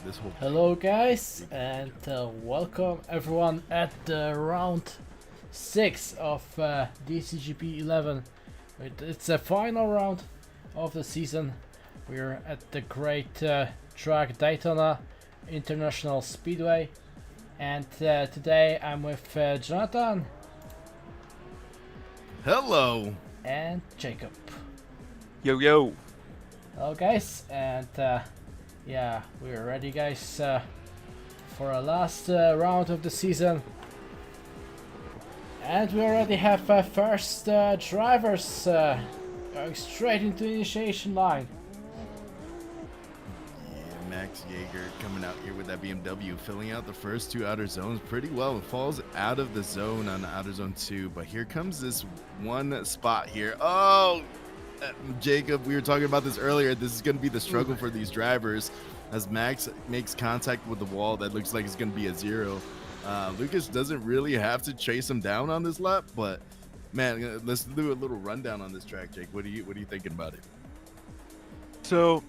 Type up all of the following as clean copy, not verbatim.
this whole. Hello guys, and welcome everyone at the round 6 of DCGP11. It's the final round of the season. We're at the great track Daytona International Speedway, and today I'm with Jonathan Hello. and Jacob. Yo, yo. Hello guys, and yeah, we're ready guys for our last round of the season. And we already have first drivers going straight into the initiation line. Yeah, Max Jaeger coming out here with that BMW, filling out the first two outer zones pretty well. It falls out of the zone on outer zone 2, but here comes this one spot here. Oh, Jacob, we were talking about this earlier. This is going to be the struggle for these drivers as Max makes contact with the wall that looks like it's going to be a 0. Lucas doesn't really have to chase him down on this lap, but man, let's do a little rundown on this track, Jake. What are you thinking about it? So,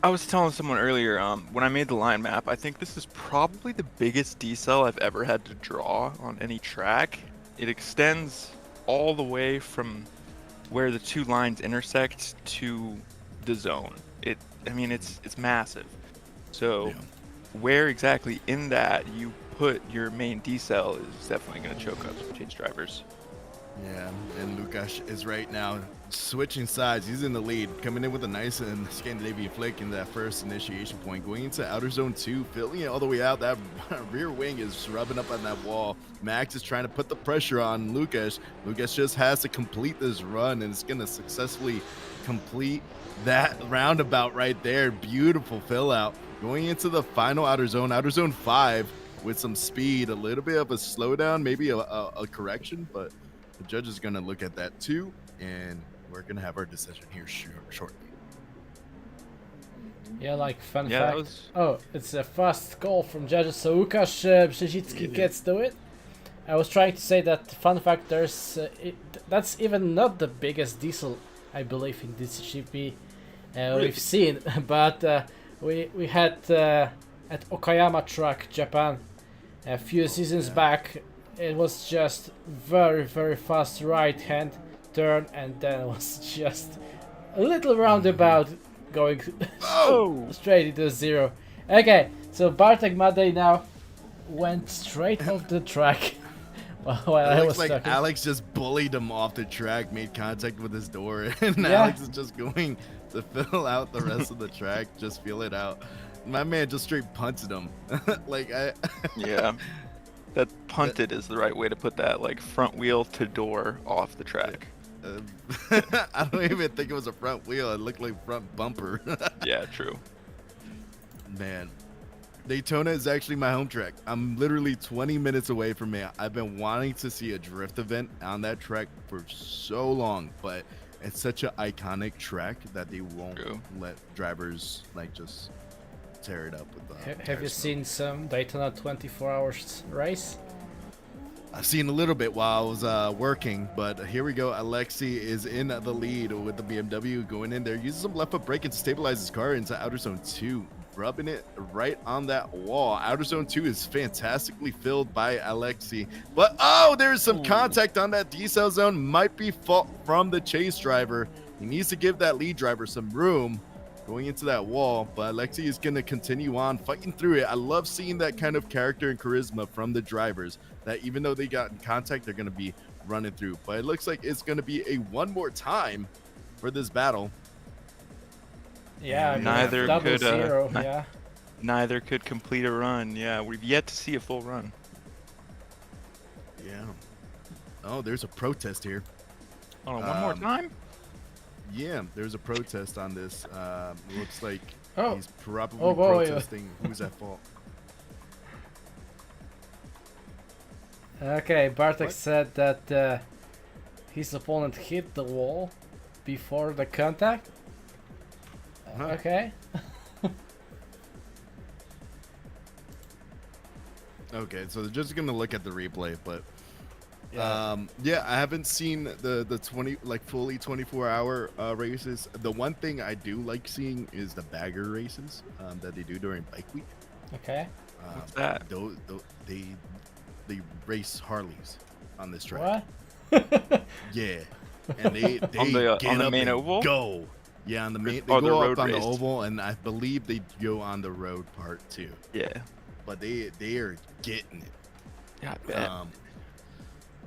I was telling someone earlier, when I made the line map, I think this is probably the biggest decel I've ever had to draw on any track. It extends all the way from where the two lines intersect to the zone. It's massive. So, where exactly in that you put your main decel is definitely going to choke up some chase drivers. Yeah, and Lukas is right now switching sides. He's in the lead, coming in with a nice and Scandinavian flick in that first initiation point, going into outer zone 2, filling it all the way out. That rear wing is rubbing up on that wall. Max is trying to put the pressure on Lukas. Lukas just has to complete this run, and it's going to successfully complete that roundabout right there. Beautiful fill out. Going into the final outer zone 5 with some speed, a little bit of a slowdown, maybe a correction, but the judge is going to look at that too, and we're going to have our decision here shortly. Yeah, like fun Yeah, fact. Oh, it's a fast goal from judges, so Łukasz Brzezicki gets to it. I was trying to say that fun fact. That's even not the biggest diesel, I believe, in DCGP we've seen, but we had at Okayama track Japan a few seasons back. It was just very fast right hand turn, and then it was just a little roundabout going straight into 0. Okay, so Bartek Madej now went straight off the track while I was like talking. Alex just bullied him off the track, made contact with his door, and Alex is just going to fill out the rest of the track, just feel it out. My man just straight punted him. Yeah. That punted is the right way to put that, like front wheel to door off the track. I don't even think it was a front wheel. It looked like front bumper. Yeah, true. Man, Daytona is actually my home track. I'm literally 20 minutes away from it. I've been wanting to see a drift event on that track for so long, but it's such an iconic track that they won't let drivers like just tear it up with Have you seen some Daytona 24 hours race? I've seen a little bit while I was working, but here we go. Alexi is in the lead with the BMW going in there, using some left foot braking to stabilize his car into outer zone 2, rubbing it right on that wall. Outer zone 2 is fantastically filled by Alexi, but there's some contact on that decel zone. Might be fault from the chase driver. He needs to give that lead driver some room going into that wall, but Alexi is going to continue on fighting through it. I love seeing that kind of character and charisma from the drivers, that even though they got in contact, they're going to be running through. But it looks like it's going to be a one more time for this battle. Yeah, neither could 0, yeah. Neither could complete a run. Yeah, we've yet to see a full run. Yeah. Oh, there's a protest here. Hold on, one more time. Yeah, there's a protest on this. Looks like he's probably protesting who's at fault. Okay, Bartek said that his opponent hit the wall before the contact. Okay. Okay, so they're just gonna look at the replay, but yeah, I haven't seen the 20 like fully 24-hour races. The one thing I do like seeing is the bagger races that they do during bike week. Okay. What's that? They race Harleys on this track. What? Yeah, and they On the get up main and oval? go. Yeah, on the main. They Oh, the go road up on the race. oval, and I believe they go on the road part too. Yeah. But they are getting it. Yeah, I bet.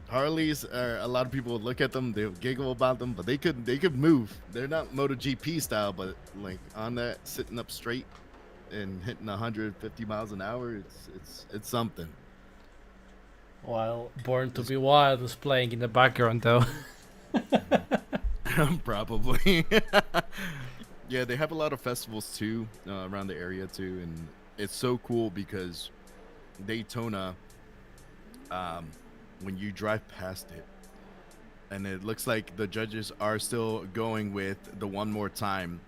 Harleys are, a lot of people would look at them, they'll giggle about them, but they could move. They're not MotoGP style, but like on that, sitting up straight and hitting 150 miles an hour, it's something. While Born to Be Wild was playing in the background though. Probably. Yeah, they have a lot of festivals too around the area too, and it's so cool because Daytona, when you drive past it, and it looks like the judges are still going with the one more time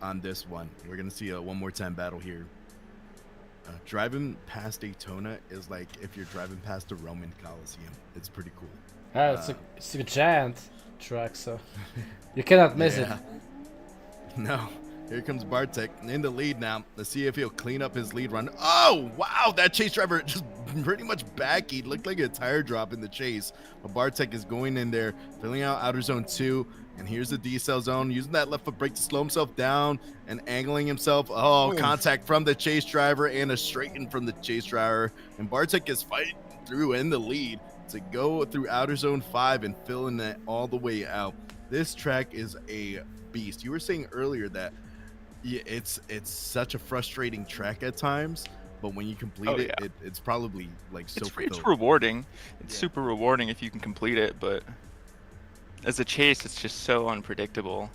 on this one. We're gonna see a one more time battle here. Driving past Daytona is like if you're driving past the Roman Coliseum. It's pretty cool. It's a giant track, so you cannot miss it. No. Here comes Bartek in the lead now. Let's see if he'll clean up his lead run. Oh, wow. That chase driver just pretty much backeyed. Looked like a tire drop in the chase. But Bartek is going in there, filling out outer zone 2. And here's the D-cell zone, using that left foot brake to slow himself down and angling himself. Oh, contact from the chase driver and a straighten from the chase driver. And Bartek is fighting through in the lead to go through outer zone 5 and filling that all the way out. This track is a beast. You were saying earlier that it's such a frustrating track at times, but when you complete it's probably like so it's rewarding. It's Yeah. super rewarding if you can complete it, but as a chase, it's just so unpredictable.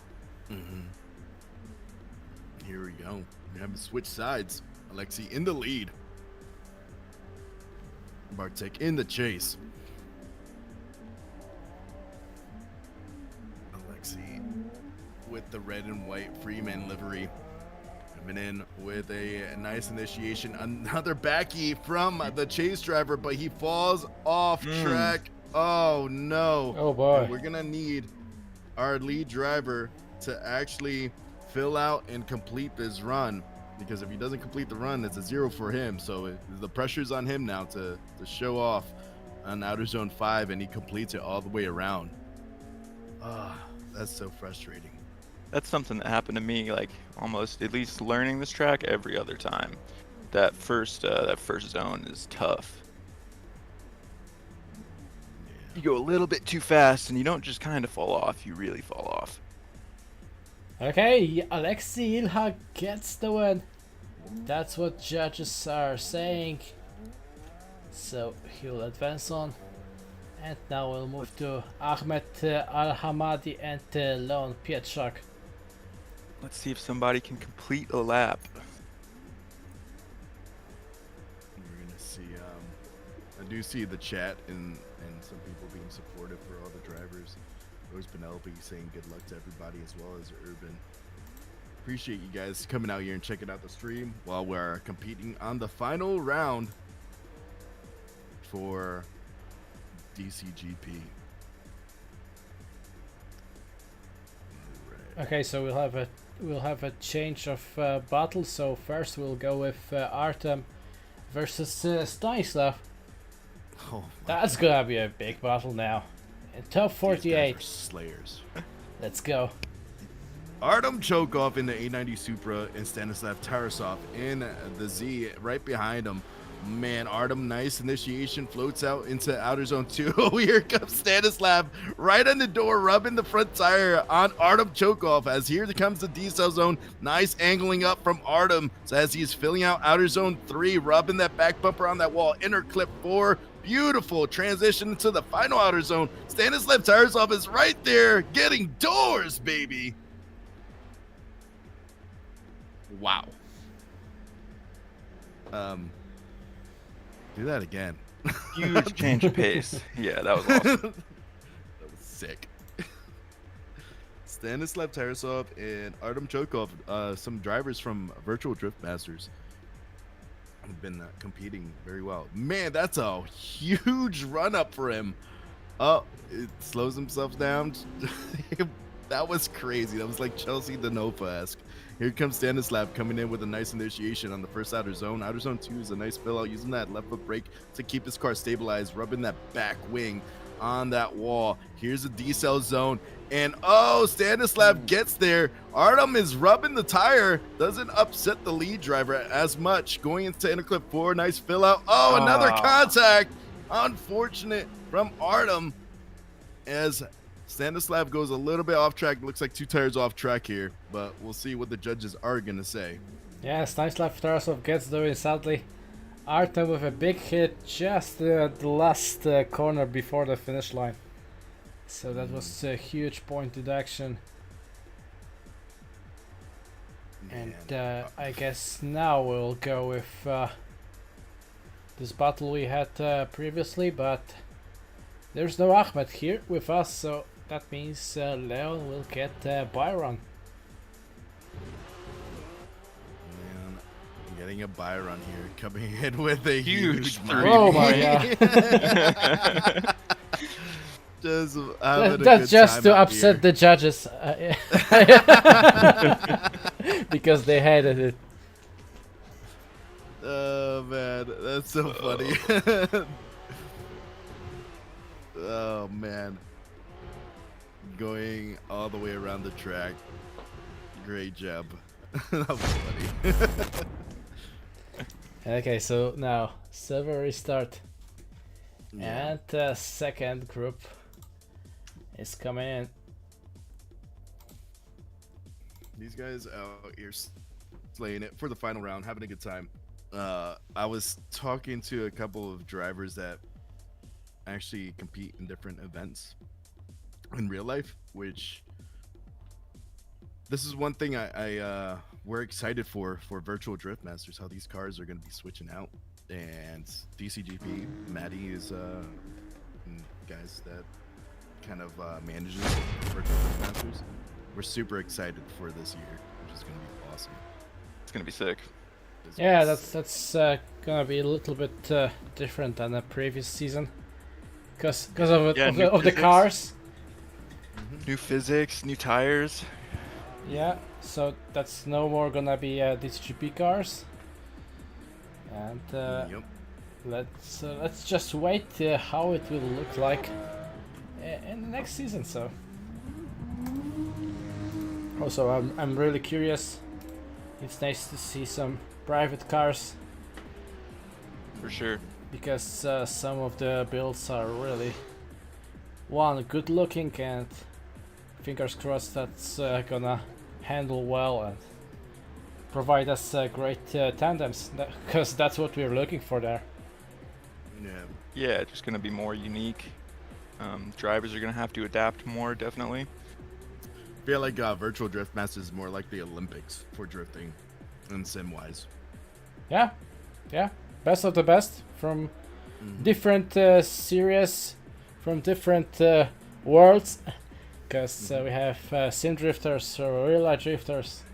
Here we go. We have to switch sides. Alexi in the lead. Bartek in the chase. Alexi with the red and white Freeman livery. Coming in with a nice initiation. Another backy from the chase driver, but he falls off track. Oh no. Oh boy. And we're gonna need our lead driver to actually fill out and complete this run, because if he doesn't complete the run, it's a 0 for him. So the pressure's on him now to show off on outer zone 5, and he completes it all the way around. That's so frustrating. That's something that happened to me, like almost at least learning this track every other time. That first zone is tough. You go a little bit too fast, and you don't just kind of fall off. You really fall off. Okay, Alexi Ilha gets the win. That's what judges are saying. So he'll advance on. And now we'll move to Ahmed Al-Hamadi and Leon Pietrzak. Let's see if somebody can complete a lap. We're gonna see. I do see the chat and some people being supportive for all the drivers. There's Penelope saying good luck to everybody, as well as Urban. Appreciate you guys coming out here and checking out the stream while we're competing on the final round for DCGP. Okay, so we'll have a change of battle. So first we'll go with Artem versus Stanislav. Oh, That's gonna be a big battle now. In top 48. Slayers. Let's go. Artem Chokov in the 890 Supra and Stanislav Tarasov in the Z right behind him. Man, Artem, nice initiation, floats out into outer zone 2. Oh, here comes Stanislav right on the door, rubbing the front tire on Artem Chokov, as here comes the D-cell zone. Nice angling up from Artem, so as he's filling out outer zone 3, rubbing that back bumper on that wall. Inner clip 4, beautiful transition into the final outer zone. Stanislav Tarasov is right there, getting doors, baby. Wow. Do that again. Huge change of pace. Yeah, that was awesome. That was sick. Stanislav Tarasov and Artem Chokov, some drivers from Virtual Drift Masters, have been competing very well. Man, that's a huge run up for him. Oh, it slows himself down. That was crazy. That was like Chelsea Denofa-esque. Here comes Stanislav coming in with a nice initiation on the first outer zone. Outer zone 2 is a nice fill out, using that left foot brake to keep his car stabilized, rubbing that back wing on that wall. Here's a decel zone. And oh, Stanislav gets there. Artem is rubbing the tire. Doesn't upset the lead driver as much. Going into interclip 4. Nice fill out. Oh, another contact. Unfortunate from Artem as Stanislav goes a little bit off track. Looks like 2 tires off track here, but we'll see what the judges are going to say. Yeah, Stanislav Tarasov gets there sadly. Artem with a big hit just the last corner before the finish line. So that was a huge point deduction. And I guess now we'll go with this battle we had previously, but there's no Ahmed here with us, so that means Leon will get Byron. Man, getting a Byron here, coming in with a huge Oh my god. Just that's just to upset the judges because they hated it. Oh man, that's so funny. Oh man, going all the way around the track. Great job. That was funny. Okay, so now server restart, and the second group is coming in. These guys out here slaying it for the final round, having a good time. I was talking to a couple of drivers that actually compete in different events in real life, which this is one thing we're excited for Virtual Drift Masters, how these cars are going to be switching out. And DCGP, Maddie is guys that kind of manages Virtual Drift Masters. We're super excited for this year, which is going to be awesome. It's going to be sick. Yeah, that's gonna be a little bit different than the previous season, because of the cars. New physics, new tires. Yeah, so that's no more gonna be DCGP cars. And let's just wait how it will look like in the next season. So also I'm really curious. It's nice to see some private cars, for sure, because some of the builds are really good looking, and fingers crossed that's gonna handle well and provide us great tandems, because that's what we're looking for there. Yeah, just gonna be more unique. Drivers are gonna have to adapt more, definitely. I feel like Virtual Drift Masters is more like the Olympics for drifting and sim wise. Yeah, best of the best from different series, from different worlds, because we have sim drifters or real life drifters.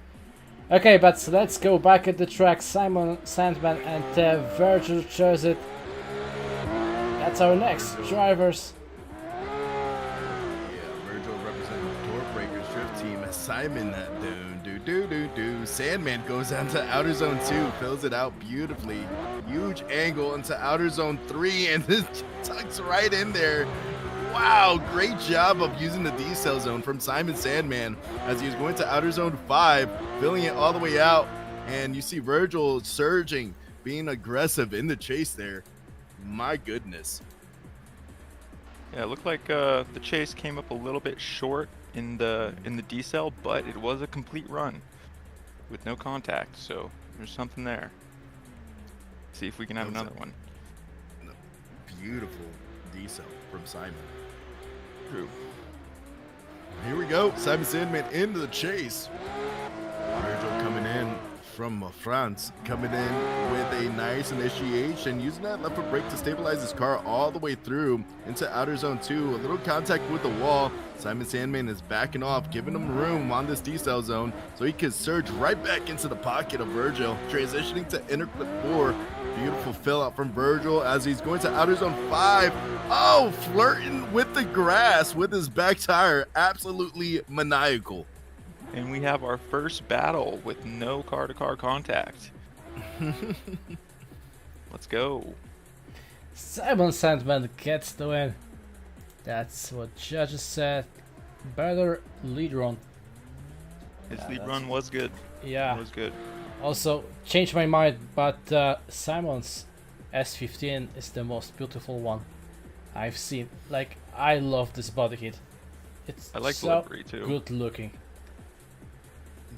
Okay, but let's go back at the track. Simon Sandman and Virgil chose it. That's our next drivers. Virgil representing the Door Breakers Drift Team. Simon Sandman goes down to outer zone 2, fills it out beautifully. Huge angle into outer zone 3, and this tucks right in there. Wow, great job of using the decel zone from Simon Sandman as he was going to outer zone 5, filling it all the way out. And you see Virgil surging, being aggressive in the chase there. My goodness. Yeah, it looked like the chase came up a little bit short in the decel, but it was a complete run with no contact, so there's something there. See if we can have another one. Beautiful decel from Simon. True. Here we go. Simon Sandman into the chase. Virgil coming in from France coming in with a nice initiation, using that left foot brake to stabilize his car all the way through into outer zone 2. A little contact with the wall. Simon Sandman is backing off, giving him room on this decel zone so he could surge right back into the pocket of Virgil, transitioning to inner clip 4. Beautiful fill out from Virgil as he's going to outer zone 5. Oh, flirting with the grass with his back tire. Absolutely maniacal. And we have our first battle with no car-to-car contact. Let's go. Simon Sandman gets the win. That's what judges said. Better lead run. His lead run was good. Yeah. It was good. Also, changed my mind, but Simon's S15 is the most beautiful one I've seen. Like, I love this body kit. It's I like the so livery too. good looking.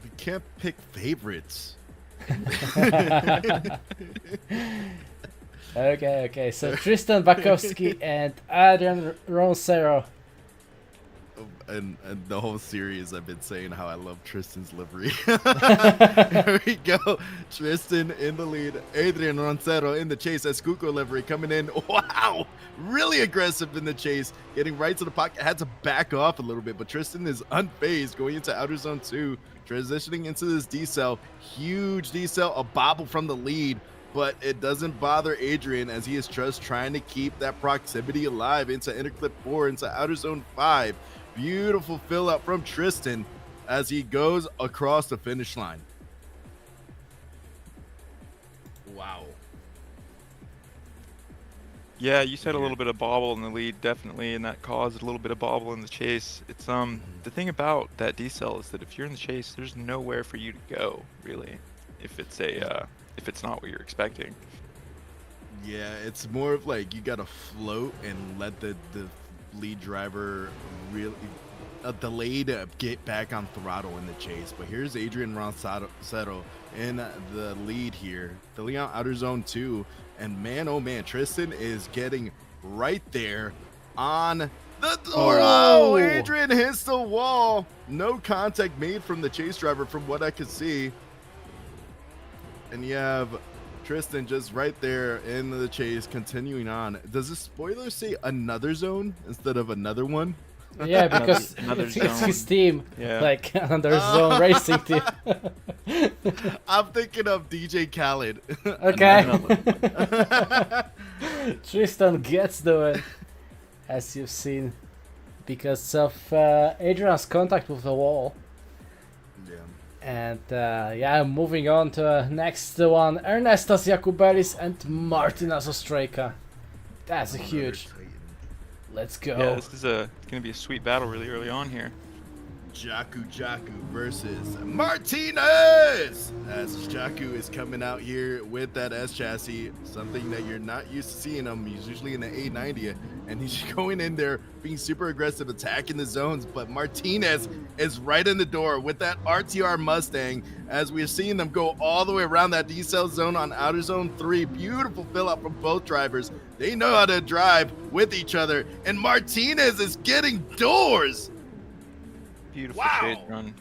We can't pick favorites. Okay. So Tristan Bakowski and Adrian Roncero. And the whole series I've been saying how I love Tristan's livery. Here we go. Tristan in the lead. Adrian Roncero in the chase as Kuko livery coming in. Wow. Really aggressive in the chase. Getting right to the pocket. Had to back off a little bit, but Tristan is unfazed going into outer zone 2. Transitioning into this decel. Huge decel. A bobble from the lead. But it doesn't bother Adrian as he is just trying to keep that proximity alive into inner clip 4, into outer zone 5. Beautiful fill out from Tristan as he goes across the finish line. Wow. Yeah, you said a little bit of bobble in the lead, definitely, and that caused a little bit of bobble in the chase. It's the thing about that decel is that if you're in the chase, there's nowhere for you to go, really, if it's not what you're expecting. Yeah, it's more of like you gotta float and let the lead driver really delayed get back on throttle in the chase. But here's Adrian Roncero in the lead here, filling out outer zone 2, and man, oh man, Tristan is getting right there on the door. Oh, Adrian hits the wall. No contact made from the chase driver from what I could see, and you have Tristan just right there in the chase, continuing on. Does the spoiler say another zone instead of another one? Yeah, because another it's zone. his team, Yeah. like another zone racing team. I'm thinking of DJ Khaled. Okay. Tristan gets the win, as you've seen, because of Adrian's contact with the wall. Yeah. And yeah, moving on to next one, Ernestas Jakubelis and Martinas Ostrejka. That's a huge. Let's go. Yeah, this is gonna be a sweet battle really early on here. Jakub versus Martinez, as Jakub is coming out here with that S chassis, something that you're not used to seeing him. He's usually in the 890, and he's going in there being super aggressive, attacking the zones. But Martinez is right in the door with that RTR Mustang, as we're seeing them go all the way around that decel zone on outer zone 3. Beautiful fill up from both drivers. They know how to drive with each other, and Martinez is getting doors. Beautiful chase run.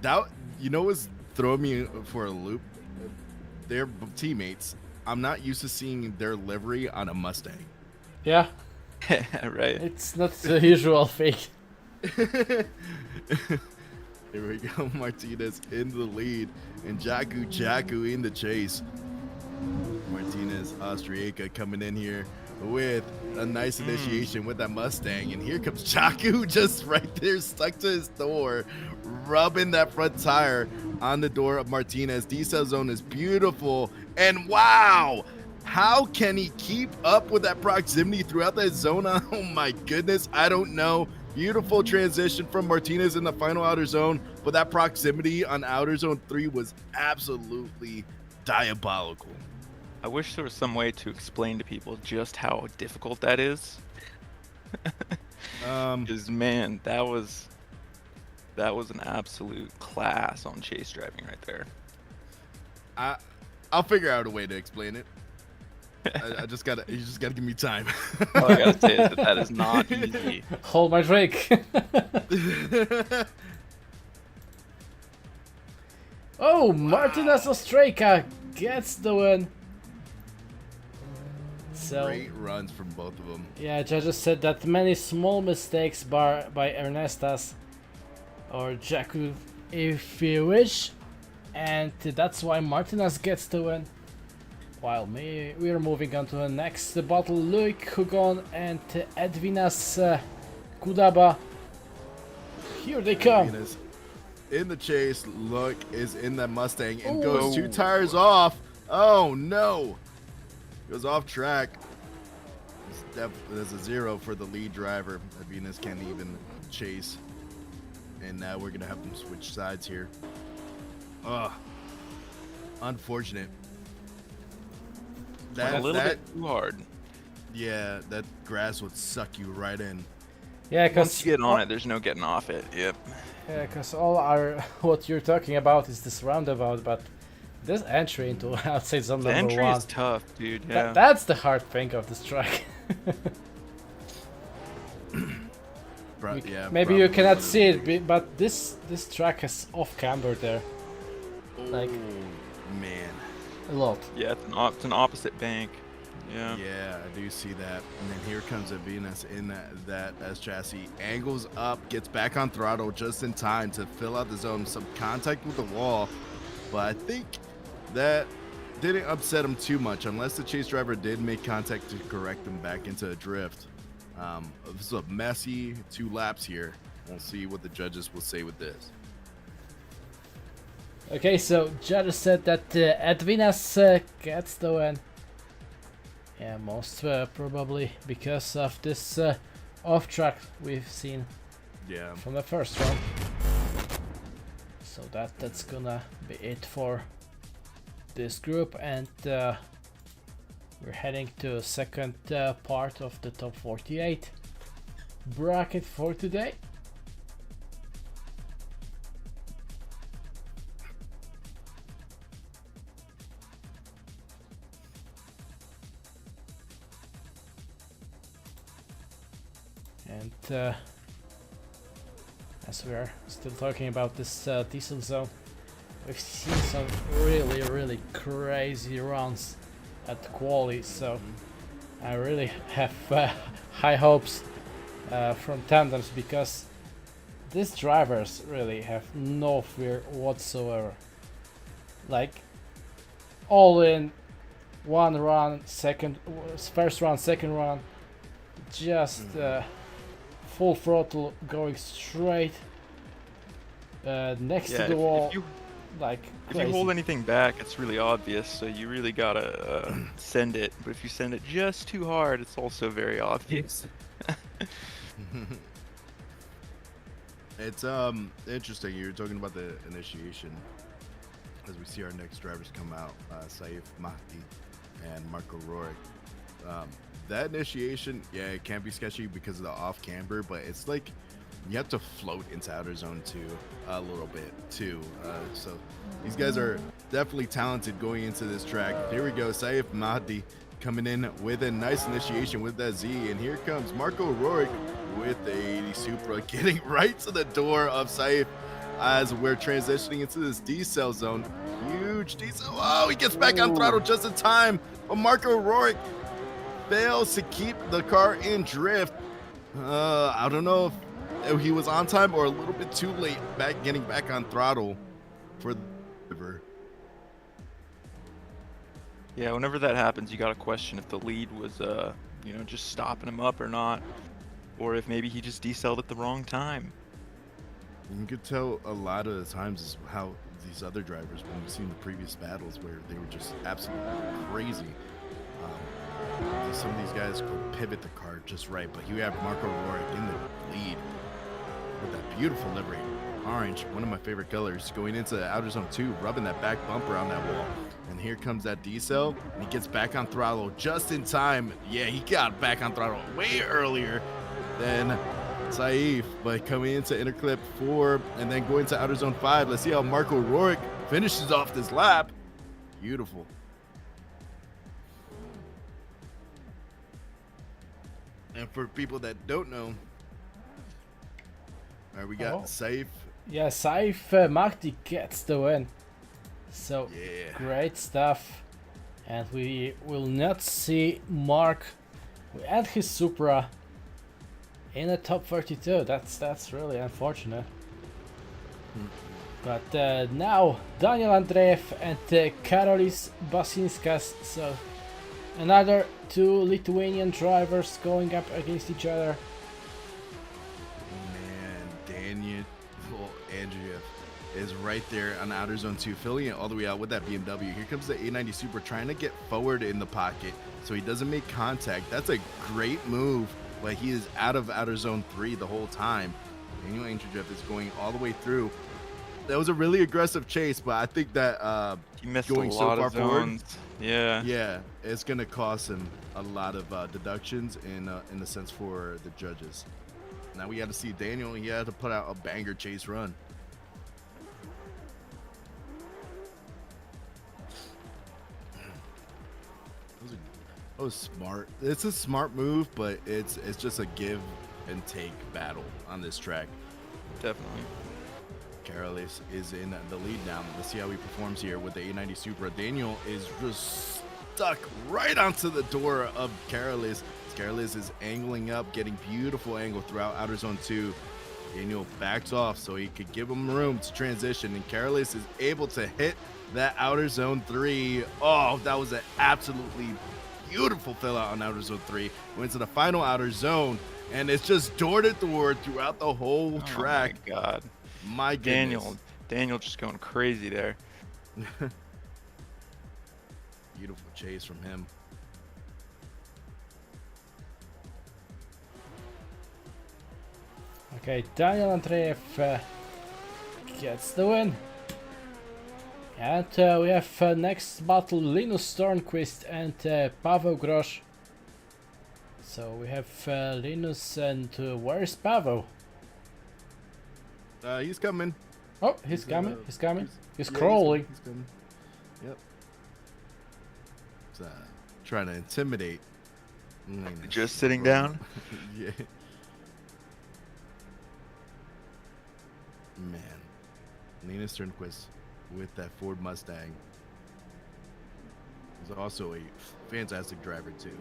That, you know, was throwing me for a loop. They're teammates. I'm not used to seeing their livery on a Mustang. Yeah. Right. It's not the usual thing. Here we go. Martinez in the lead, and Jakub in the chase. Martinez Ostrejka coming in here with a nice initiation with that Mustang, and here comes Jakub just right there stuck to his door, rubbing that front tire on the door of Martinez. Decel zone is beautiful, and wow, how can he keep up with that proximity throughout that zone? Oh my goodness, I don't know. Beautiful transition from Martinez in the final outer zone, but that proximity on outer zone 3 was absolutely diabolical. I wish there was some way to explain to people just how difficult that is. Because man, that was an absolute class on chase driving right there. I'll figure out a way to explain it. You just gotta give me time. All I gotta say is that is not easy. Hold my drink. Oh, Martinez Ostrejka gets the win. So, Great runs from both of them. yeah, judges said that many small mistakes by Ernestas or Jakub, if you wish, and that's why Martinez gets the win. While we are moving on to the next battle, Luik Hugon and Edvinas Kudaba. Here they come. Venus in the chase. Look is in that Mustang and Ooh. goes 2 tires off. Oh no! Goes off track. There's a 0 for the lead driver. Venus can't even chase. And now we're gonna have them switch sides here. Ugh. Unfortunate. A little bit too hard. Yeah, that grass would suck you right in. Yeah, Once because you get on it, there's no getting off it. Yep. yeah, because all our what you're talking about is this roundabout, but this entry into outside zone The number entry one. is tough, dude. Yeah. That's the hard thing of this track. Yeah, Maybe you probably cannot one of see the it, biggest- but this track is off camber there like- Oh, man. a lot. Yeah, it's an opposite bank. Yeah. Yeah, I do see that. And then here comes a Venus in that S chassis. Angles up, gets back on throttle just in time to fill out the zone. Some contact with the wall. But I think that didn't upset him too much unless the chase driver did make contact to correct him back into a drift. This is a messy 2 laps here. We'll see what the judges will say with this. Okay, so judges said that Edvinas gets the win. Yeah, most probably because of this off track we've seen Yeah. from the first one. So that's gonna be it for this group, and we're heading to second part of the top 48 bracket for today. And as we are still talking about this diesel zone, we've seen some really crazy runs at quali, so I really have high hopes from Tandems, because these drivers really have no fear whatsoever. Like, all in, one run, first run, second run, just full throttle, going straight next to the wall, like If crazy. you hold anything back, it's really obvious, so you really gotta send it. But if you send it just too hard, it's also very obvious. It's interesting. You're talking about the initiation as we see our next drivers come out, Saif Mahdi and Marco Rorik. That initiation, yeah, it can be sketchy because of the off camber, but it's like you have to float into outer zone 2 a little bit too. So these guys are definitely talented going into this track. Here we go, Saif Mahdi coming in with a nice initiation with that Z, and here comes Marco Rorik with the 80 Supra, getting right to the door of Saif as we're transitioning into this D-cell zone. Huge D-cell. Oh, he gets back on throttle just in time, but Marco Rorik fails to keep the car in drift. I don't know if he was on time or a little bit too late getting back on throttle for the driver. Yeah, whenever that happens, you gotta question if the lead was, just stopping him up or not, or if maybe he just decelled at the wrong time. You could tell a lot of the times is how these other drivers, when we've seen the previous battles where they were just absolutely crazy. Some of these guys could pivot the car just right, but you have Marco Rorik in the lead with that beautiful livery. Orange, one of my favorite colors, going into outer zone 2, rubbing that back bumper on that wall. And here comes that D-cell, and he gets back on throttle just in time. Yeah, he got back on throttle way earlier than Saif, but coming into interclip 4 and then going to outer zone 5. Let's see how Marco Rorik finishes off this lap. Beautiful. And for people that don't know, all right, we got Saif. Yeah, Saif Mahdi gets the win. So Yeah. great stuff. And we will not see Mark and his Supra in the top 32. That's really unfortunate. But now Daniel Andreev and Karolis Basinskas, so another two Lithuanian drivers going up against each other. Man, Daniel Andreev is right there on outer zone 2, filling it all the way out with that BMW. Here comes the 890 Super trying to get forward in the pocket so he doesn't make contact. That's a great move, but he is out of outer zone 3 the whole time. Daniel Andreev is going all the way through. That was a really aggressive chase, but I think that He missed going a so lot far of forward, zones. Yeah. yeah, it's gonna cost him a lot of deductions in the sense for the judges. Now we got to see Daniel. He had to put out a banger chase run. That was smart. It's a smart move, but it's just a give and take battle on this track. Definitely. Karolis is in the lead now. Let's see how he performs here with the 890 Supra. Daniel is just stuck right onto the door of Karolis. Karolis is angling up, getting beautiful angle throughout outer zone 2. Daniel backs off so he could give him room to transition, and Karolis is able to hit that outer zone 3. Oh, that was an absolutely beautiful fill out on outer zone 3. Went to the final outer zone, and it's just door to door throughout the whole track. Oh my God. My goodness. Daniel just going crazy there. Beautiful chase from him. Okay, Daniel Andreev gets the win. And we have next battle Linus Sternquist and Pavel Grosz. So we have Linus and where's Pavel? He's coming. Oh, he's coming. He's coming. He's Yeah, crawling. He's coming. Yep. He's, trying to intimidate. Just sitting down. Yeah. Man, Linus Sternquist with that Ford Mustang. He's also a fantastic driver too.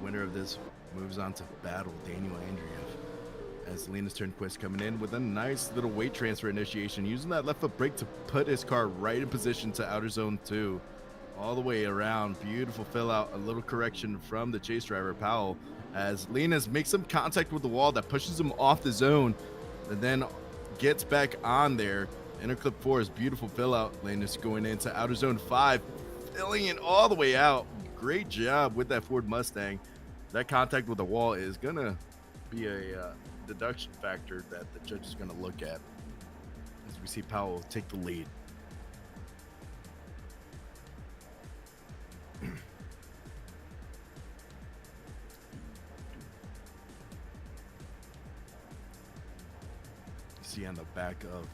Winner of this moves on to battle Daniel Andreev, as Linus Sternquist coming in with a nice little weight transfer initiation, using that left foot brake to put his car right in position to outer zone 2, all the way around. Beautiful fill out, a little correction from the chase driver Powell, as Linus makes some contact with the wall that pushes him off the zone, and then gets back on there. Interclip 4 is beautiful fill out. Linus going into outer zone 5, filling it all the way out. Great job with that Ford Mustang. That contact with the wall is gonna be a deduction factor that the judge is gonna look at, as we see Powell take the lead. See on the back of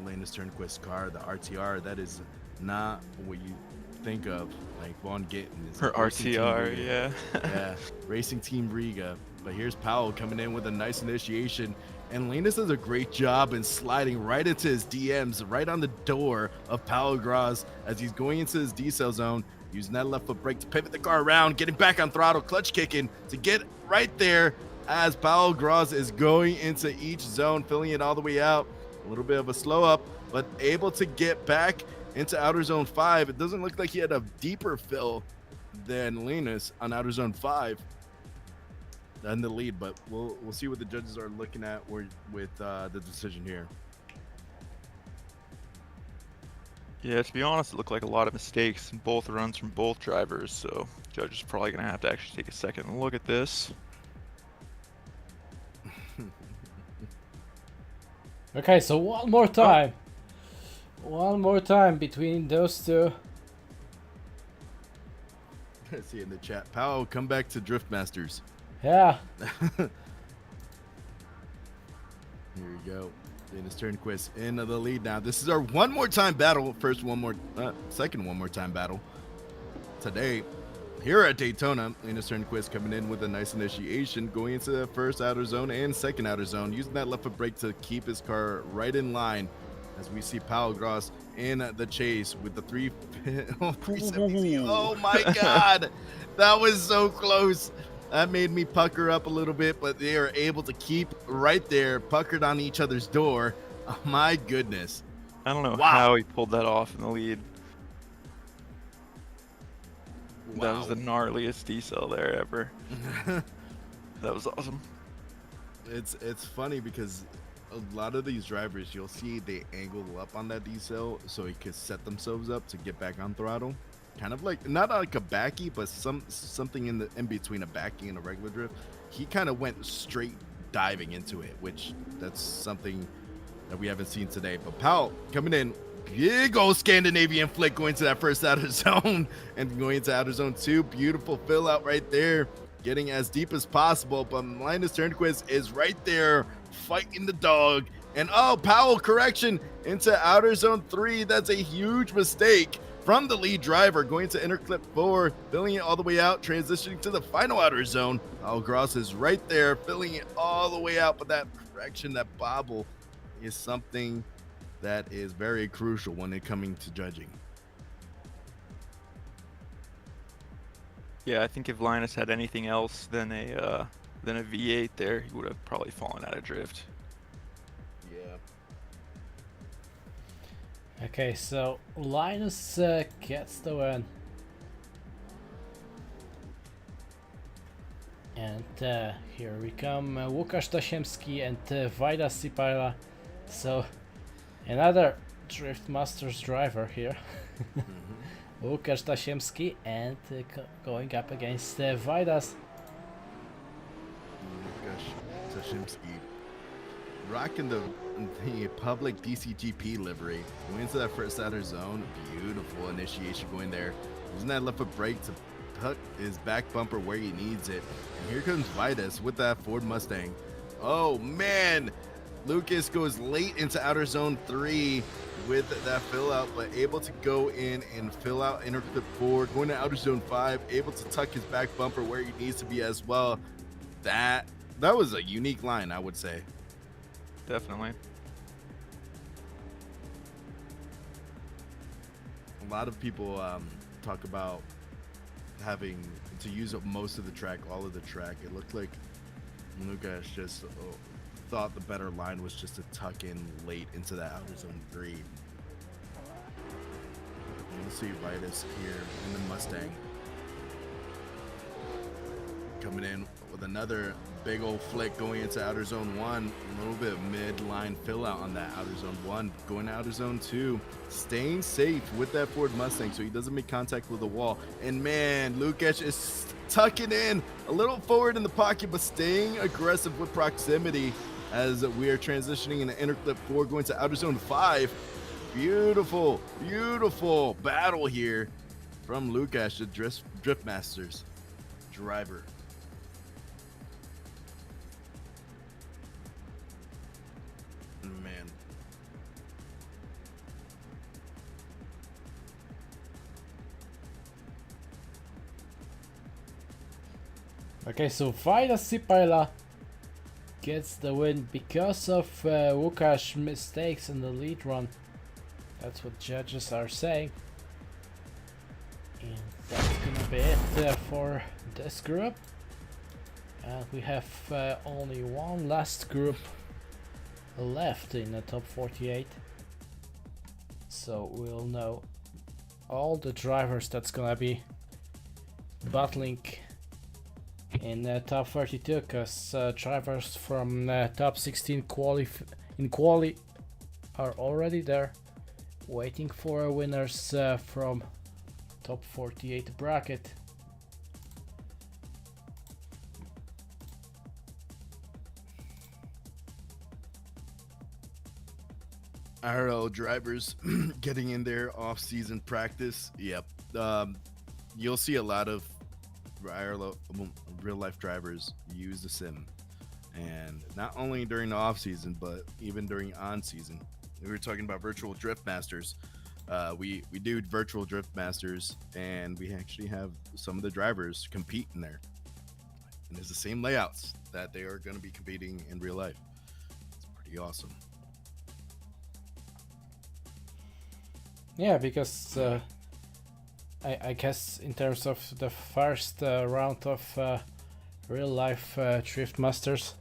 Linus Sternquist's car, the RTR, that is not what you think of. Like Vaughn Gittin is Her Racing Team RTR, Riga. yeah. Yeah, Racing Team Riga. But here's Powell coming in with a nice initiation, and Linus does a great job in sliding right into his DMs, right on the door of Powell Grosz as he's going into his D-cell zone, using that left foot brake to pivot the car around, getting back on throttle, clutch kicking to get right there as Powell Grosz is going into each zone, filling it all the way out. A little bit of a slow up, but able to get back into outer zone 5. It doesn't look like he had a deeper fill than Linus on outer zone 5 in the lead, but we'll see what the judges are looking at with the decision here. Yeah, to be honest, it looked like a lot of mistakes in both runs from both drivers, so judge is probably going to have to actually take a second look at this. Okay, so one more time. One more time between those two. Let's see in the chat. Powell, come back to Drift Masters. Yeah. Here we go. Linus Sternquist in the lead now. This is our one more time battle. Second one more time battle today here at Daytona. Linus Sternquist coming in with a nice initiation, going into the first outer zone and second outer zone, using that left foot brake to keep his car right in line as we see Pau Gross in the chase with the 370. Oh my God, that was so close. That made me pucker up a little bit, but they are able to keep right there, puckered on each other's door. Oh my goodness. I don't know Wow. how he pulled that off in the lead. Wow. That was the gnarliest decel there ever. That was awesome. It's funny because a lot of these drivers, you'll see they angle up on that decel so he can set themselves up to get back on throttle. Kind of like, not like a backy, but something in between a backy and a regular drift. He kind of went straight diving into it, which that's something that we haven't seen today. But Pau coming in, big old Scandinavian flick going to that first outer zone and going into outer zone 2. Beautiful fill out right there, getting as deep as possible. But Linus Turnquist is right there fighting the dog. And oh, Powell correction into outer zone 3. That's a huge mistake from the lead driver, going to inner clip 4, filling it all the way out, transitioning to the final outer zone. Pau Gross is right there, filling it all the way out. But that correction, that bobble, is something that is very crucial when it coming to judging. Yeah, I think if Linus had anything else than a V8 there, he would have probably fallen out of drift. Yeah. Okay, so Linus gets the win. And here we come, Łukasz Tasiemski and Wajda Sipaila. So another Drift Masters driver here. Łukasz Tasiemski and going up against Wajdas. Łukasz Tasiemski rocking the public DCGP livery. Going into that first outer zone. Beautiful initiation going there. Using that left foot brake to tuck his back bumper where he needs it. And here comes Wajdas with that Ford Mustang. Oh man, Lucas goes late into outer zone 3 with that fill out, but able to go in and fill out inner clip 4, going to outer zone 5, able to tuck his back bumper where he needs to be as well. That was a unique line, I would say. Definitely. A lot of people talk about having to use up most of the track, all of the track. It looked like Lucas just thought the better line was just to tuck in late into that outer zone 3. We'll see Wajdas here in the Mustang. Coming in with another big old flick going into outer zone 1. A little bit of mid-line fill out on that outer zone 1. Going to outer zone 2. Staying safe with that Ford Mustang so he doesn't make contact with the wall. And man, Lucas is tucking in a little forward in the pocket, but staying aggressive with proximity as we are transitioning into inner clip 4, going to outer zone 5. Beautiful, beautiful battle here from Lucas, the Drift Masters driver. Man. Okay, so Wajda Sipaila gets the win because of Łukasz mistakes in the lead run. That's what judges are saying. And that's gonna be it for this group. And we have only one last group left in the top 48. So we'll know all the drivers that's gonna be battling in top 32, because drivers from top 16 quali are already there, waiting for winners from top 48 bracket. IRL drivers getting in their off-season practice. Yep. You'll see a lot of real-life drivers use the sim, and not only during the off-season, but even during on-season. We were talking about virtual drift masters. We do virtual drift masters, and we actually have some of the drivers compete in there, and it's the same layouts that they are going to be competing in real life. It's pretty awesome. Yeah, because I guess in terms of the first round of real life Drift Masters,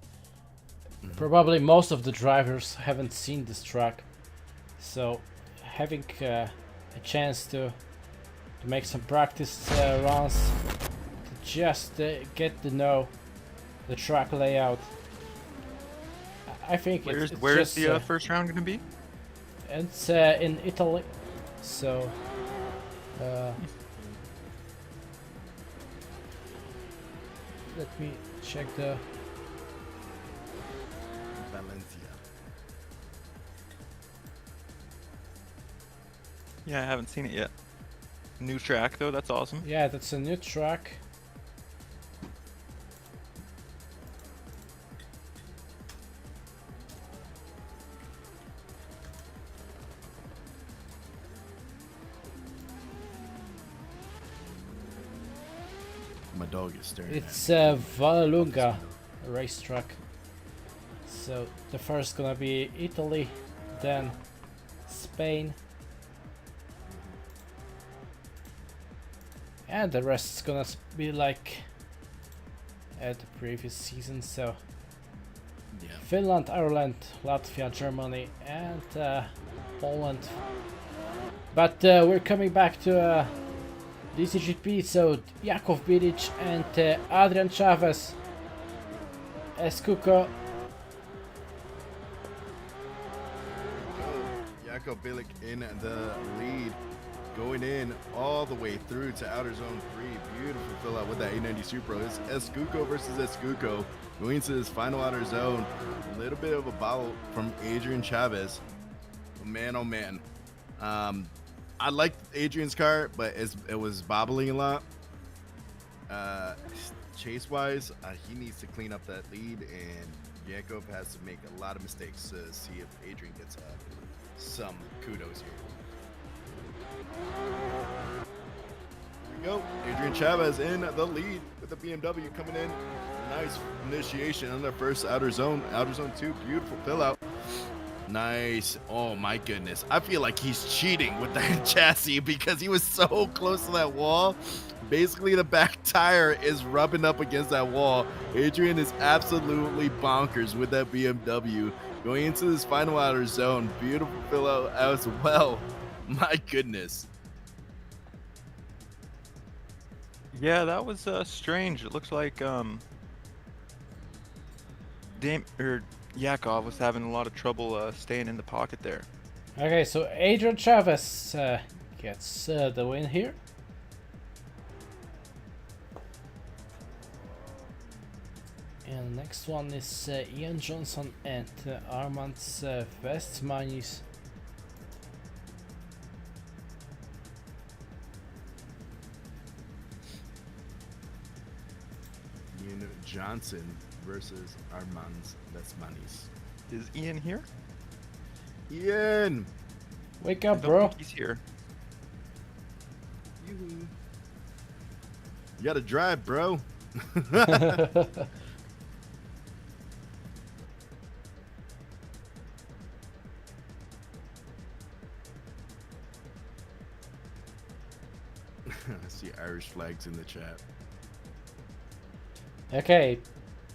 probably most of the drivers haven't seen this track, so having a chance to make some practice runs to just get to know the track layout. I think Where's it's where's just, the first round gonna be? it's in Italy, so let me check the. Valencia. Yeah, I haven't seen it yet. New track though, that's awesome. Yeah, that's a new track. My dog is staring It's at me. Vallelunga racetrack. So the first gonna be Italy, then Spain, and the rest is gonna be like at the previous season. So Yeah. Finland, Ireland, Latvia, Germany, and Poland. But we're coming back to DCGP, so Jakub and Adrian Chavez, Escuco. Jakub Bilic in the lead, going in all the way through to outer zone 3. Beautiful fill out with that 890 Supra. It's Escuco versus Escuco going into this final outer zone. A little bit of a bobble from Adrian Chavez. Oh man. I liked Adrian's car, but it was bobbling a lot. Chase wise, he needs to clean up that lead, and Jakub has to make a lot of mistakes to see if Adrian gets some kudos here. Here we go. Adrian Chavez in the lead with the BMW coming in. Nice initiation on their first outer zone. Outer zone 2, beautiful fill out. Nice. Oh my goodness. I feel like he's cheating with that chassis because he was so close to that wall. Basically, the back tire is rubbing up against that wall. Adrian is absolutely bonkers with that BMW. Going into this final outer zone. Beautiful fill out as well. My goodness. Yeah, that was strange. It looks like Jakub was having a lot of trouble staying in the pocket there. Okay, so Adrian Chavez gets the win here. And next one is Ian Johnson and Armand Westmanis. Ian Johnson versus Armand Westmanis. Is Ian here? Ian! Wake I up, don't bro. think he's here. You gotta drive, bro. I see Irish flags in the chat. Okay,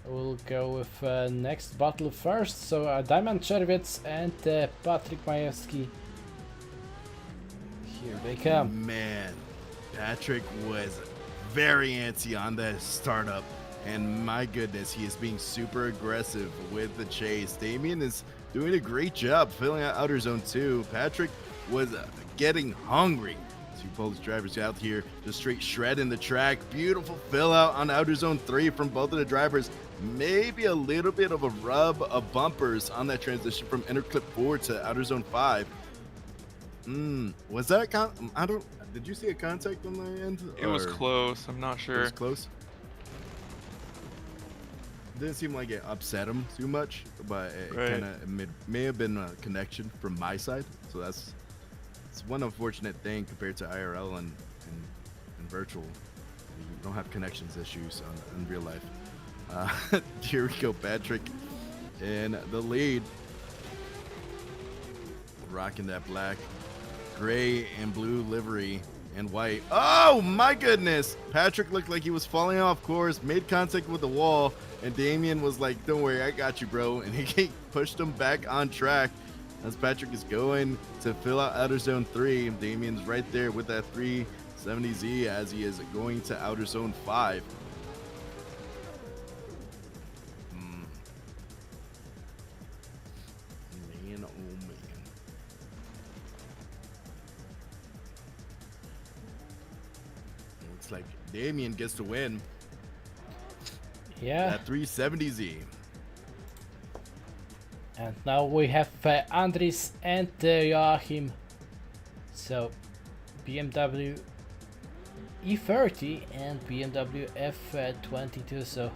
we'll go with next battle first. So Diamond Chervitz and Patrick Majewski. Here they come. Man, Patrick was very antsy on that startup, and my goodness, he is being super aggressive with the chase. Damien is doing a great job filling out outer zone 2. Patrick was getting hungry. Two Polish drivers out here just straight shredding the track. Beautiful fill out on outer zone 3 from both of the drivers. Maybe a little bit of a rub of bumpers on that transition from inner clip 4 to outer zone 5. Was that did you see a contact on the end? It was close. I'm not It sure. was close. Didn't seem like it upset him too much, but it Right. kind of may have been a connection from my side. So it's one unfortunate thing compared to IRL and virtual. You don't have connections issues in real life. Here we go, Patrick in the lead, rocking that black gray and blue livery and white. Oh my goodness! Patrick looked like he was falling off course, made contact with the wall, and Damien was like, don't worry, I got you, bro. And he pushed him back on track as Patrick is going to fill out outer zone 3. Damien's right there with that 370Z as he is going to outer zone 5. Man, oh man. Looks like Damien gets to win. Yeah. That 370Z. And now we have Andris and Joachim. So BMW E30 and BMW F22. So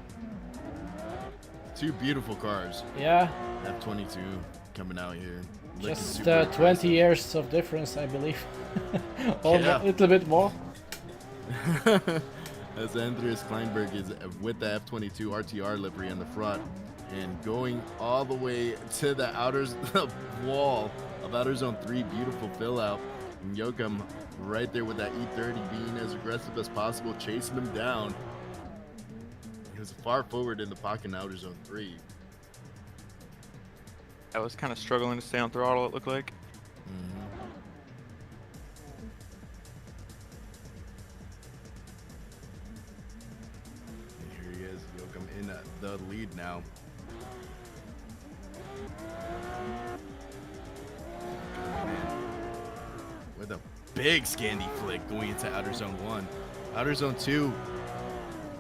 two beautiful cars. yeah, F22 coming out here. Looking just super 20 impressive. years of difference, I believe. Or Yeah. a little bit more. As Andreas Kleinberg is with the F22 RTR livery in the front and going all the way to the outer wall of outer zone 3. Beautiful fill out. And Joachim right there with that E30 being as aggressive as possible, chasing him down. He was far forward in the pocket in outer zone 3. I was kind of struggling to stay on throttle, it looked like. And here he is, Joachim in the lead now. With a big Scandi flick going into outer zone 1. Outer zone 2,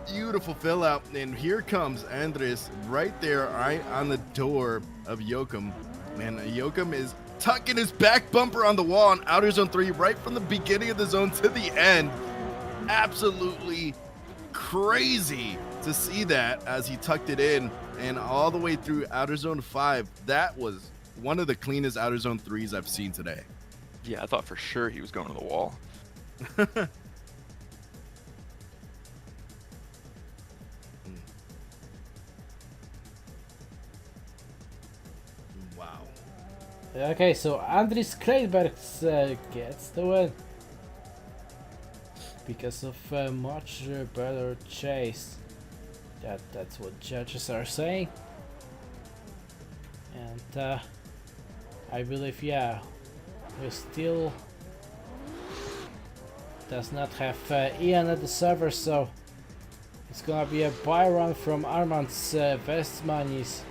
beautiful fill out. And here comes Andres right there, right on the door of Joachim. Man, Joachim is tucking his back bumper on the wall on outer zone 3 right from the beginning of the zone to the end. Absolutely crazy to see that as he tucked it in and all the way through outer zone 5. That was one of the cleanest outer zone 3s I've seen today. Yeah, I thought for sure he was going to the wall. Wow. Okay, so Andris Kleinberg gets the win. Because of much better chase. That's what judges are saying. And I believe, yeah, we still does not have Ian at the server, so it's gonna be a buy run from Armand's Vestmanis.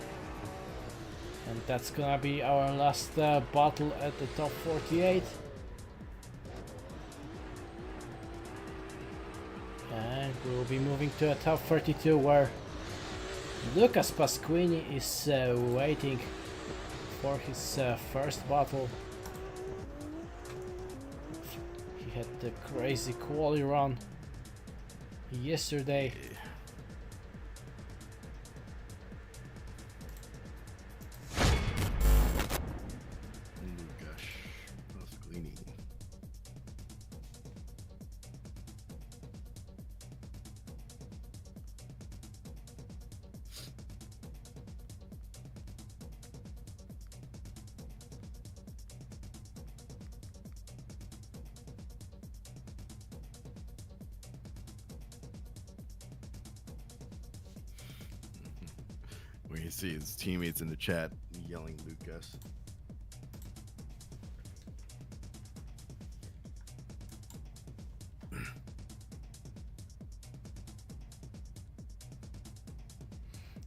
And that's gonna be our last battle at the top 48. And we'll be moving to a top 32 where Lucas Pasquini is waiting for his first battle. He had the crazy quali run yesterday. Lucas Pasquini. Where you see his teammates in the chat yelling Lucas.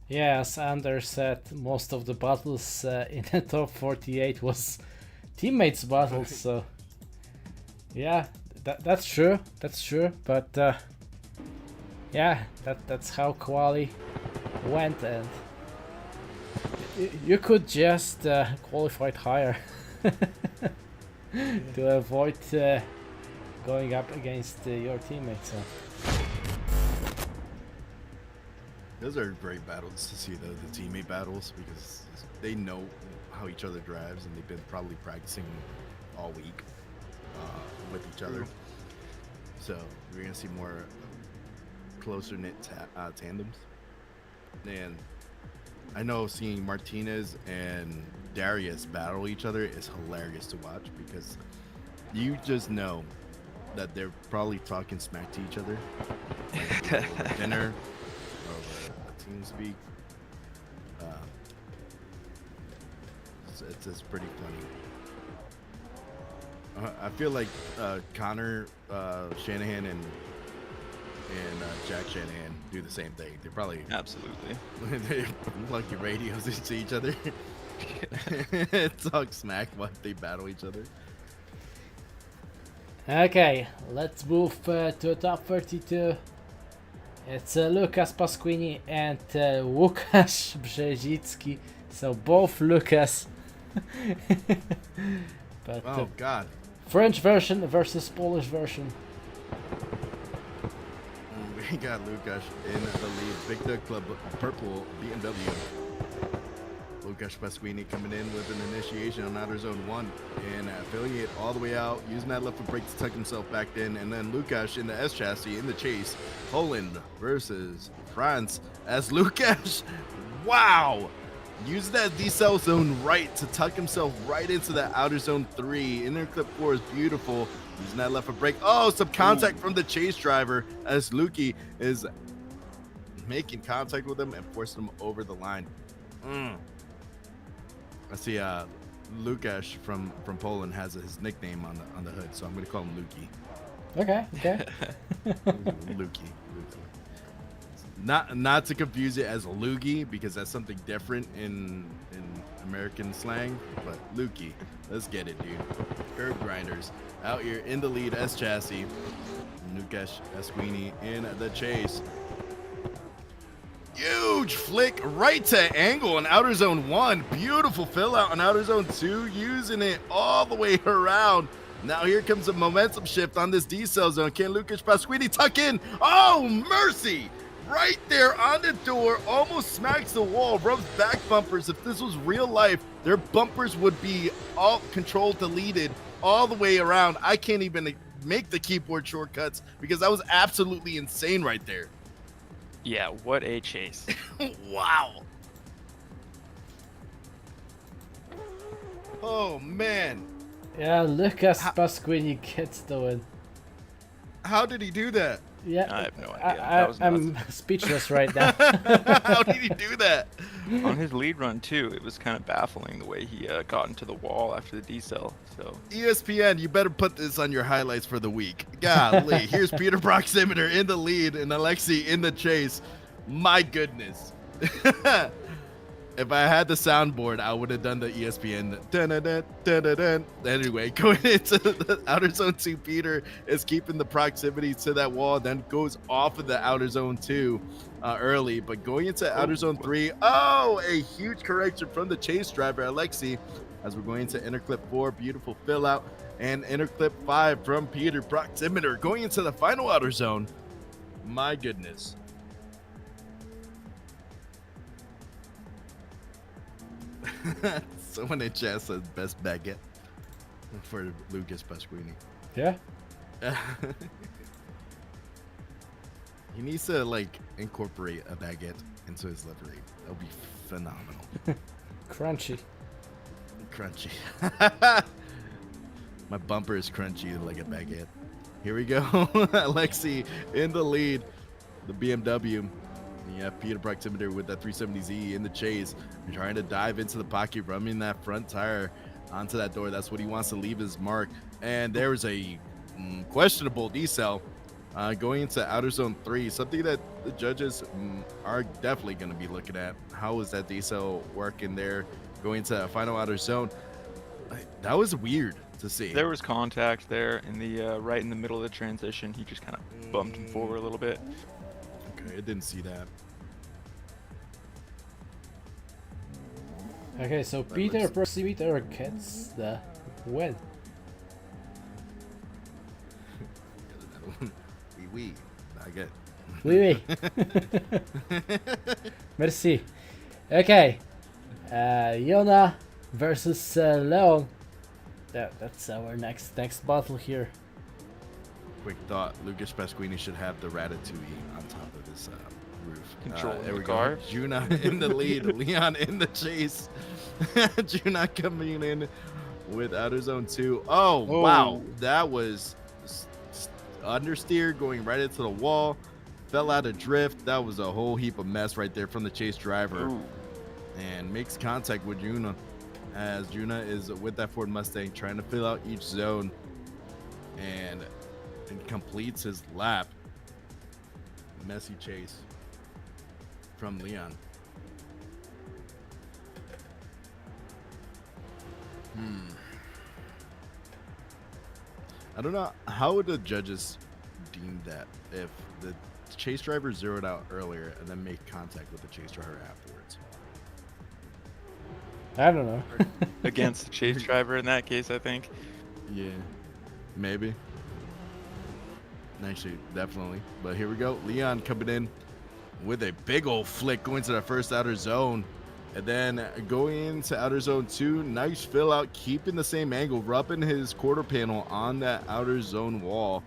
Yeah, as Anders said, most of the battles in the top 48 was teammates battles, so yeah, that's true, but yeah, that's how quali went, and you could just qualify higher to avoid going up against your teammates. So. Those are great battles to see, though, the teammate battles, because they know how each other drives and they've been probably practicing all week with each other. So we're going to see more closer knit tandems. And I know seeing Martinez and Darius battle each other is hilarious to watch, because You just know that they're probably talking smack to each other. Like, over dinner, over team speak. It's pretty funny. I feel like Connor Shanahan and Jack Shanahan do the same thing. They're probably Absolutely. they plug your radios into each other. Talk smack while they battle each other. Okay, let's move to top 32. It's Lukas Pasquini and Łukasz Brzezicki. So both Lukas. But Oh God. French version versus Polish version. We got Lukasz in the lead. Victor Club Purple BMW. Łukasz Pasquini coming in with an initiation on outer zone 1 and affiliate all the way out, using that left foot brake to tuck himself back in, and then Lukasz in the S chassis in the chase. Poland versus France as Lukasz, wow, using that decel zone right to tuck himself right into that outer zone 3. Inner clip 4 is beautiful, using that left foot brake. Oh, some contact from the chase driver as Luki is making contact with him and forcing him over the line. I see Lukasz from Poland has his nickname on the hood, so I'm gonna call him Luki. Okay. Luki. Not to confuse it as Loogie, because that's something different in American slang, but Luki. Let's get it, dude. Curb grinders out here in the lead. S chassis. Lukasz Pasquini in the chase. Huge flick right to angle in outer zone 1. Beautiful fill out on outer zone 2, using it all the way around. Now here comes a momentum shift on this decel zone. Can Lukasz Pasquini tuck in? Oh, mercy! Right there on the door, almost smacks the wall, rubs back bumpers. If this was real life, their bumpers would be all control deleted all the way around. I can't even make the keyboard shortcuts because that was absolutely insane right there. Yeah, what a chase. Wow. Oh, man. Yeah, Lukas Pasquini gets the win. How did he do that? Yeah, I have no idea. That was I'm speechless right now. How did he do that? On his lead run, too, it was kind of baffling the way he got into the wall after the decel. So ESPN, you better put this on your highlights for the week. Golly, here's Peter Proximeter in the lead and Alexei in the chase. My goodness. If I had the soundboard, I would have done the ESPN. Dun-dun-dun-dun-dun-dun. Anyway, going into the outer zone 2, Peter is keeping the proximity to that wall, then goes off of the outer zone 2 early. But going into outer zone 3, oh, a huge correction from the chase driver, Alexei, as we're going into inner clip 4. Beautiful fill out. And inner clip 5 from Peter Proximeter going into the final outer zone. My goodness. Someone in chat says best baguette for Lukas Pasquini. Yeah. He needs to like incorporate a baguette into his livery. That'll be phenomenal. Crunchy. Crunchy. My bumper is crunchy like a baguette. Here we go. Alexei in the lead. The BMW. Yeah, Peter Proximeter with that 370Z in the chase, trying to dive into the pocket, running that front tire onto that door. That's what he wants to leave his mark. And there's a questionable decel going into outer zone 3, something that the judges are definitely going to be looking at. How is that decel working there going to a final outer zone? That was weird to see. there was contact there in the right in the middle of the transition. He just kind of bumped him forward a little bit. Okay, I didn't see that. Okay, so Peter Proximeter gets the win. Oui, baguette. Oui, oui. Merci. Okay. Yona versus Leon. That's our next battle here. Quick thought: Lukas Pasquini should have the Ratatouille on top of this roof. Controlling there the we car. go. Juna in the lead, Leon in the chase. Juna coming in with outer zone 2. Oh, wow. That was understeer going right into the wall. Fell out of drift. That was a whole heap of mess right there from the chase driver. Ooh. And makes contact with Juna, as Juna is with that Ford Mustang trying to fill out each zone and completes his lap. Messy chase from Leon. I don't know, how would the judges deem that if the chase driver zeroed out earlier and then made contact with the chase driver afterwards? I don't know. Against the chase driver in that case, I think. Yeah, maybe. Actually, definitely. But here we go. Leon coming in with a big old flick going to the first outer zone. And then going into outer zone 2, nice fill out, keeping the same angle, rubbing his quarter panel on that outer zone wall.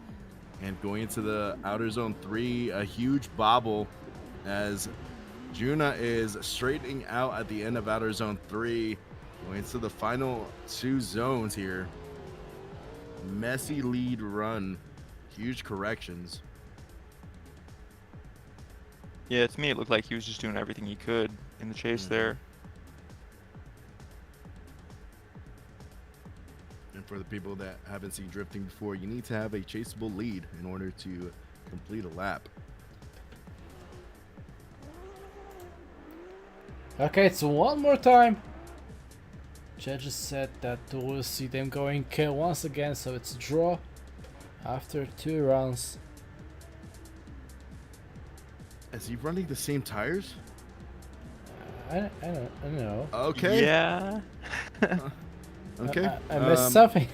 And going into the outer zone 3, a huge bobble as Juna is straightening out at the end of outer zone 3. Going into the final 2 zones here. Messy lead run. Huge corrections. Yeah, to me it looked like he was just doing everything he could in the chase there. And for the people that haven't seen drifting before, you need to have a chaseable lead in order to complete a lap. Okay, it's one more time. Judges said that we'll see them going once again, so it's a draw after 2 rounds. Is he running the same tires? I don't know. Okay. Yeah. Okay. I missed something.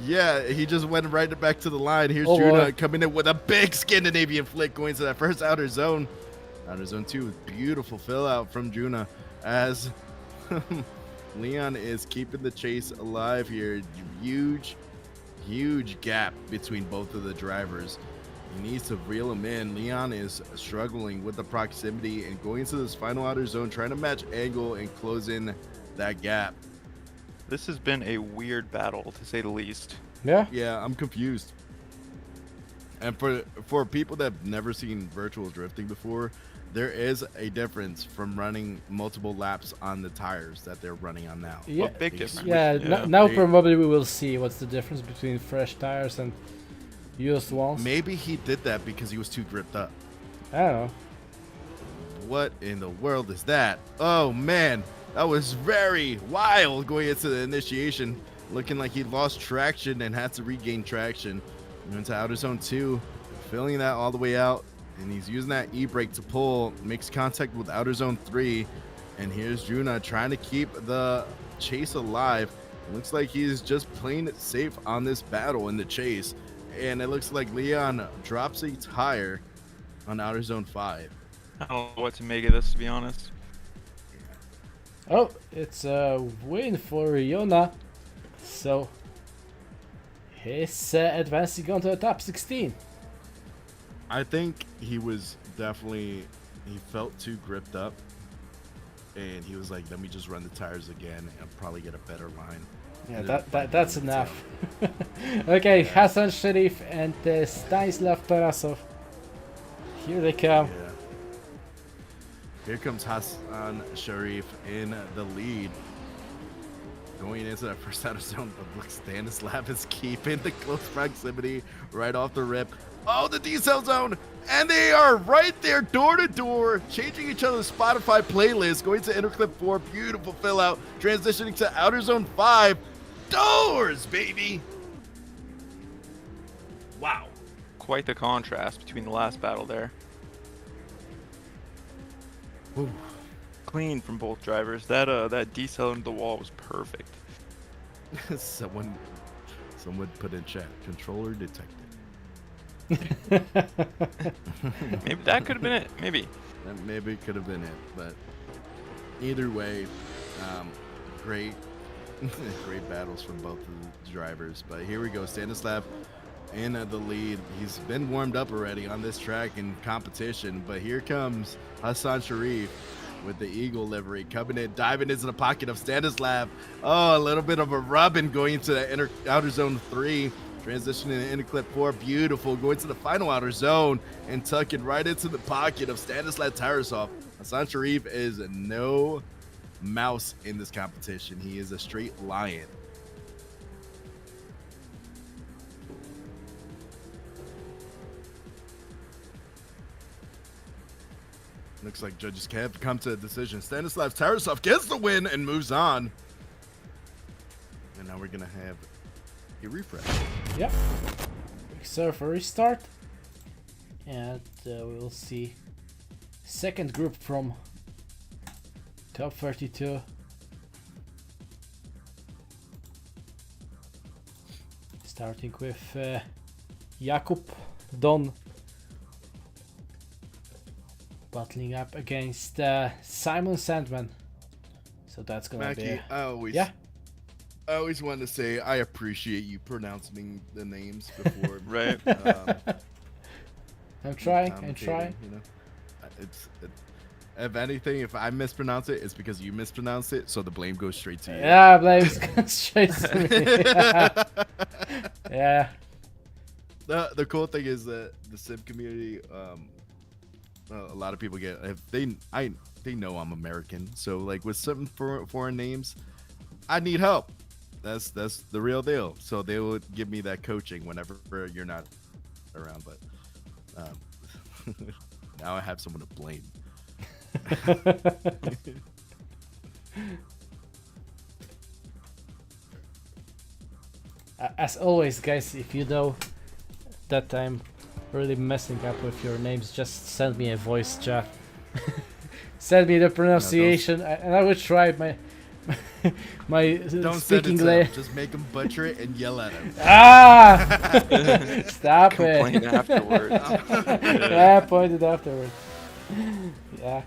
Yeah, he just went right back to the line. Here's Oh, Juna boy. coming in with a big Scandinavian flick going to that first outer zone. Outer zone 2 with beautiful fill out from Juna as Leon is keeping the chase alive here. Huge gap between both of the drivers. He needs to reel him in. Leon is struggling with the proximity and going into this final outer zone, trying to match angle and close in that gap. This has been a weird battle, to say the least. Yeah. Yeah, I'm confused. And for people that have never seen virtual drifting before, there is a difference from running multiple laps on the tires that they're running on now. Yeah. A big difference. Yeah. Yeah. Now probably we will see what's the difference between fresh tires and used ones. Maybe he did that because he was too gripped up. I don't know. What in the world is that? Oh man, that was very wild going into the initiation. Looking like he lost traction and had to regain traction. Into outer zone 2, filling that all the way out. And he's using that e-brake to pull, makes contact with outer zone 3. And here's Juna trying to keep the chase alive. It looks like he's just playing it safe on this battle in the chase. And it looks like Leon drops a tire on outer zone 5. I don't know what to make of this, to be honest. Oh, it's a win for Yona. So he's advancing on to the top 16. I think he was definitely, he felt too gripped up. And he was like, let me just run the tires again and probably get a better line. Yeah, that's enough. Okay, Hassan Sharif and Stanislav Tarasov. Here they come. Yeah. Here comes Hassan Sharif in the lead. Going into that first outer zone, but look, Stanislav is keeping the close proximity right off the rip. Oh, the D-cell zone! And they are right there, door to door, changing each other's Spotify playlist. Going to Interclip 4, beautiful fill out. Transitioning to outer zone 5. Doors, baby! Wow. Quite the contrast between the last battle there. Ooh. Clean from both drivers. That decel into the wall was perfect. Someone put in chat, controller detected. Maybe that could have been it. Maybe. That maybe could have been it, but either way, great battles from both of the drivers. But here we go, Stanislav in the lead. He's been warmed up already on this track in competition, but here comes Hassan Sharif with the Eagle livery, coming in, diving into the pocket of Stanislav. Oh, a little bit of a rubbing going into the outer zone 3. Transitioning into clip 4, beautiful, going to the final outer zone and tucking right into the pocket of Stanislav Tarasov. Hassan Sharif is no mouse in this competition. He is a straight lion. Looks like judges have come to a decision. Stanislav Tarasov gets the win and moves on. And now we're going to have a refresh. Yep. Quick serve for restart. And we'll see second group from top 32. Starting with Jakub, Don, battling up against Simon Sandman. So that's gonna Mackie, be I always want to say I appreciate you pronouncing the names before. Right. I'm trying. You know, if anything, if I mispronounce it, it's because you mispronounced it, so the blame goes straight to you. Yeah, blame's going straight to me. Yeah. The cool thing is that the sim community, a lot of people get they know I'm American, so like with some foreign names, I need help. That's the real deal. So they will give me that coaching whenever you're not around. But now I have someone to blame. As always, guys, if you know that I'm really messing up with your names, just send me a voice chat. Send me the pronunciation, and I will try my Don't speaking send it layer. to him. Just make him butcher it and yell at him. Ah! Stop Complain it. afterwards. Yeah, point it afterwards. Yeah.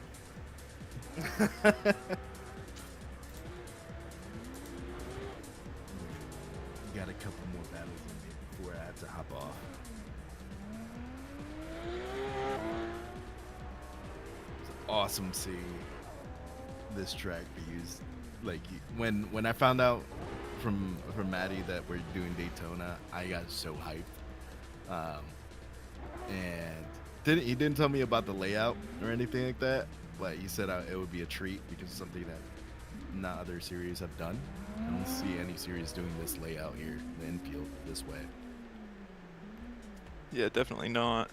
Got a couple more battles in me before I have to hop off. It's awesome seeing this track be used. Like when I found out from Maddie that we're doing Daytona, I got so hyped. And he didn't tell me about the layout or anything like that, but he said it would be a treat because it's something that not other series have done. I don't see any series doing this layout here, the infield this way. Yeah, definitely not.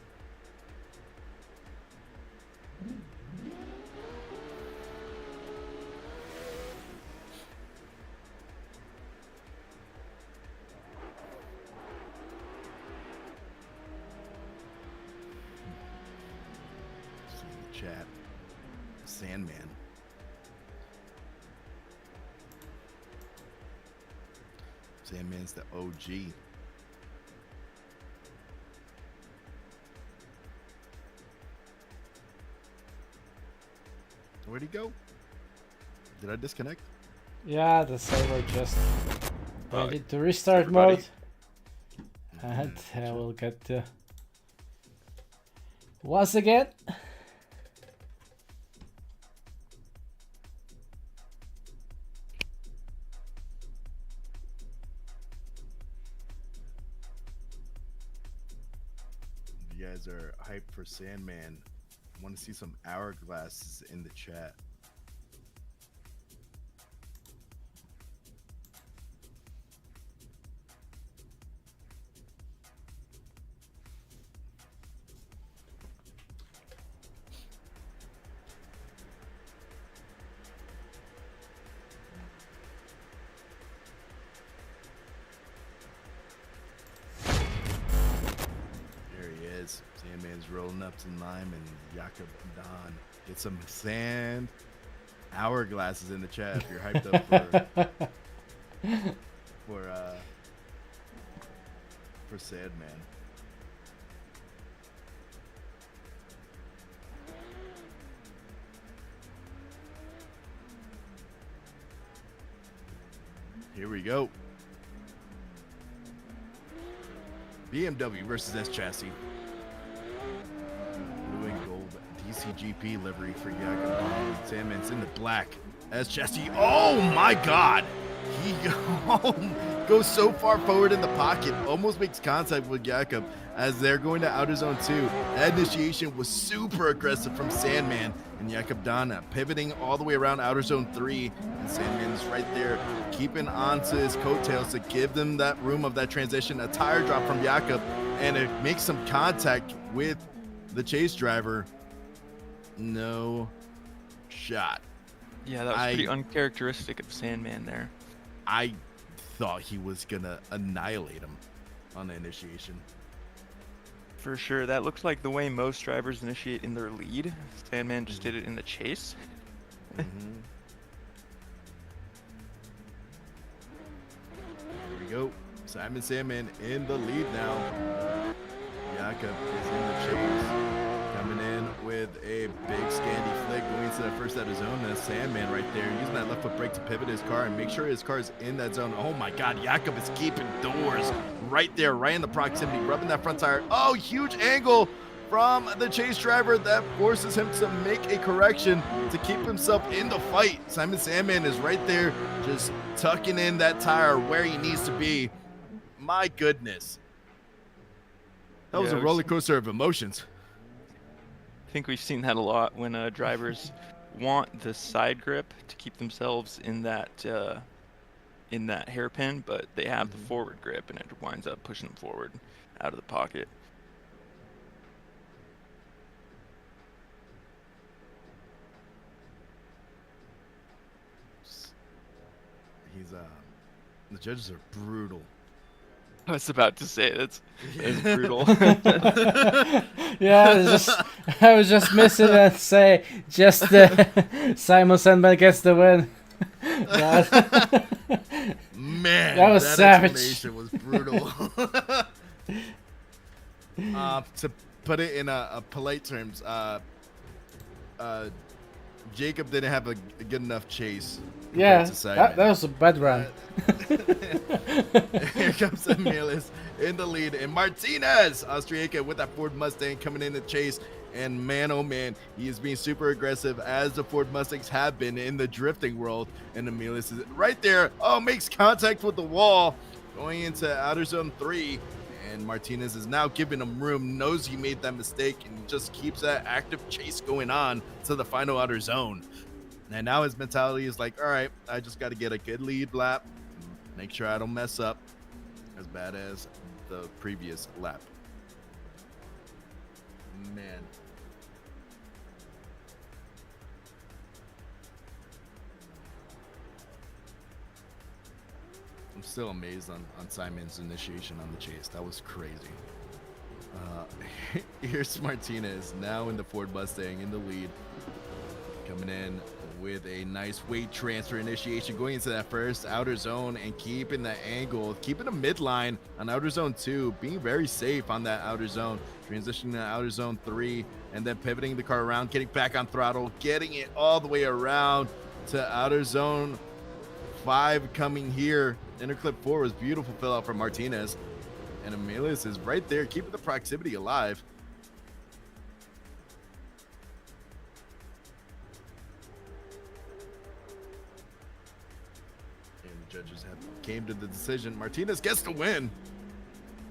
See in the chat, Sandman. Sandman's the OG. Where'd he go? Did I disconnect? Yeah, the server just Oh, went into restart everybody. mode. And we'll get to once again. You guys are hyped for Sandman. I want to see some hourglasses in the chat. There he is. Sandman's rolling up some lime, and Jakub Don get some sand hourglasses in the chat if you're hyped up for Sandman. Here we go. BMW versus S Chassis. Blue and gold DCGP livery for Jakub. Sandman's in the black. As Chesty, oh my god! He goes so far forward in the pocket, almost makes contact with Jakub as they're going to outer zone 2. That initiation was super aggressive from Sandman, and Jakub pivoting all the way around outer zone 3, and Sandman's right there keeping onto his coattails to give them that room of that transition. A tire drop from Jakub, and it makes some contact with the chase driver. No shot. Yeah, that was pretty uncharacteristic of Sandman there. I thought he was gonna annihilate him on the initiation. For sure, that looks like the way most drivers initiate in their lead. Sandman just did it in the chase. Here we go. Sandman in the lead now. Jakub is in the chase. Coming in with a big Scandi flick going into that first out of zone. That's Sandman right there using that left foot brake to pivot his car and make sure his car is in that zone. Oh my god, Jakub is keeping doors right there, right in the proximity, rubbing that front tire. Oh, huge angle from the chase driver that forces him to make a correction to keep himself in the fight. Sandman is right there just tucking in that tire where he needs to be. My goodness. That was a roller coaster of emotions. I think we've seen that a lot when drivers want the side grip to keep themselves in that hairpin, but they have the forward grip, and it winds up pushing them forward out of the pocket. The judges are brutal. I was about to say it's brutal. Yeah, I was just missing and say just Simon Sandman gets the win. Man, that was savage. Explanation was brutal. To put it in a polite terms, Jakub didn't have a good enough chase. Yeah, that was a bad run. Here comes Emilis in the lead, and Martinez, Austriaca, with that Ford Mustang coming in to chase. And man, oh man, he is being super aggressive as the Ford Mustangs have been in the drifting world. And Emilis is right there. Oh, makes contact with the wall, going into outer zone 3. And Martinez is now giving him room, knows he made that mistake, and just keeps that active chase going on to the final outer zone. And now his mentality is like, all right, I just got to get a good lead lap, make sure I don't mess up as bad as the previous lap. Man. I'm still amazed on Simon's initiation on the chase. That was crazy. Here's Martinez now in the Ford Mustang in the lead, coming in with a nice weight transfer initiation, going into that first outer zone and keeping the angle, keeping a midline on outer zone 2, being very safe on that outer zone, transitioning to outer zone 3, and then pivoting the car around, getting back on throttle, getting it all the way around to outer zone 5 coming here. Interclip 4 was beautiful fill out from Martinez, and Emilis is right there keeping the proximity alive. Judges came to the decision. Martinez gets the win.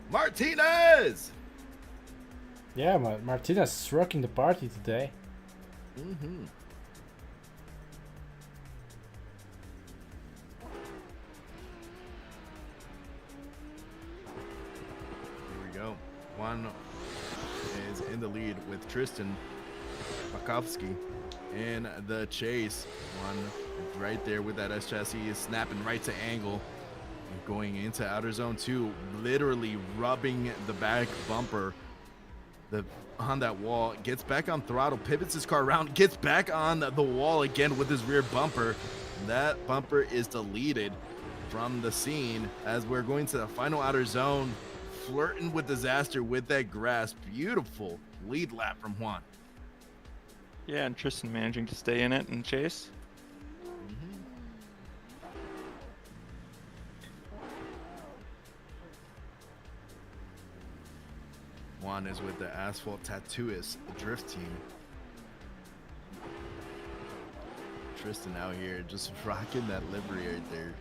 Martinez! Yeah, Martinez is rocking the party today. Here we go. Juan is in the lead with Tristan Pakovsky in the chase. Juan right there with that S chassis is snapping right to angle and going into outer zone 2, literally rubbing the back bumper on that wall, gets back on throttle, pivots his car around, gets back on the wall again with his rear bumper. That bumper is deleted from the scene as we're going to the final outer zone, flirting with disaster with that grass. Beautiful lead lap from Juan. Yeah, and Tristan managing to stay in it and chase. Juan is with the Asphalt Tattooist drift team. Tristan out here just rocking that livery right there.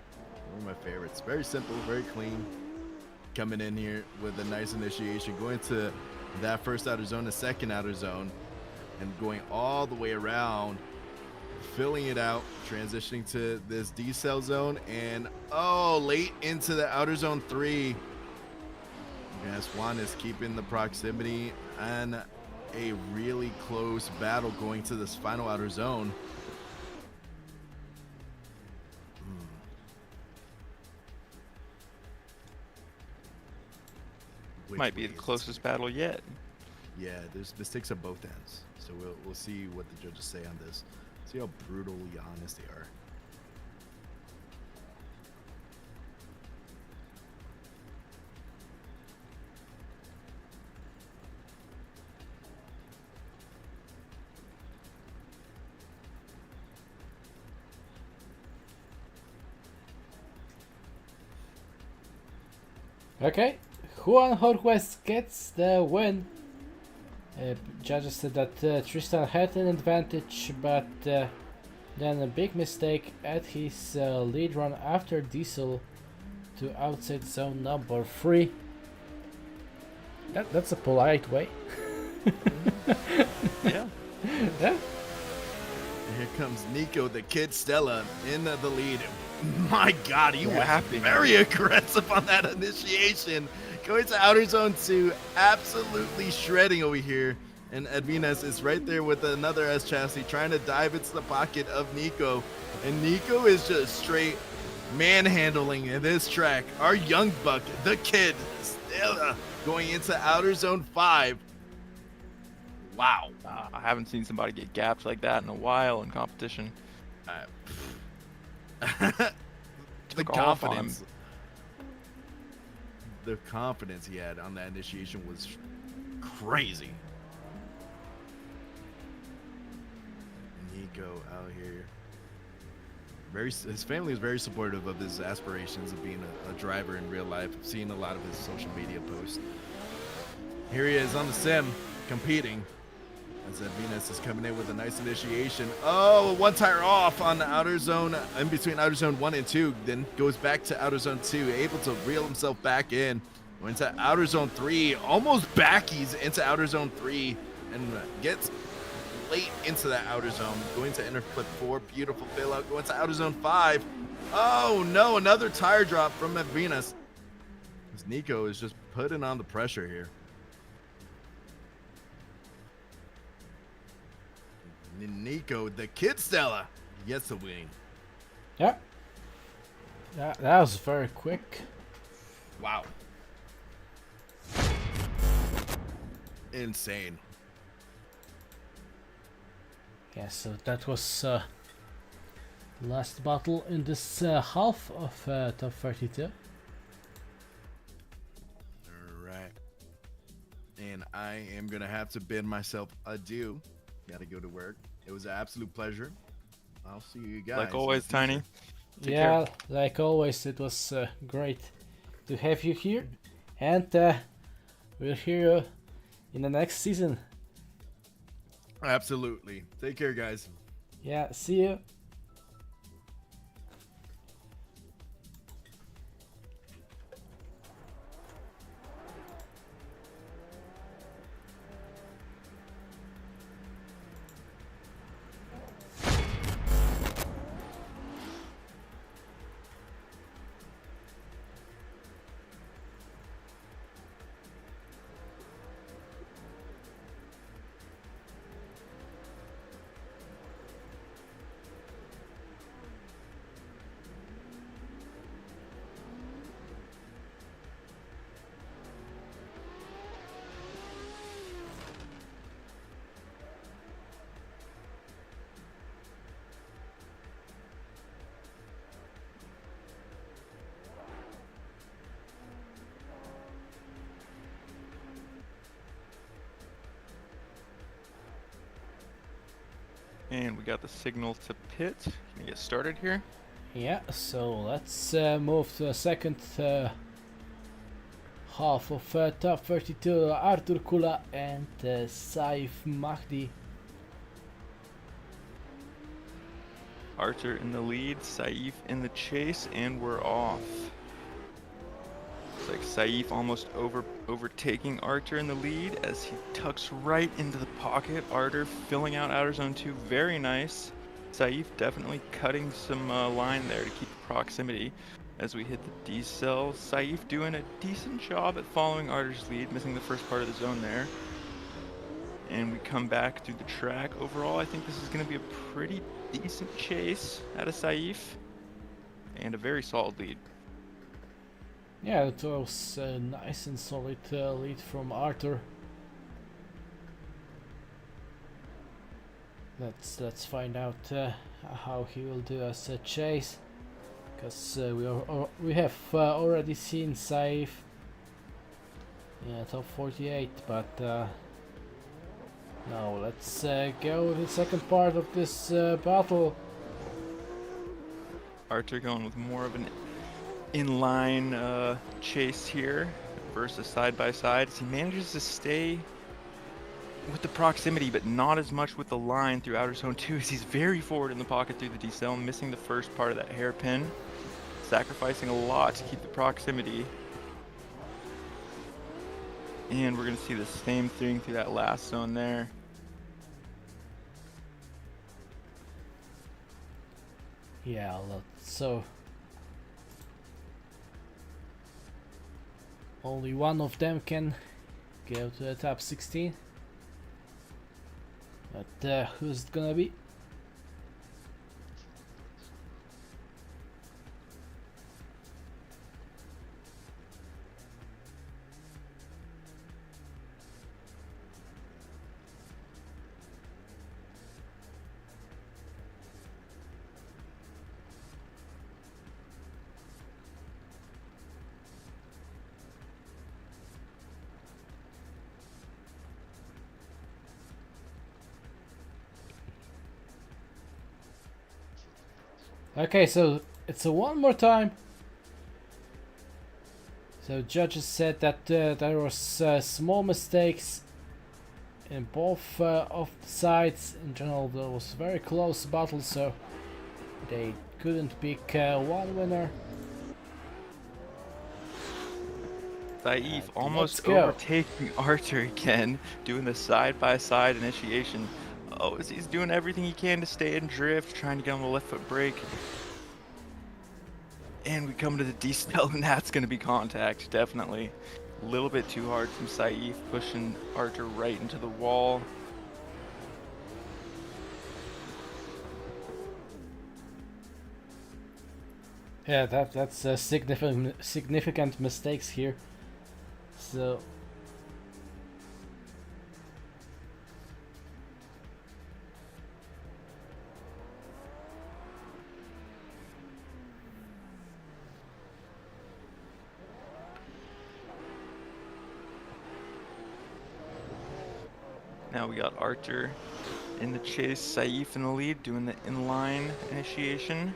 One of my favorites. Very simple, very clean. Coming in here with a nice initiation, going to that first outer zone, the second outer zone, and going all the way around, filling it out, transitioning to this decel zone, and late into the outer zone 3. Yes, Juan is keeping the proximity and a really close battle going to this final outer zone. Might be the closest battle yet. Yeah, there's mistakes on both ends, so we'll see what the judges say on this. See how brutally honest they are. Okay, Juan Jorquez gets the win. Judges said that Tristan had an advantage, but then a big mistake at his lead run after Diesel to outside zone number 3. That's a polite way. Yeah. Yeah. Here comes Nico, the kid Stella, in the lead. My God, he was happening? very aggressive on that initiation. Going to outer zone 2, absolutely shredding over here. And Edvinas is right there with another S chassis, trying to dive into the pocket of Nico. And Nico is just straight manhandling in this track. Our young buck, the kid Stella, going into outer zone 5. Wow. I haven't seen somebody get gapped like that in a while in competition. The Took off on him. confidence. The confidence he had on that initiation was crazy. Nico out here. His family is very supportive of his aspirations of being a driver in real life. I've seen a lot of his social media posts. Here he is on the sim, competing. As Venus is coming in with a nice initiation. Oh, one tire off on the outer zone, in between outer zone 1 and 2, then goes back to outer zone 2, able to reel himself back in. Went to outer zone 3, almost backies into outer zone 3, and gets late into that outer zone. Going to inner flip 4, beautiful fill out. Going to outer zone 5. Oh no, another tire drop from Venus. As Nico is just putting on the pressure here. Nico, the kid Stella, gets the win. Yeah. That was very quick. Wow. Insane. Yeah, so that was last battle in this half of top 32. Alright. And I am going to have to bid myself adieu. Gotta go to work. It was an absolute pleasure. I'll see you guys. Like always, Tiny. Take Yeah, care. like always, it was great to have you here, and we'll hear you in the next season. Absolutely. Take care, guys. Yeah, see you. And we got the signal to pit. Can we get started here? Yeah, so let's move to a second half of top 32. Artur Kula and Saif Mahdi. Arthur in the lead, Saif in the chase, and we're off. It's like Saif almost overtaking Arthur in the lead as he tucks right into the pocket. Arthur filling out outer zone 2, very nice. Saif definitely cutting some line there to keep the proximity as we hit the decel. Saif doing a decent job at following Arthur's lead, missing the first part of the zone there. And we come back through the track. Overall, I think this is going to be a pretty decent chase out of Saif and a very solid lead. Yeah, it was a nice and solid lead from Arthur. Let's find out how he will do as a chase, because we have already seen Saif top 48, but now let's go with the second part of this battle. Arthur going with more of an inline chase here versus side by side as he manages to stay with the proximity but not as much with the line through outer zone 2 as he's very forward in the pocket through the decel, missing the first part of that hairpin, sacrificing a lot to keep the proximity. And we're going to see the same thing through that last zone there. Yeah, so only one of them can go to the top 16. But who's it gonna be? Okay, so it's a one more time. So judges said that there was small mistakes in both of the sides. In general, there was a very close battle, so they couldn't pick one winner. Saif almost overtaking Arthur again, doing the side-by-side initiation. Oh, he's doing everything he can to stay in drift, trying to get on the left foot brake. And we come to the decel, and that's going to be contact, definitely. A little bit too hard from Saif, pushing Arthur right into the wall. Yeah, that's significant mistakes here. So now we got Arthur in the chase, Saif in the lead, doing the inline initiation.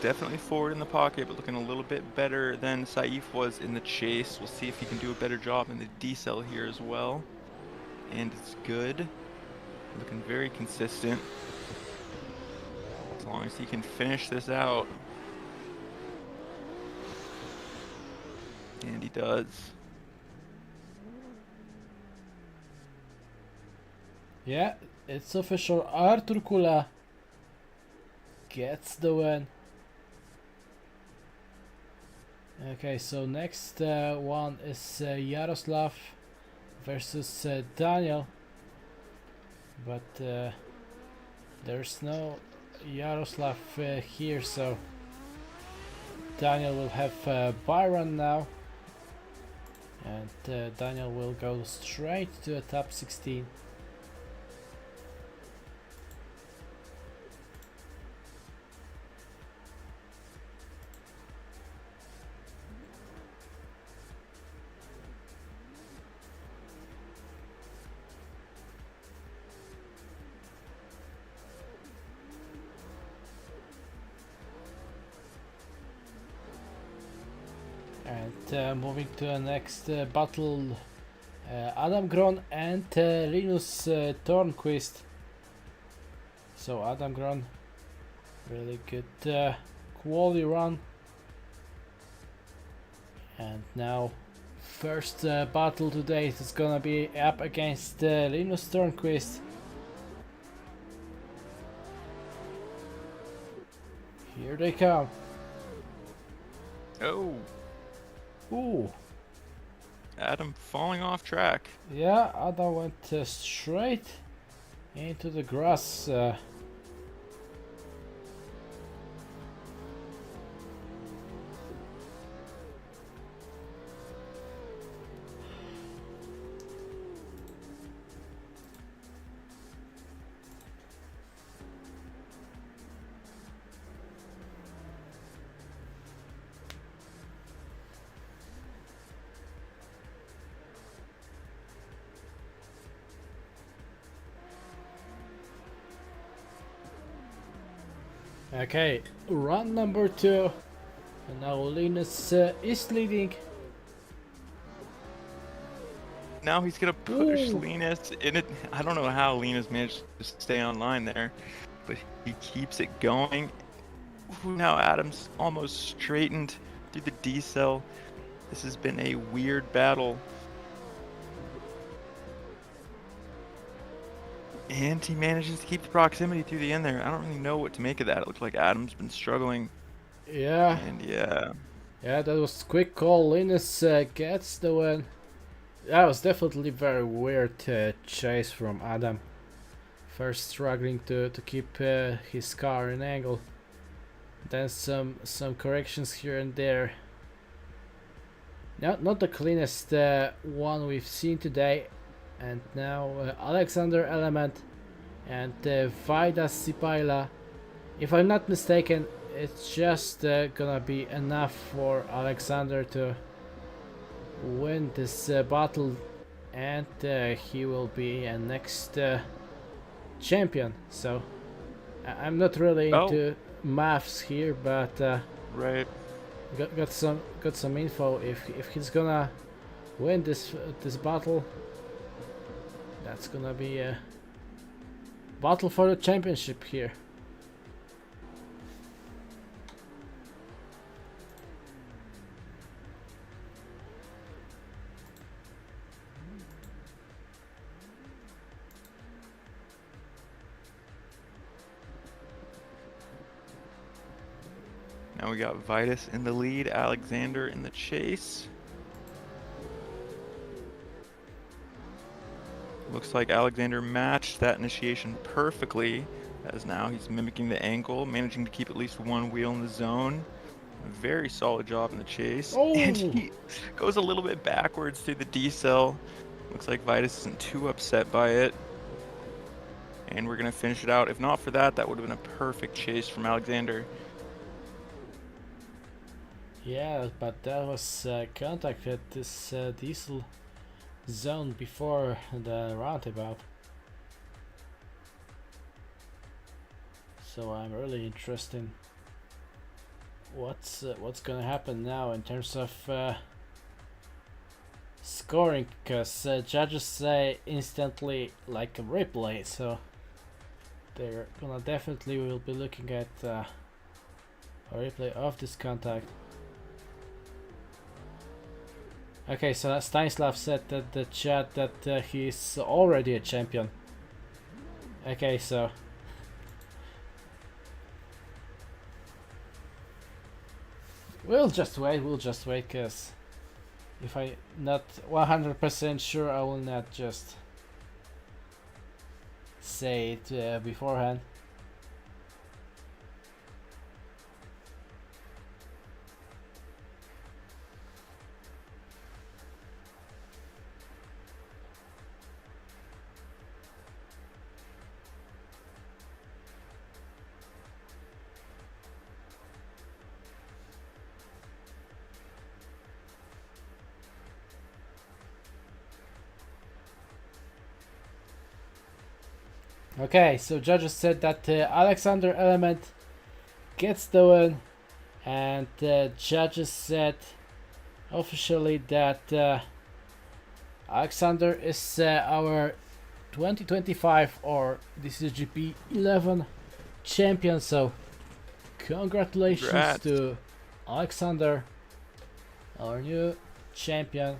Definitely forward in the pocket, but looking a little bit better than Saif was in the chase. We'll see if he can do a better job in the decel here as well. And it's good. Looking very consistent. As long as he can finish this out. And he does. yeah, it's official. Arthur Kula gets the win. Okay, so next one is Yaroslav versus Daniel, but there's no Yaroslav here, so Daniel will have Byron now, and Daniel will go straight to the top 16. And moving to the next battle, Adam Gron and Linus Tornquist. So Adam Grun, really good quality run. And now first battle today is gonna be up against Linus Sternquist. Here they come. Oh, Ooh. Adam falling off track. Yeah, Adam went straight into the grass. Okay, run number 2. And now Linus is leading. Now he's gonna push Ooh. Linus in it. I don't know how Linus managed to stay online there, but he keeps it going. Ooh, now Adam's almost straightened through the D cell. This has been a weird battle. And he manages to keep the proximity through the end there. I don't really know what to make of that. It looks like Adam's been struggling. Yeah. And yeah. Yeah, that was quick call. Linus gets the win. That was definitely very weird chase from Adam. First struggling to keep his car in angle. Then some corrections here and there. Not the cleanest one we've seen today. And now Alexander Element and Vaidas Sipaila. If I'm not mistaken, it's just gonna be enough for Alexander to win this battle, and he will be a next champion. So I'm not really into maths here, but Right. got some info. If he's gonna win this battle, that's gonna be a battle for the championship here. Now we got Vitus in the lead, Alexander in the chase. Looks like Alexander matched that initiation perfectly, as now he's mimicking the angle, managing to keep at least one wheel in the zone. A very solid job in the chase. Oh. And he goes a little bit backwards through the D cell. Looks like Vitus isn't too upset by it. And we're going to finish it out. If not for that, that would have been a perfect chase from Alexander. Yeah, but that was contact at this diesel zone before the roundabout. So I'm really interested in what's gonna happen now in terms of scoring, because judges say instantly like a replay, so they're gonna definitely will be looking at a replay of this contact. Okay, so Stanislav said that the chat that he's already a champion. Okay, so we'll just wait, cause if I'm not 100% sure, I will not just say it beforehand. Okay, so judges said that Alexander Element gets the win, and judges said officially that Alexander is our 2025 or DCGP11 champion. So congratulations Congrats. to Alexander, our new champion.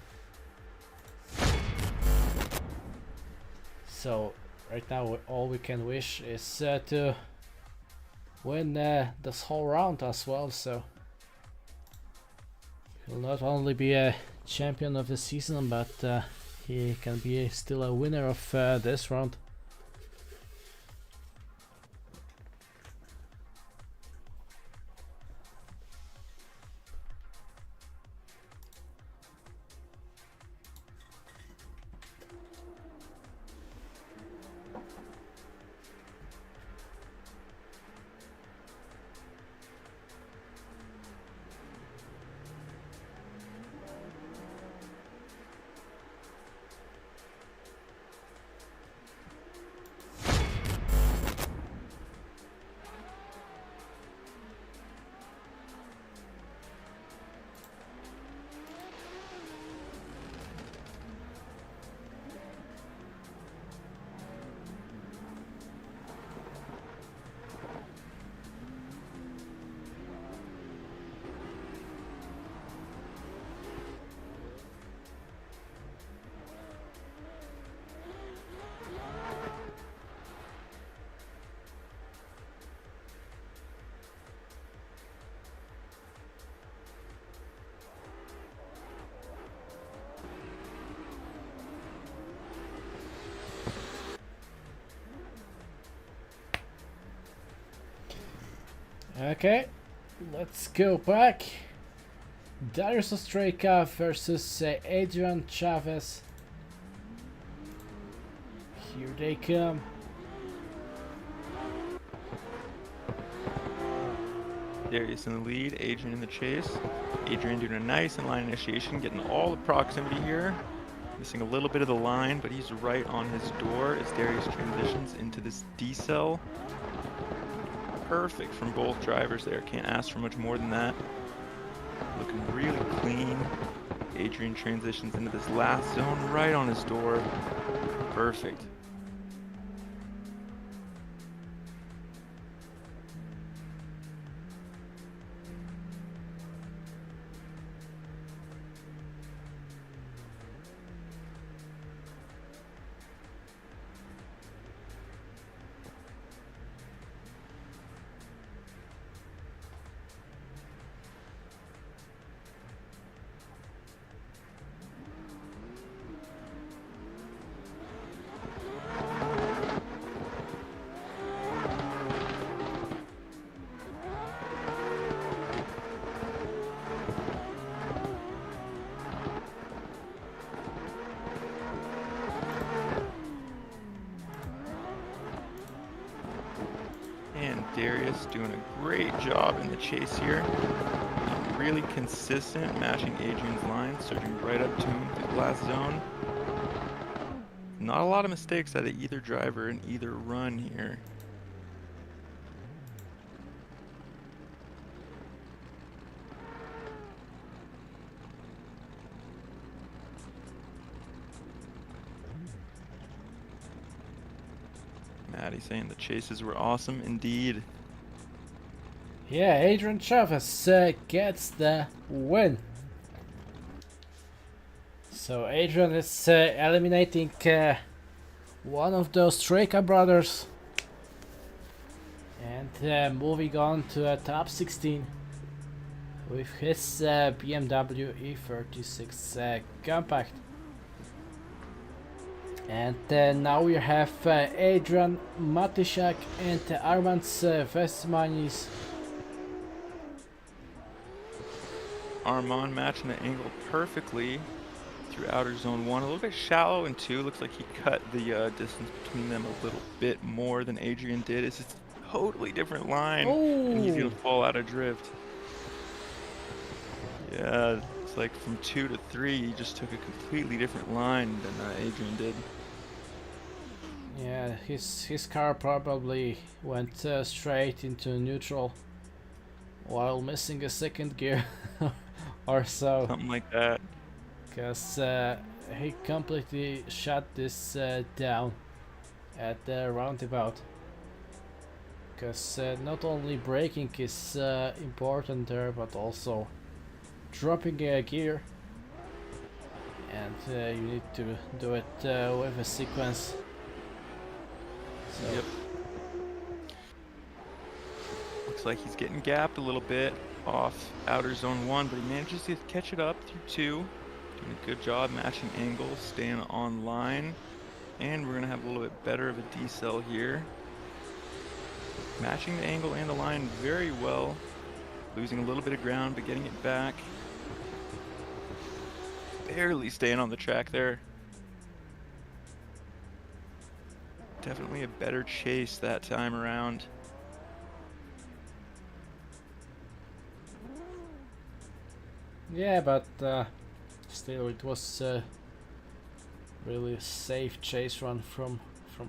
So right now all we can wish is to win this whole round as well. So he'll not only be a champion of the season, but he can be still a winner of this round. Okay, let's go back. Darius Ostrejka versus Adrian Chavez. Here they come. Darius in the lead, Adrian in the chase. Adrian doing a nice inline initiation, getting all the proximity here. Missing a little bit of the line, but he's right on his door as Darius transitions into this D-cell. Perfect from both drivers there. Can't ask for much more than that. Looking really clean. Adrian transitions into this last zone right on his door. Perfect. And Darius doing a great job in the chase here. Really consistent, matching Adrian's line, surging right up to him through the last zone. Not a lot of mistakes out of either driver in either run here. Maddie saying the chases were awesome indeed. Yeah, Adrian Chavez gets the win. So Adrian is eliminating one of those Strejka brothers. And moving on to a top 16 with his BMW E36 compact. And now we have Adrian Matiszak and Armand Vesmanis. Armand matching the angle perfectly through outer zone 1. A little bit shallow in 2. Looks like he cut the distance between them a little bit more than Adrian did. It's a totally different line. And he's going to fall out of drift. Yeah, it's like from 2 to 3, he just took a completely different line than Adrian did. Yeah, his car probably went straight into neutral while missing a second gear or so. Something like that. Because he completely shut this down at the roundabout. because not only braking is important there, but also dropping a gear, and you need to do it with a sequence. So Yep. Looks like he's getting gapped a little bit off outer zone 1, but he manages to catch it up through 2. Doing a good job matching angles, staying on line. And we're going to have a little bit better of a decel here. Matching the angle and the line very well. Losing a little bit of ground, but getting it back. Barely staying on the track there. Definitely a better chase that time around. yeah, but still it was really a safe chase run from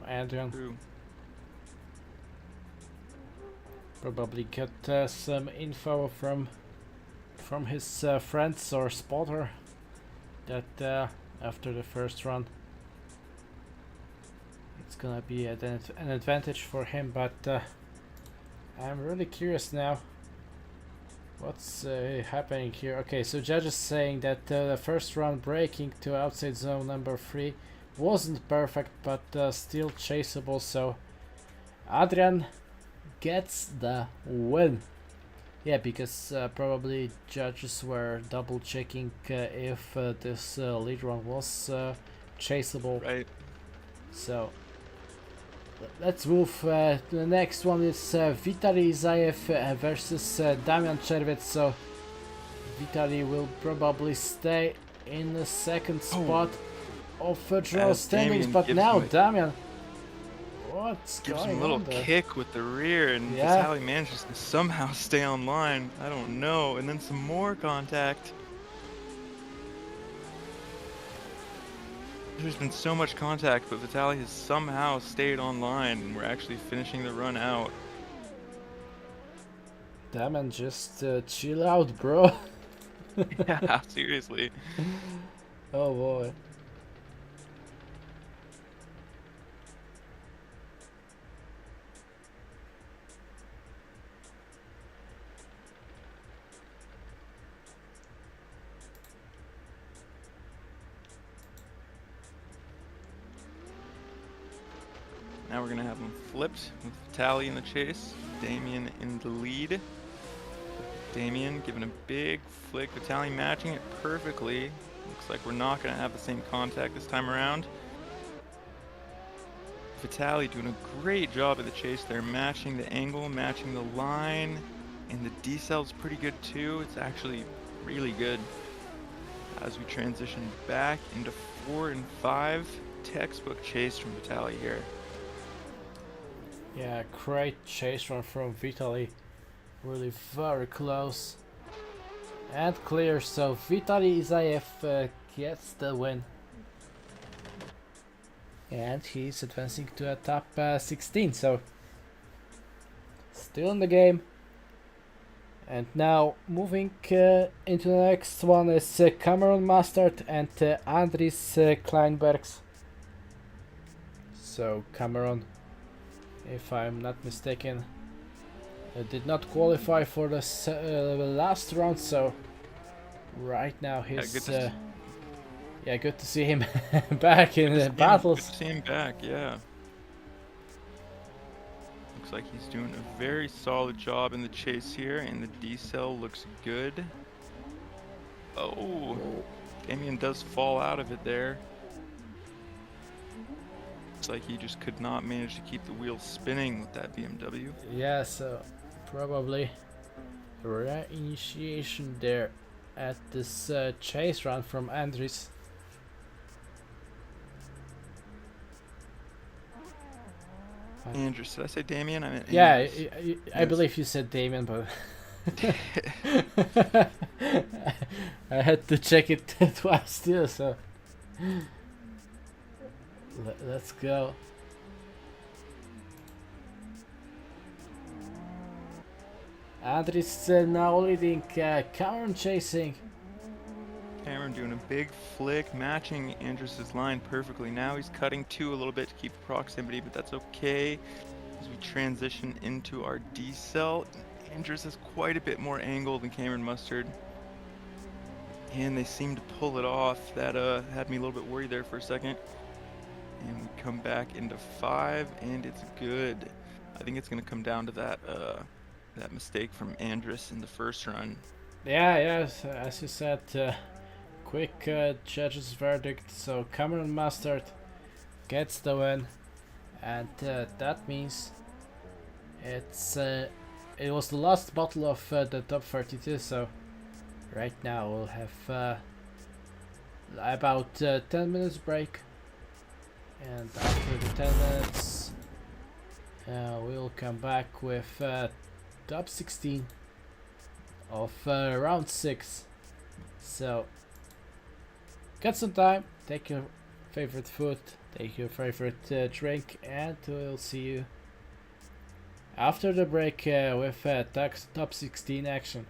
Adrian. True. Probably got some info from his friends or spotter that after the first run it's gonna be an advantage for him, but I'm really curious now what's happening here. Okay, so judges saying that the first run braking to outside zone number 3 wasn't perfect, but still chaseable, so Adrian gets the win. Yeah, because probably judges were double checking if this lead run was chaseable. Right. So let's move to the next one. Is Vitaly Zayev versus Damian Czerwiec. So Vitaly will probably stay in the second spot of draw standings, Damian but gives now him a- Damian, what's Gives going him a little on there? kick with the rear, and Yeah. Vitaly manages to somehow stay on line. I don't know. And then some more contact. There's been so much contact, but Vitaly has somehow stayed on line, and we're actually finishing the run out. Damian, just chill out, bro. Yeah, seriously. Oh boy. Now we're gonna have them flipped with Vitaly in the chase, Damian in the lead. Damian giving a big flick, Vitaly matching it perfectly. Looks like we're not gonna have the same contact this time around. Vitaly doing a great job of the chase there, matching the angle, matching the line, and the decel's pretty good too. It's actually really good. As we transition back into 4 and 5, textbook chase from Vitaly here. Yeah, great chase run from Vitaly. Really very close. And clear, so Vitaly Zayev gets the win. And he's advancing to a top 16, so still in the game. And now moving into the next one is Cameron Mustard and Andris Kleinbergs. So Cameron, if I'm not mistaken, did not qualify for the last round, so right now he's good to see him back in the battles. Good to see him back, yeah. Looks like he's doing a very solid job in the chase here, and the decel looks good. Oh, Damian does fall out of it there. Looks like he just could not manage to keep the wheels spinning with that BMW. Yeah, so probably re-initiation there at this chase run from Andris. Andrews, did I say Damian? I meant Yeah, Andrews. I believe you said Damien, but I had to check it twice too, so let's go. Andris now leading, Cameron chasing. Cameron doing a big flick, matching Andrews' line perfectly. Now he's cutting 2 a little bit to keep proximity, but that's okay. as we transition into our D cell. Andrews is quite a bit more angle than Cameron Mustard. And they seem to pull it off. That had me a little bit worried there for a second. And we come back into 5, and it's good. I think it's going to come down to that mistake from Andrus in the first run. Yeah, yes, as you said, quick judge's verdict. So Cameron Mustard gets the win, and that means it was the last battle of the top 32. So right now we'll have about 10 minutes break, and after the 10 minutes we'll come back with top 16 of round 6. So get some time, take your favorite food, take your favorite drink, and we'll see you after the break with top 16 action.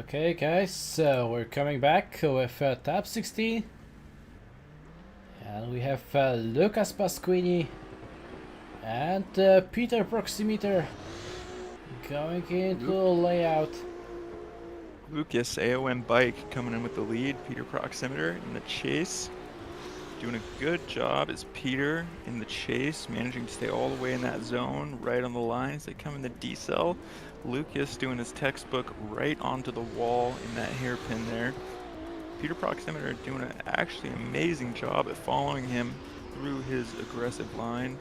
Okay, guys, so we're coming back with top 16. And we have Lucas Pasquini and Peter Proximeter going into layout. Lucas AOM Bike coming in with the lead. Peter Proximeter in the chase. Doing a good job as Peter in the chase, managing to stay all the way in that zone, right on the line as they come in the decel. Lucas doing his textbook right onto the wall in that hairpin there. Peter Proximeter doing an actually amazing job at following him through his aggressive line.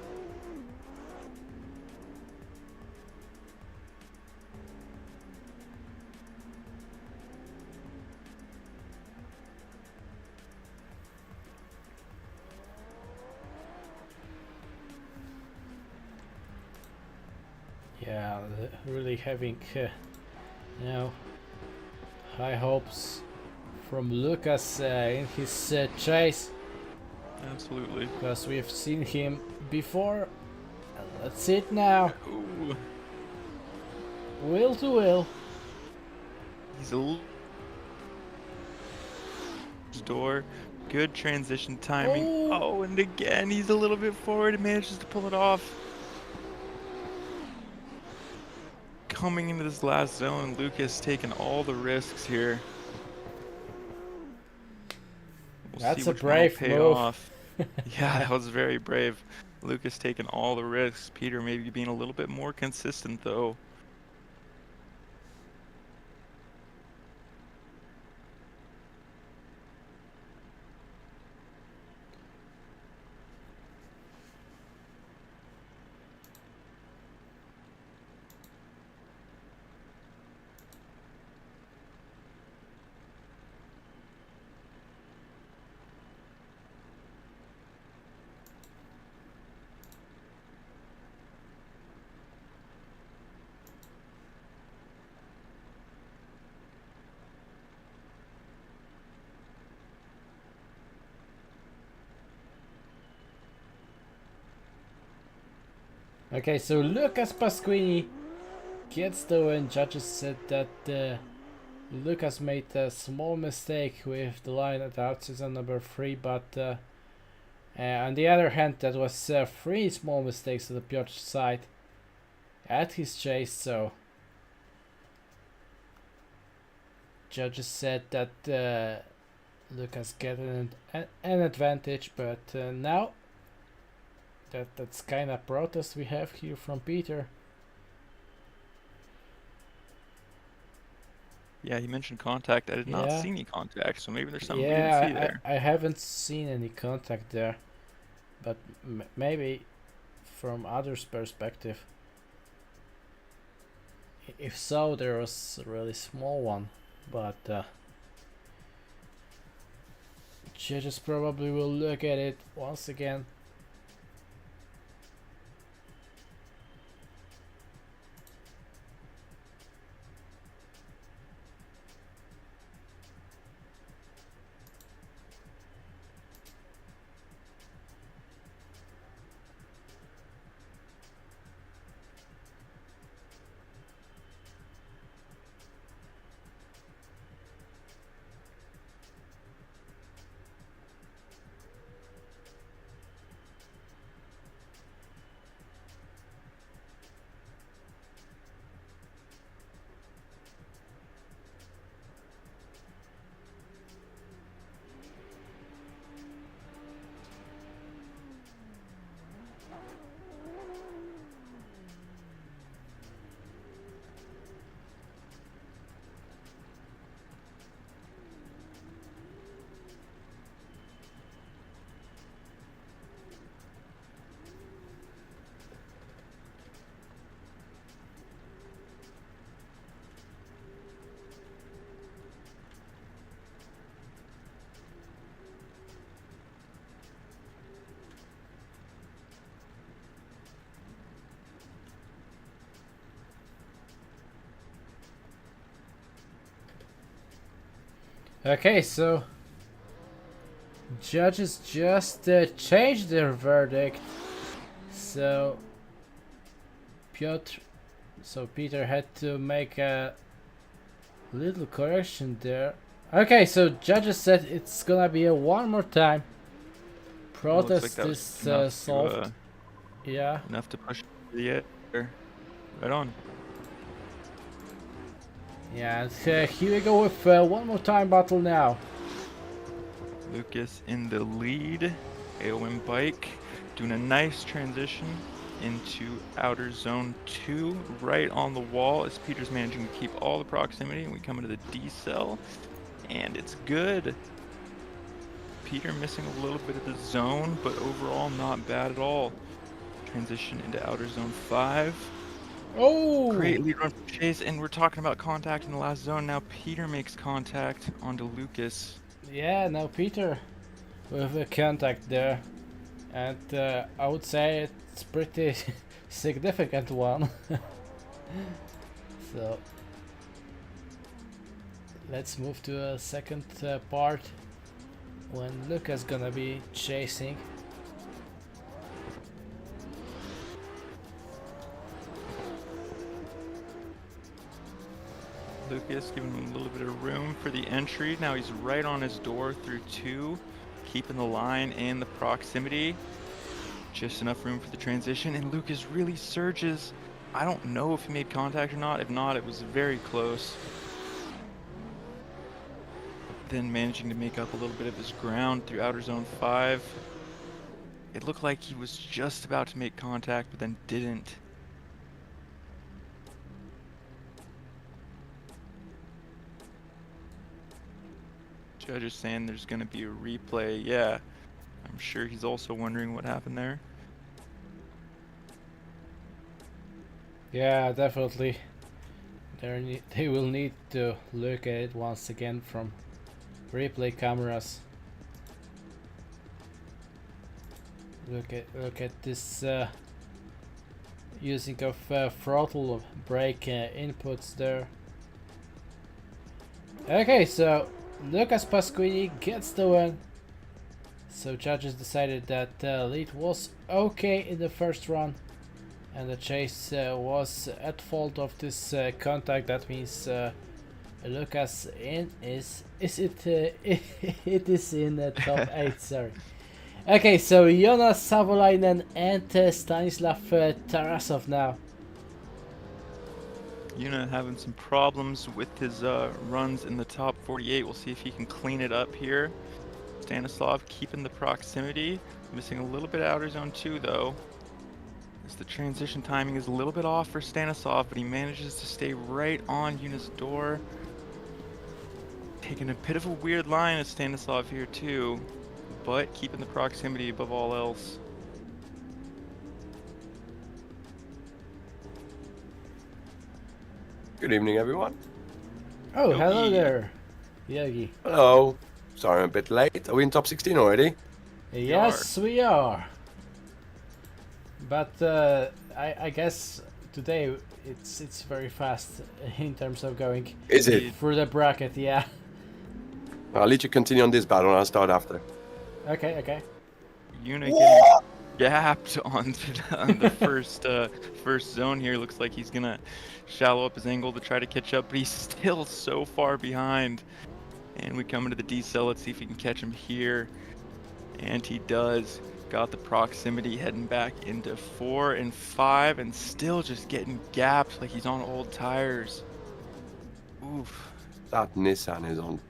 Yeah, really having high hopes from Lucas in his chase. Absolutely. Because we've seen him before. And let's see it now. Ooh. Wheel to wheel. He's a little door. Good transition timing. Oh, and again, he's a little bit forward and manages to pull it off. Coming into this last zone, Lucas taking all the risks here. That's a brave move. Yeah, that was very brave. Lucas taking all the risks. Peter maybe being a little bit more consistent though. Okay, so Lucas Pasquini gets the win. Judges said that Lucas made a small mistake with the line at outside number 3, but on the other hand, that was 3 small mistakes on the Piotr side at his chase, so judges said that Lucas get an advantage, but now that's kind of protest we have here from Peter. Yeah, he mentioned contact. I did not Yeah. see any contact, so maybe there's something we didn't see there. I haven't seen any contact there, but maybe from others' perspective. If so, there was a really small one, but judges probably will look at it once again. Okay, so judges just changed their verdict. So Peter had to make a Little correction there. Okay, so judges said it's gonna be a one more time. Protest that is was enough solved. Yeah. Enough to push the air. Right on. Yeah, and here we go with one more time battle now. Lucas in the lead. AOM bike doing a nice transition into outer zone 2, right on the wall as Peter's managing to keep all the proximity, and we come into the D cell, and it's good. Peter missing a little bit of the zone, but overall not bad at all. Transition into outer zone 5. Oh! Great lead run from Chase, and we're talking about contact in the last zone. Now Peter makes contact onto Lucas. Yeah, now Peter with a contact there. And I would say it's pretty significant one. So let's move to a second part when Lucas gonna be chasing. Lucas giving him a little bit of room for the entry. Now he's right on his door through 2, keeping the line and the proximity. Just enough room for the transition, and Lucas really surges. I don't know if he made contact or not. If not, it was very close. Then managing to make up a little bit of his ground through outer zone 5. It looked like he was just about to make contact, but then didn't. Judge is saying there's going to be a replay. Yeah, I'm sure he's also wondering what happened there. Yeah, definitely. They will need to look at it once again from replay cameras. Look at this using of throttle brake inputs there. Okay, so Lucas Pasquini gets the win. So judges decided that lead was okay in the first run, and the chase was at fault of this contact. That means Lucas is it it is in the top 8. Sorry. Okay, so Jonas Savolainen and Stanislav Tarasov now. Yuna having some problems with his runs in the top 48. We'll see if he can clean it up here. Stanislav keeping the proximity, missing a little bit of outer zone 2 though. As the transition timing is a little bit off for Stanislav, but he manages to stay right on Yuna's door. Taking a bit of a weird line as Stanislav here too, but keeping the proximity above all else. Good evening, everyone. Oh, Yogi. hello there, Yogi. Hello. Sorry, I'm a bit late. Are we in top 16 already? Yes, we are. But I guess today it's very fast in terms of going Is it? through the bracket. Yeah. I'll let you continue on this battle and I'll start after. Okay. Okay. Yuna getting gapped on the first zone here. Looks like he's gonna shallow up his angle to try to catch up, but he's still so far behind. And we come into the D cell. Let's see if he can catch him here. And he does. Got the proximity heading back into 4 and 5, and still just getting gapped like he's on old tires. Oof. That Nissan is on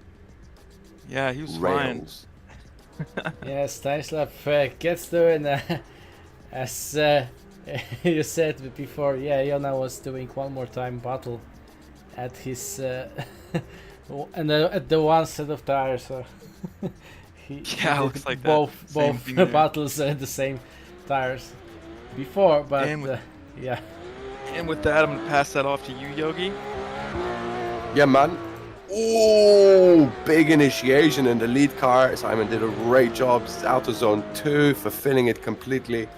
Yeah, he was flying. rails. Yeah, Stanislav gets the win. As you said before, yeah, Jona was doing one more time battle at his and at the one set of tires. So he Yeah, did looks like that. both Same thing there. battles at the same tires before, but And with- yeah. And with that, I'm gonna pass that off to you, Yogi. Yeah, man. Oh, big initiation in the lead car. Simon did a great job. It's outer zone 2, fulfilling it completely.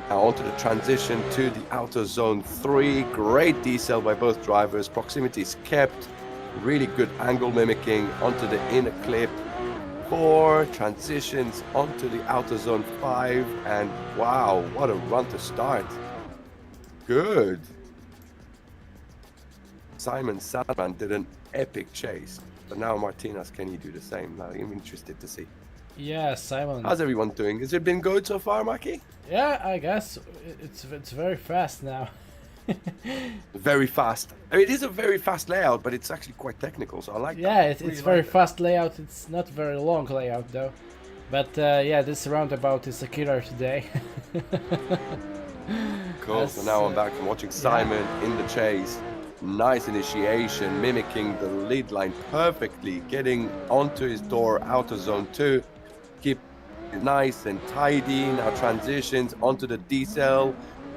Now onto the transition to the outer zone 3. Great decel by both drivers. Proximity is kept. Really good angle mimicking onto the inner clip. 4 transitions onto the outer zone 5. And wow, what a run to start. Good. Simon Salman did an epic chase. But now Martinez, can he do the same? I'm interested to see. Yeah, Simon. How's everyone doing? Has it been good so far, Maki? Yeah, I guess it's very fast now. Very fast. I mean, it is a very fast layout, but it's actually quite technical, so I like Yeah, that. it's very fast layout. It's not very long layout though. But yeah, this roundabout is a killer today. Cool. So now I'm back from watching Simon in the chase. Nice initiation, mimicking the lead line perfectly, getting onto his door out of zone 2. Keep it nice and tidy. Now transitions onto the D-cell,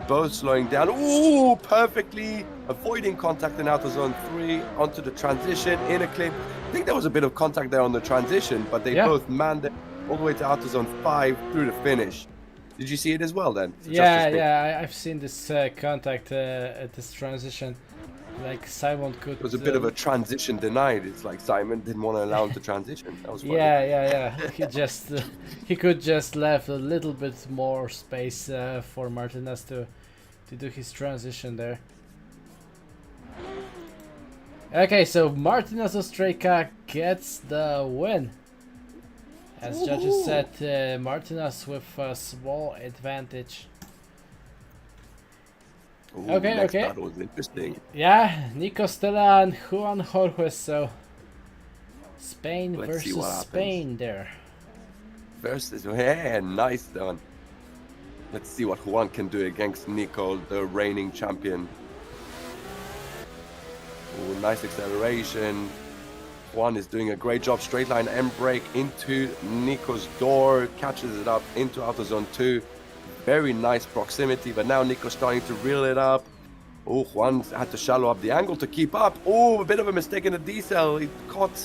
both slowing down. Ooh, perfectly avoiding contact in outer zone 3 onto the transition in a clip. I think there was a bit of contact there on the transition, but they both manned it all the way to outer zone 5 through the finish. Did you see it as well then? Yeah, I've seen this contact at this transition. Like Simon could. It was a bit of a transition denied. It's like Simon didn't want to allow him to transition. That was funny. Yeah. He just he could just left a little bit more space for Martinez to do his transition there. Okay, so Martinez Ostrejka gets the win. As judges said, Martinez with a small advantage. Ooh, Okay. That was interesting. Yeah, Nico Stella and Juan Jorge, so Spain Let's see versus what happens. Spain there. Versus, yeah, nice done. Let's see what Juan can do against Nico, the reigning champion. Ooh, nice acceleration. Juan is doing a great job. Straight line end brake into Nico's door, catches it up into outer zone 2. Very nice proximity, but now Nico's starting to reel it up. Oh, Juan had to shallow up the angle to keep up. Oh, a bit of a mistake in the D-cell. He caught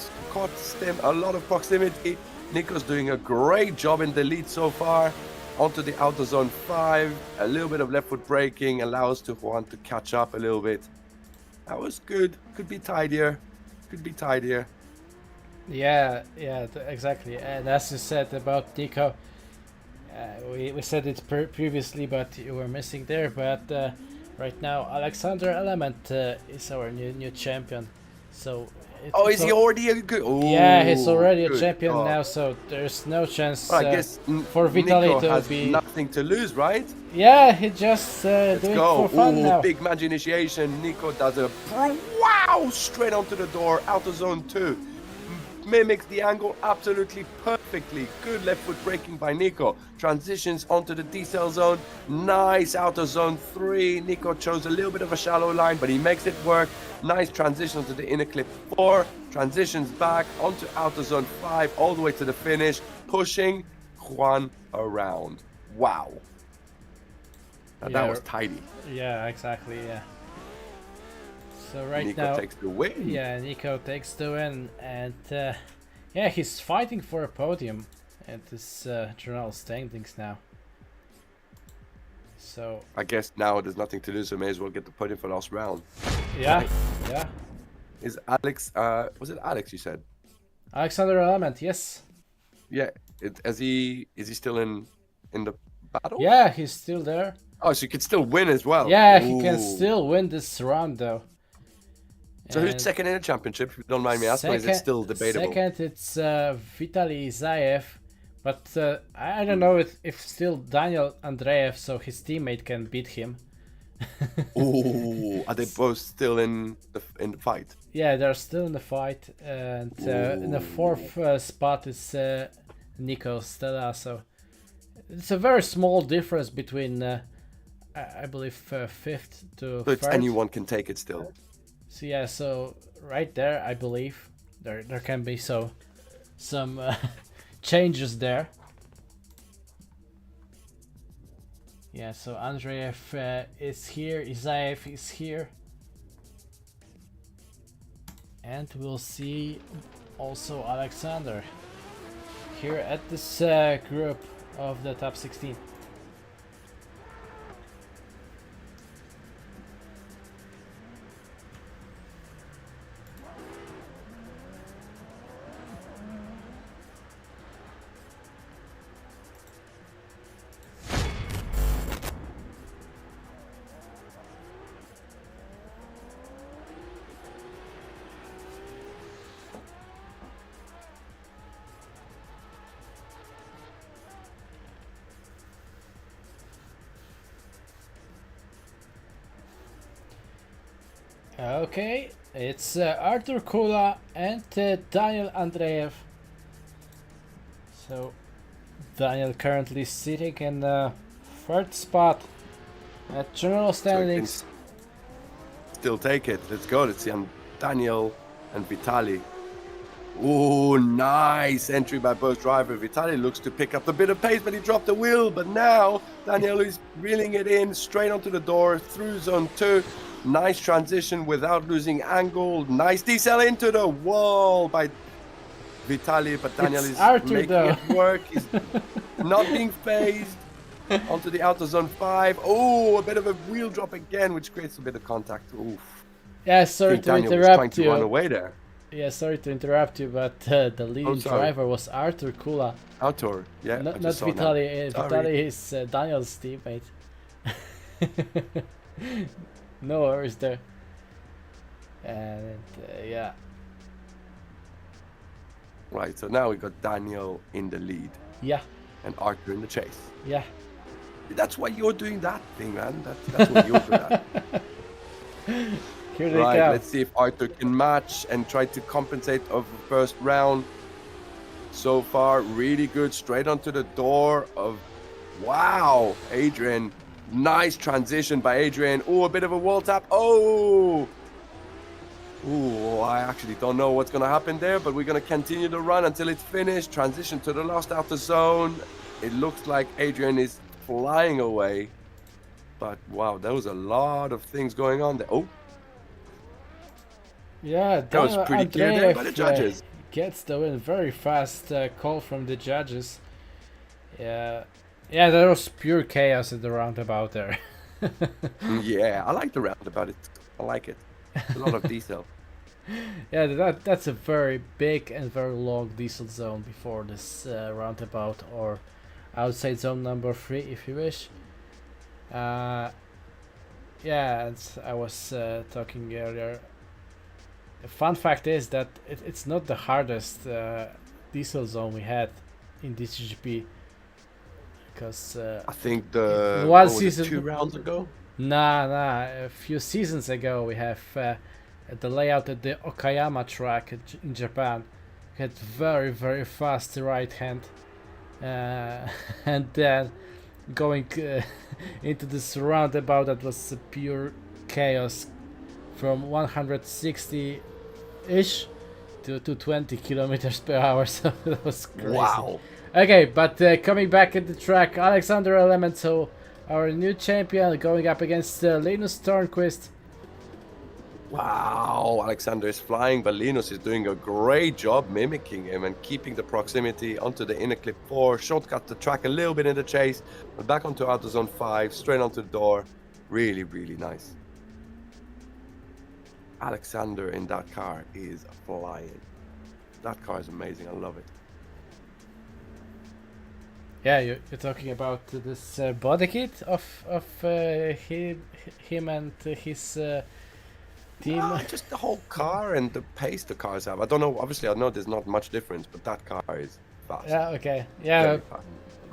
Stem a lot of proximity. Nico's doing a great job in the lead so far. Onto the outer zone 5. A little bit of left foot braking allows to Juan to catch up a little bit. That was good. Could be tidier. Yeah, exactly. And as you said about Nico, we said it previously, but you were missing there. But right now, Alexander Element is our new champion. So. Is he already a good? Ooh, yeah, he's already a champion now, so there's no chance I guess for Vitaly Nico to has be. nothing to lose, right? Yeah, he just Let's doing go. it for fun now. Big match initiation. Nico does a wow straight onto the door, outer zone 2. Mimics the angle absolutely perfectly. Good left foot braking by Nico. Transitions onto the D-cell zone. Nice outer zone 3. Nico chose a little bit of a shallow line, but he makes it work. Nice transition to the inner clip 4. Transitions back onto outer zone 5, all the way to the finish, pushing Juan around. Wow. That was tidy. Yeah, exactly. Yeah. So right Nico now, takes the win. Yeah, Nico takes the win, and yeah, he's fighting for a podium at this journal standings now. So I guess now there's nothing to lose, so may as well get the podium for the last round. yeah. Is Alex? Was it Alex you said? Alexander Element, yes. Yeah. Is he still in the battle? Yeah, he's still there. Oh, so he could still win as well. Yeah, he can still win this round though. So who's second in the championship? If you don't mind me asking, is it still debatable? Second, it's Vitaly Zayev, but I don't know if still Daniel Andreev, so his teammate can beat him. Ooh, are they both still in the fight? Yeah, they're still in the fight, and in the fourth spot is Nico Stella. So it's a very small difference between, I believe, fifth to So it's third. anyone can take it still. So yeah, so right there, I believe there can be some changes there. Yeah, so Andreev is here, Isaev is here, and we'll see also Alexander here at this group of the top 16. Okay, it's Artur Kula and Daniel Andreev. So Daniel currently sitting in the third spot at general standings. Still take it. Let's go. Let's see Daniel and Vitaly. Oh, nice entry by both drivers. Vitaly looks to pick up a bit of pace, but he dropped the wheel. But now Daniel is reeling it in straight onto the door through zone 2. Nice transition without losing angle. Nice decel into the wall by Vitaly, but Daniel is making it work. He's not being phased. Onto the outer zone 5. Oh, a bit of a wheel drop again, which creates a bit of contact. Oof. Yeah, sorry to Daniel interrupt was trying you. to run away there. Yeah, sorry to interrupt you, but the leading driver was Artur Kula. Artur, yeah. Not Vitaly. Vitaly is Daniel's teammate. No worries there. And yeah. Right, so now we got Daniel in the lead. Yeah. And Artur in the chase. Yeah. That's why you're doing that thing, man. That's what you're good at. Here they right, come. let's see if Artur can match and try to compensate of the first round. So far, really good. Straight onto the door of... Wow! Adrian. Nice transition by Adrian. Oh, a bit of a wall tap. Oh! Ooh, I actually don't know what's going to happen there, but we're going to continue the run until it's finished. Transition to the last outer zone. It looks like Adrian is flying away. But wow, there was a lot of things going on there. Oh. Yeah, that was pretty clear there by the judges. Gets the win. Very fast call from the judges. Yeah. Yeah, there was pure chaos at the roundabout there. Yeah, I like the roundabout. I like it. A lot of diesel. Yeah, that's a very big and very long diesel zone before this roundabout, or outside zone number 3 if you wish. Yeah, as I was talking earlier, the fun fact is that it's not the hardest diesel zone we had in DCGP, because I think the one season 2 rounds ago. Nah, a few seasons ago we have the layout at the Okayama track in Japan. We had very fast right hand, and then going into this roundabout that was pure chaos from 160-ish to 20 kilometers per hour, so that was crazy. Wow. Okay, but coming back at the track, Alexander Elemental, our new champion, going up against Linus Törnqvist. Wow, Alexander is flying, but Linus is doing a great job mimicking him and keeping the proximity onto the inner clip 4. Shortcut the track a little bit in the chase, but back onto outer zone 5, straight onto the door. Really nice. Alexander in that car is flying. That car is amazing. I love it. Yeah, you're talking about this body kit of him and his team. Just the whole car and the pace the cars have. I don't know. Obviously, I know there's not much difference, but that car is fast. Yeah. Okay. Yeah.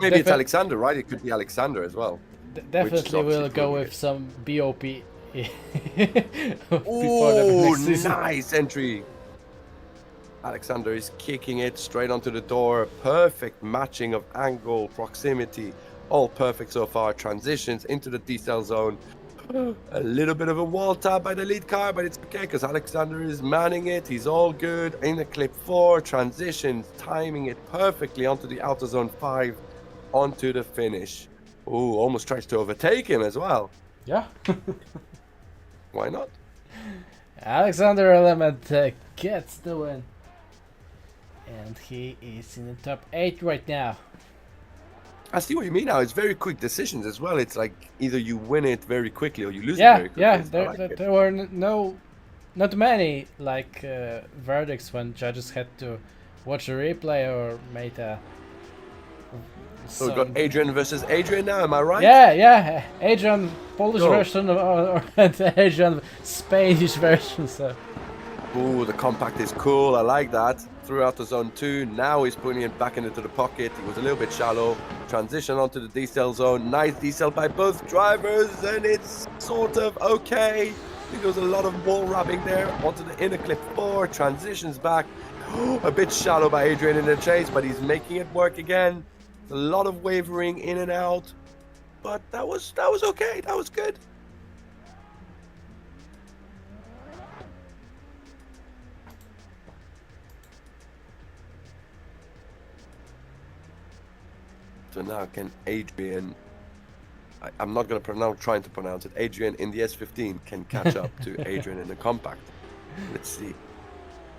Maybe it's Alexander, right? It could be Alexander as well. Definitely, we'll go with some BOP. Oh, nice entry. Alexander is kicking it straight onto the door. Perfect matching of angle, proximity. All perfect so far. Transitions into the decel zone. A little bit of a wall tap by the lead car, but it's okay because Alexander is manning it. He's all good. In the clip 4, transitions, timing it perfectly onto the outer zone 5, onto the finish. Oh, almost tries to overtake him as well. Yeah. Why not? Alexander Element gets the win. And he is in the top 8 right now. I see what you mean now. It's very quick decisions as well. It's like either you win it very quickly or you lose it very quickly. Yeah, there were not many like verdicts when judges had to watch a replay or made a... So we got Adrian versus Adrian now, am I right? Yeah. Adrian Polish version and Adrian Spanish version. So. Ooh, the compact is cool. I like that. Throughout the zone 2. Now he's putting it back into the pocket. He was a little bit shallow. Transition onto the decel zone. Nice decel by both drivers, and it's sort of okay. think there was a lot of wall wrapping there. Onto the inner clip 4, transitions back. A bit shallow by Adrian in the chase, but he's making it work again. A lot of wavering in and out, but that was okay. That was good. So now can Adrian, I'm not going to trying to pronounce it. Adrian in the S15 can catch up to Adrian in the compact. Let's see.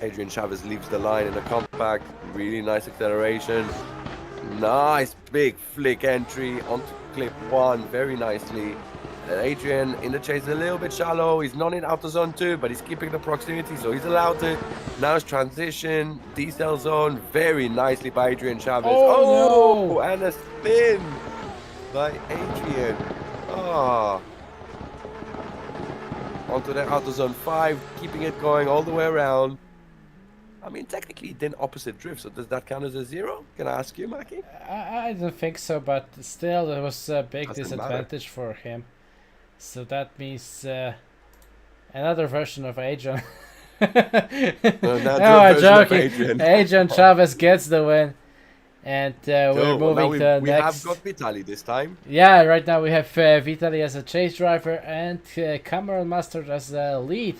Adrian Chavez leaves the line in the compact. Really nice acceleration. Nice big flick entry onto clip 1 very nicely. And Adrian in the chase a little bit shallow. He's not in outer zone 2, but he's keeping the proximity, so he's allowed to. Now it's transition, decel zone, very nicely by Adrian Chavez. Oh, no. And a spin by Adrian. Ah. Onto the outer zone 5, keeping it going all the way around. I mean, technically, it did opposite drift, so does that count as a 0? Can I ask you, Mackie? I don't think so, but still, there was a big Doesn't disadvantage for him. So that means another version of Adrian. No, I'm joking. Adrian Chavez gets the win. And we're moving to the we next. have got Vitaly this time. Yeah, right now we have Vitaly as a chase driver and Cameron Mustard as a lead.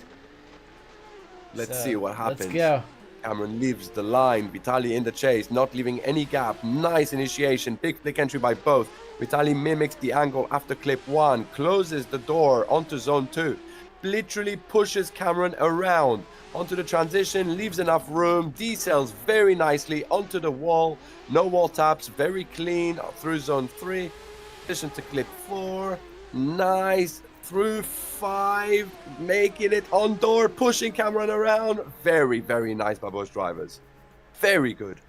Let's see what happens. Let's go. Cameron leaves the line. Vitaly in the chase, not leaving any gap. Nice initiation. Big flick entry by both. Vitaly mimics the angle after clip 1. Closes the door onto zone 2. Literally pushes Cameron around. Onto the transition. Leaves enough room. Decels very nicely onto the wall. No wall taps. Very clean through zone 3. Transition to clip 4. Nice. Through 5, making it on door, pushing Cameron around. Very, very nice by both drivers. Very good.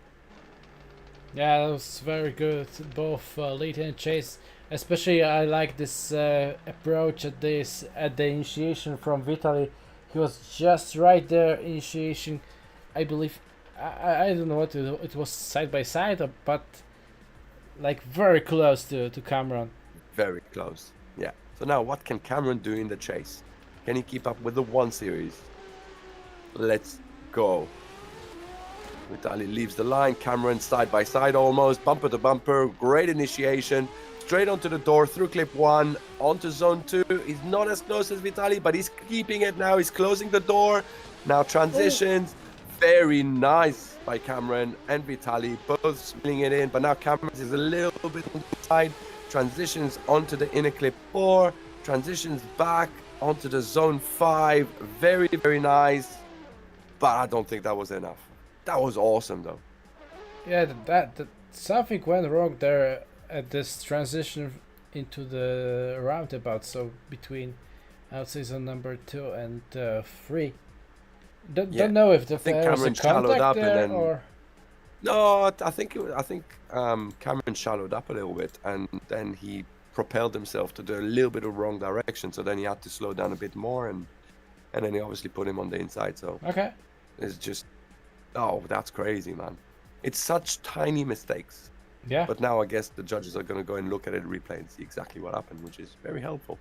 Yeah, that was very good. Both lead and chase. Especially, I like this approach at the initiation from Vitaly. He was just right there. Initiation, I believe. I don't know what it was, side by side, but like very close to Cameron. Very close. Yeah. So now, what can Cameron do in the chase? Can he keep up with the 1 series? Let's go. Vitaly leaves the line. Cameron side by side almost. Bumper to bumper. Great initiation. Straight onto the door through clip 1. Onto zone 2. He's not as close as Vitaly, but he's keeping it now. He's closing the door. Now transitions. Very nice by Cameron and Vitaly. Both spinning it in. But now Cameron is a little bit on the side. Transitions onto the inner clip 4, transitions back onto the zone 5. Very, very nice. But I don't think that was enough. That was awesome, though. Yeah, that something went wrong there at this transition into the roundabout. So between, I would say, zone number 2 and 3. Don't know if the Cameron shallowed up there, and then. Or... No, I think Cameron shallowed up a little bit, and then he propelled himself to do a little bit of wrong direction. So then he had to slow down a bit more, and then he obviously put him on the inside. So okay, it's just, oh, that's crazy, man. It's such tiny mistakes. Yeah. But now I guess the judges are going to go and look at it, replay, and see exactly what happened, which is very helpful,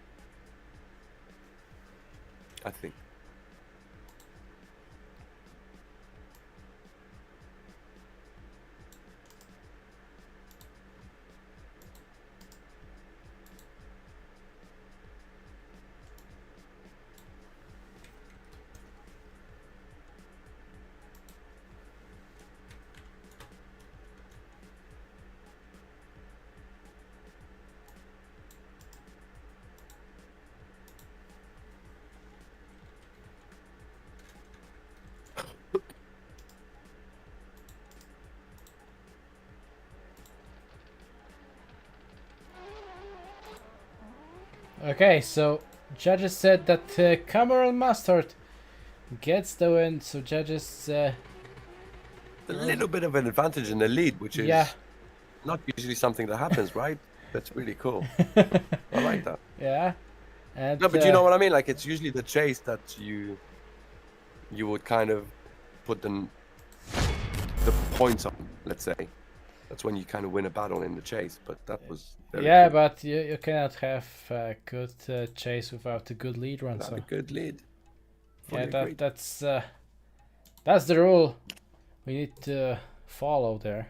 I think. Okay, so judges said that Cameron Mustard gets the win. So judges A little bit of an advantage in the lead, which is not usually something that happens, right? That's really cool. I like that. Yeah. And, no, but you know what I mean? Like, it's usually the chase that you would kind of put the points on, let's say. That's when you kind of win a battle in the chase. But that was very Yeah, cool. but you cannot have a good chase without a good lead run. That's So a good lead. yeah, Fully agreed. that's the rule we need to follow there.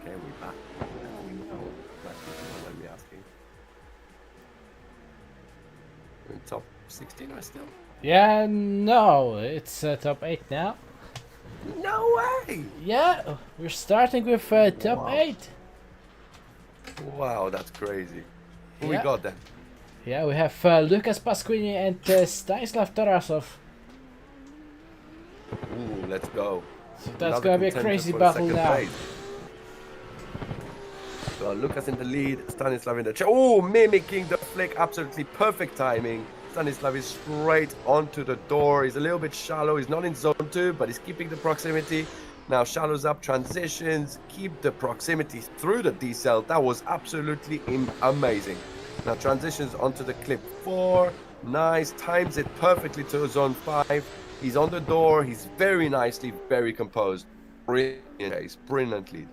Okay, we're back. Now we know. That's what you want me asking. We're in top 16 or still? Yeah, no, it's top 8 now. No way! Yeah, we're starting with top Wow. 8. Wow, that's crazy. Who we Yeah. got then? Yeah, we have Lucas Pasquini and Stanislav Tarasov. Ooh, let's go. So that's Another gonna be a contender crazy for battle second now. place. So Lucas in the lead, Stanislav in the oh, mimicking the flick, absolutely perfect timing. Stanislav is straight onto the door. He's a little bit shallow. He's not in zone 2, but he's keeping the proximity. Now shallows up, transitions, keep the proximity through the decel. That was absolutely amazing. Now transitions onto the clip 4. Nice, times it perfectly to zone 5. He's on the door. He's very nicely, very composed. Brilliant, brilliant lead.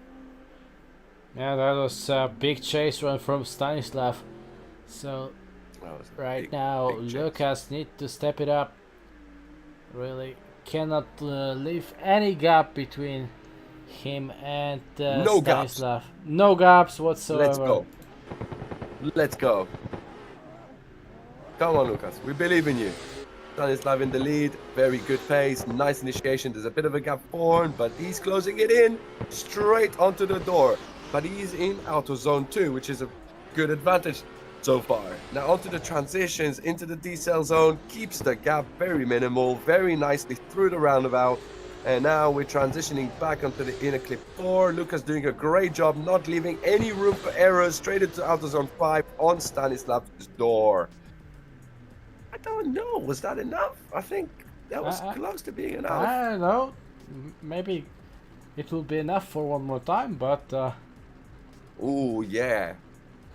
Yeah, that was a big chase run from Stanislav. So That was a right big, now big chase. Lucas need to step it up. Really cannot leave any gap between him and No gaps. Stanislav. No gaps whatsoever. Let's go. Let's go. Come on, Lucas. We believe in you. Stanislav in the lead. Very good pace. Nice initiation. There's a bit of a gap formed, but he's closing it in straight onto the door. But he's in auto zone 2, which is a good advantage so far. Now onto the transitions into the decel zone. Keeps the gap very minimal. Very nicely through the roundabout. And now we're transitioning back onto the inner clip 4. Lucas doing a great job, not leaving any room for errors. Straight into auto zone 5 on Stanislav's door. I don't know. Was that enough? I think that was close to being enough. I don't know. Maybe it will be enough for one more time, but Oh yeah.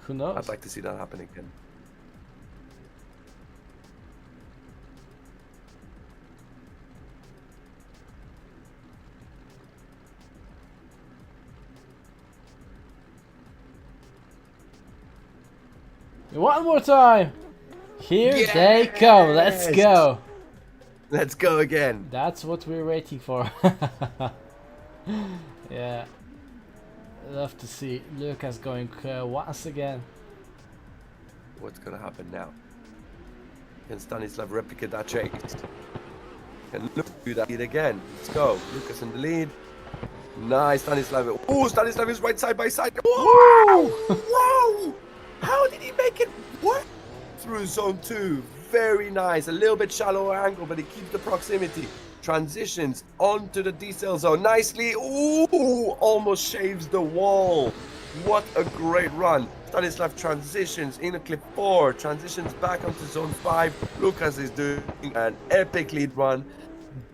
who knows? I'd like to see that happen again. One more time! Here they come, let's go! Let's go again. That's what we're waiting for. Yeah. Love to see Lucas going once again. What's gonna happen now? Can Stanislav replicate that chase? Can Lucas do that lead again? Let's go. Lucas in the lead. Nice, Stanislav. Oh, Stanislav is right side by side. Whoa! Whoa! How did he make it? What? Through zone 2. Very nice. A little bit shallower angle, but he keeps the proximity. Transitions onto the decel zone nicely. Ooh, almost shaves the wall. What a great run. Stanislav transitions in a clip 4, transitions back onto zone 5. Lucas is doing an epic lead run,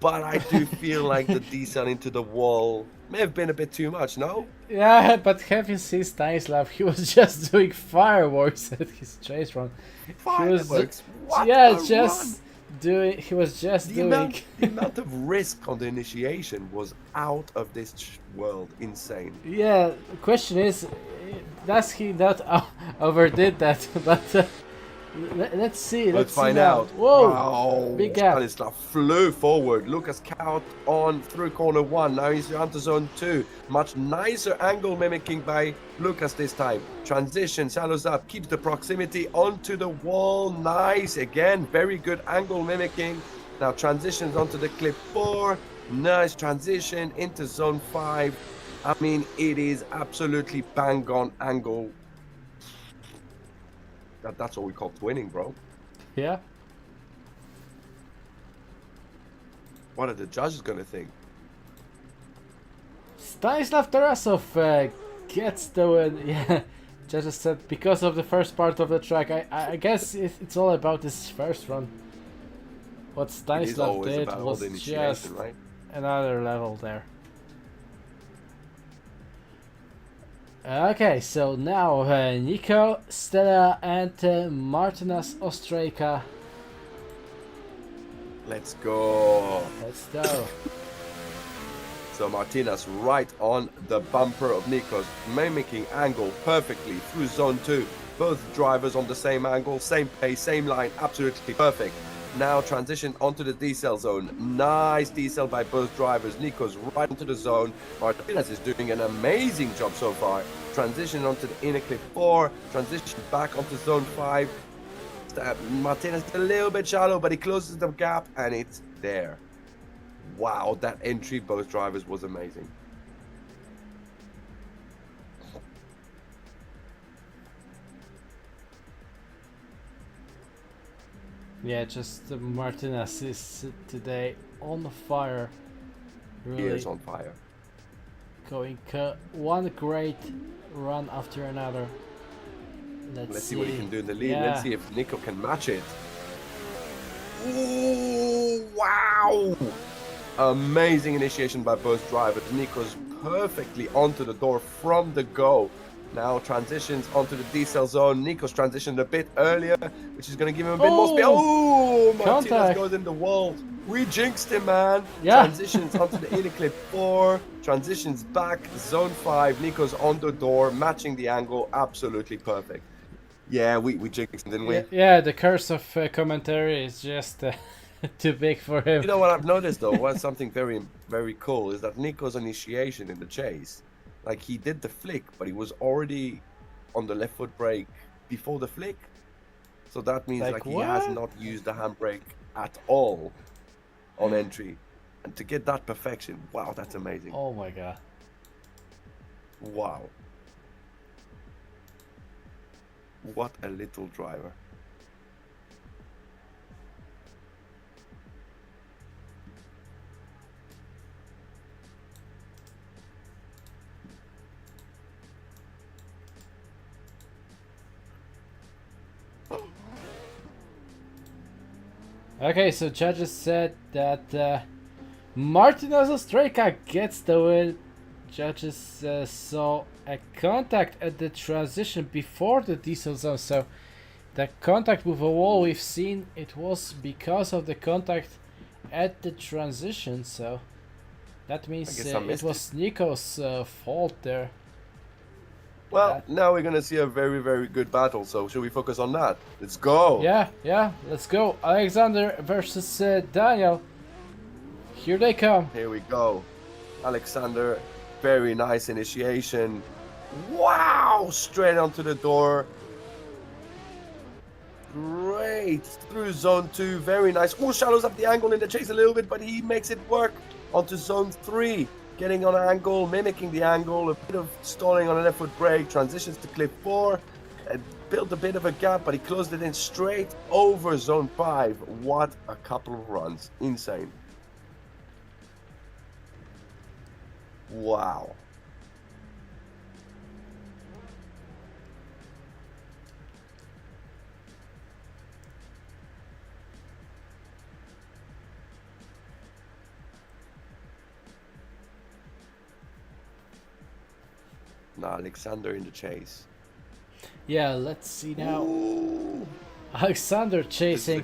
but I do feel like the decel into the wall may have been a bit too much, no? Yeah, but have you seen Stanislav? He was just doing fireworks at his chase run. Fireworks? What Yeah, a just run. doing. He was just The doing. amount of risk on the initiation was out of this world. Insane. Yeah, the question is, does he not overdid that? But Let's see. Let's see find now. out. Whoa! Wow. Big gap. Stanislav flew forward. Lucas count on through corner 1. Now he's onto zone 2. Much nicer angle mimicking by Lucas this time. Transition, shallows up, keeps the proximity onto the wall. Nice. Again, very good angle mimicking. Now transitions onto the clip 4. Nice transition into zone 5. I mean, it is absolutely bang on angle. That's what we call twinning, bro. Yeah. What are the judges gonna think? Stanislav Tarasov gets the win. Yeah, judges said because of the first part of the track. I guess it's all about this first run. What It is Stanislav always did about all was the just initiation, right? another level there. Okay, so now Nico, Stella, and Martinas Ostrejka. Let's go. Let's go. So Martinas right on the bumper of Nikos, mimicking angle perfectly through zone 2. Both drivers on the same angle, same pace, same line, absolutely perfect. Now transition onto the decel zone. Nice decel by both drivers. Nikos right into the zone. Martinez is doing an amazing job so far. Transition onto the inner clip 4. Transition back onto zone 5. Martinez is a little bit shallow, but he closes the gap and it's there. Wow, that entry, both drivers, was amazing. Yeah, just Martinez is today on fire. Really He is on fire. going one great run after another. Let's see what he can do in the lead. Yeah. Let's see if Nico can match it. Ooh, wow! Amazing initiation by both drivers. Nico's perfectly onto the door from the go. Now transitions onto the decel zone. Nico's transitioned a bit earlier, which is going to give him a bit more speed. Oh, Martinez Contact. goes in the wall. We jinxed him, man. Yeah. Transitions onto the inner clip 4. Transitions back, zone 5. Nico's on the door, matching the angle. Absolutely perfect. Yeah, we jinxed him, didn't we? Yeah, the curse of commentary is just too big for him. You know what I've noticed though, what's something very, very cool is that Nico's initiation in the chase, like he did the flick, but he was already on the left foot brake before the flick. So that means like he has not used the handbrake at all on entry. And to get that perfection, wow, that's amazing. Oh my god. Wow. What a little driver. Okay, so judges said that Martinez Ostrejka gets the win. Judges saw a contact at the transition before the diesel zone, so the contact with a wall we've seen, it was because of the contact at the transition, so that means it was Nico's fault there. Well, now we're gonna see a very, very good battle, so should we focus on that? Let's go! Yeah, let's go. Alexander versus Daniel. Here they come. Here we go. Alexander, very nice initiation. Wow! Straight onto the door. Great! Through zone 2, very nice. Oh, shallows up the angle in the chase a little bit, but he makes it work. Onto zone 3. Getting on an angle, mimicking the angle, a bit of stalling on a left foot brake, transitions to clip 4, built a bit of a gap, but he closed it in straight over zone 5. What a couple of runs. Insane. Wow. Now Alexander in the chase. Yeah, let's see now. Ooh. Alexander chasing.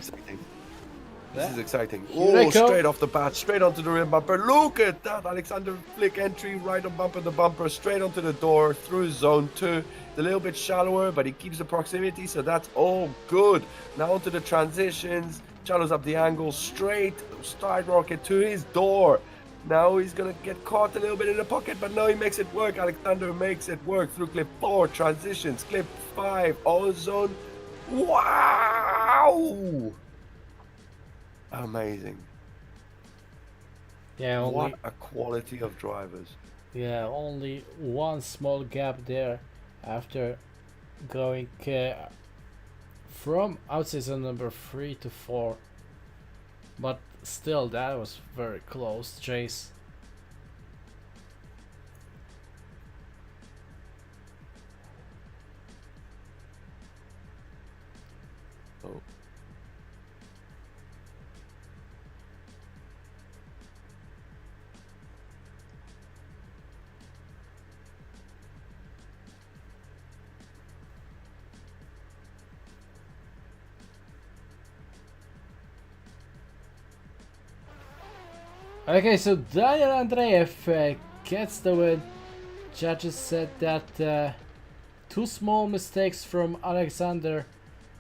This is exciting. Here they Oh, go. straight off the bat, straight onto the rim bumper. Look at that, Alexander flick entry, right on bumper the bumper, straight onto the door, through zone 2. It's a little bit shallower, but he keeps the proximity, so that's all good. Now onto the transitions, shallows up the angle, straight side rocket to his door. Now he's gonna get caught a little bit in the pocket, but no, he makes it work. Alexander makes it work through clip 4, transitions, clip 5, all zone. Wow! Amazing. Yeah, only, What a quality of drivers. yeah, only one small gap there after going from outside zone number 3 to 4. But still, that was very close chase. Oh. Okay, so Daniel Andreev gets the win. Judges said that 2 small mistakes from Alexander,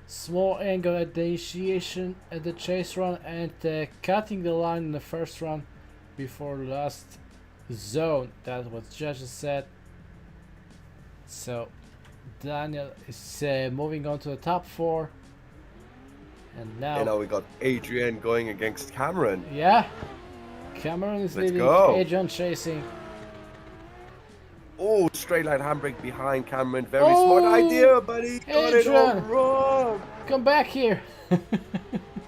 small angle at the initiation at the chase run, and cutting the line in the first run before last zone. That's what judges said. So Daniel is moving on to the top 4, and now, And now we got Adrian going against Cameron. yeah, Cameron is Let's leading, go. Adrian chasing. Oh, straight line handbrake behind Cameron. Very smart idea, but he got it all Adrian. wrong. Come back here.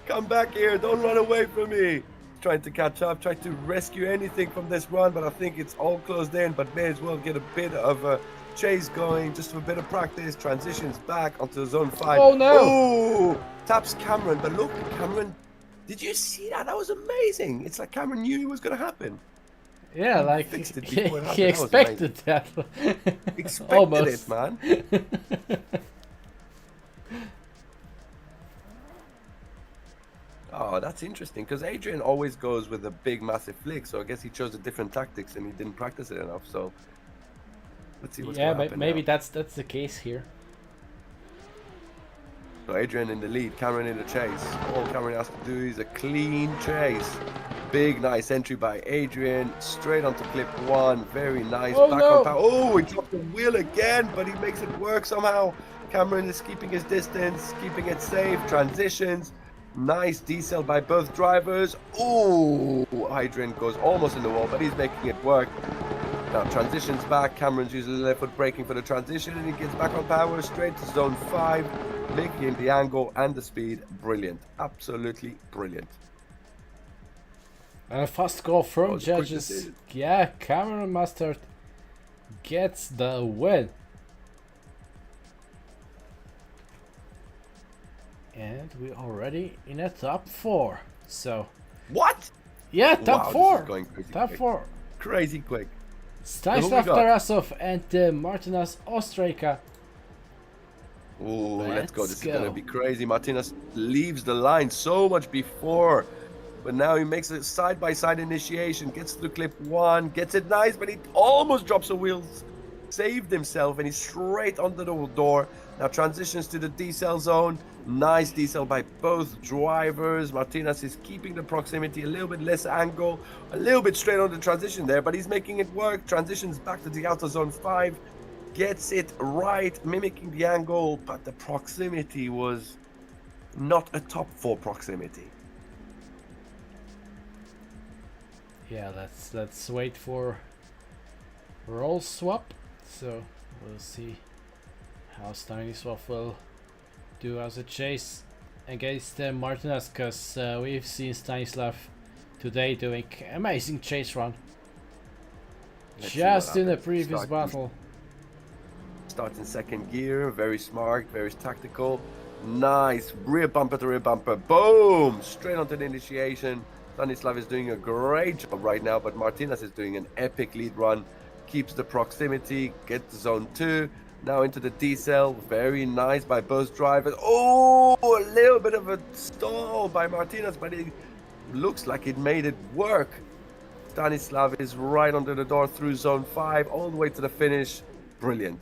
Come back here. Don't run away from me. Trying to catch up, trying to rescue anything from this run, but I think it's all closed in, but may as well get a bit of a chase going, just for a bit of practice. Transitions back onto zone 5. Oh, no. Oh, taps Cameron, but look, Cameron, did you see that? That was amazing. It's like Cameron knew it was going to happen. Yeah, like fixed it he, before it happened. he That was expected that. Expected Almost. it, man. Oh, that's interesting, because Adrian always goes with a big, massive flick, so I guess he chose a different tactics and he didn't practice it enough, so let's see what's Yeah, going to happen maybe now. that's the case here. So Adrian in the lead, Cameron in the chase. All Cameron has to do is a clean chase. Big, nice entry by Adrian, straight onto clip 1, very nice, Oh, back no. on power. Oh, he dropped the wheel again, but he makes it work somehow. Cameron is keeping his distance, keeping it safe, transitions. Nice decel by both drivers. Oh, Adrian goes almost in the wall, but he's making it work. Now transitions back, Cameron's using the left foot braking for the transition, and he gets back on power, straight to zone 5, making the angle and the speed brilliant. Absolutely brilliant. And a fast goal from Oh, it's a quick judges. decision. Yeah, Cameron Mustard gets the win. And we're already in a top 4. So, What? yeah, Wow, top this 4. is going crazy Top quick. 4. Crazy quick. Stanislav got? Tarasov and Martinas Ostrejka. Oh, let's go. This go. is going to be crazy. Martinez leaves the line so much before, but now he makes a side-by-side initiation, gets to clip 1, gets it nice, but he almost drops the wheels, saved himself, and he's straight under the door. Now transitions to the decel zone. Nice decel by both drivers. Martinez is keeping the proximity, a little bit less angle, a little bit straight on the transition there, but he's making it work. Transitions back to the outer zone 5. Gets it right, mimicking the angle, but the proximity was not a top 4 proximity. Yeah, let's wait for roll swap. So we'll see how Stanislav will do as a chase against Martinez, because we've seen Stanislav today doing amazing chase run. Let's see what Just in the happens. previous battle. Starts in second gear, very smart, very tactical. Nice, rear bumper to rear bumper, boom! Straight onto the initiation. Stanislav is doing a great job right now, but Martinez is doing an epic lead run. Keeps the proximity, gets to zone 2. Now into the D-cell, very nice by both drivers. Oh, a little bit of a stall by Martinez, but it looks like it made it work. Stanislav is right under the door through zone 5, all the way to the finish. Brilliant.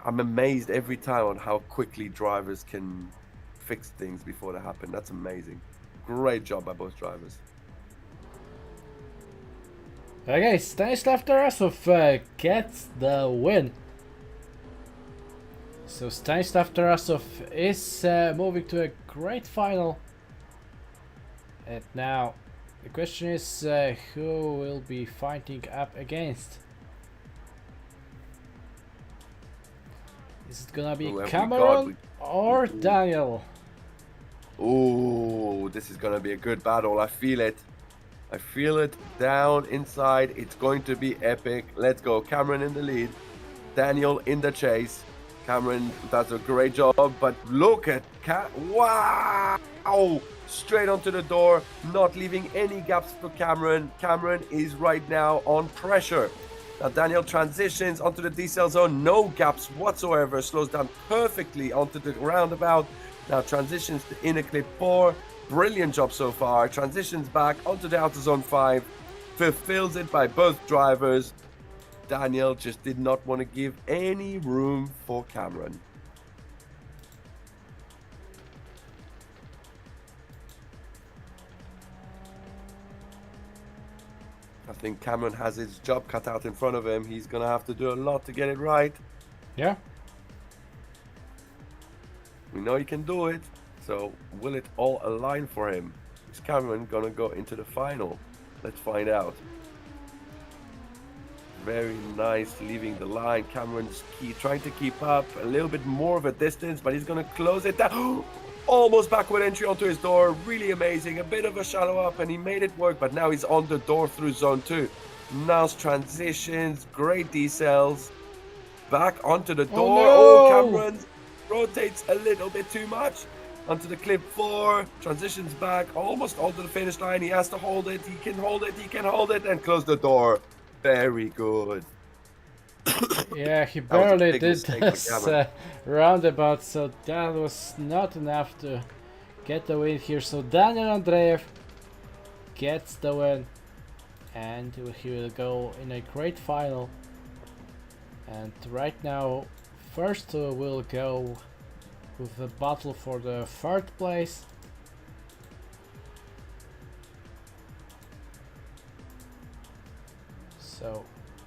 I'm amazed every time on how quickly drivers can fix things before they happen. That's amazing. Great job by both drivers. Okay, Stanislav Tarasov gets the win. So Stanislav Tarasov is moving to a great final. And now the question is who will be fighting up against? Is it gonna be Cameron or Daniel? Oh, this is gonna be a good battle. I feel it. I feel it down inside. It's going to be epic. Let's go. Cameron in the lead. Daniel in the chase. Cameron does a great job, but look at wow! Straight onto the door, not leaving any gaps for Cameron. Cameron is right now on pressure. Now Daniel transitions onto the D-cell zone, no gaps whatsoever, slows down perfectly onto the roundabout. Now transitions to inner clip 4. Brilliant job so far. Transitions back onto the outer zone 5. Fulfills it by both drivers. Daniel just did not want to give any room for Cameron. I think Cameron has his job cut out in front of him. He's going to have to do a lot to get it right. Yeah. We know he can do it. So will it all align for him? Is Cameron going to go into the final? Let's find out. Very nice leaving the line. Cameron's trying to keep up a little bit more of a distance, but he's going to close it down. Almost backward entry onto his door. Really amazing. A bit of a shallow up and he made it work, but now he's on the door through zone 2. Nice transitions. Great D-cells. Back onto the door. Oh, Cameron rotates a little bit too much. Onto the clip 4. Transitions back. Almost onto the finish line. He has to hold it. He can hold it. He can hold it and close the door. Very good. Yeah, he barely did this roundabout, so that was not enough to get the win here. So Daniel Andreev gets the win, and he will go in a great final. And right now, first we'll go with the battle for the 3rd place.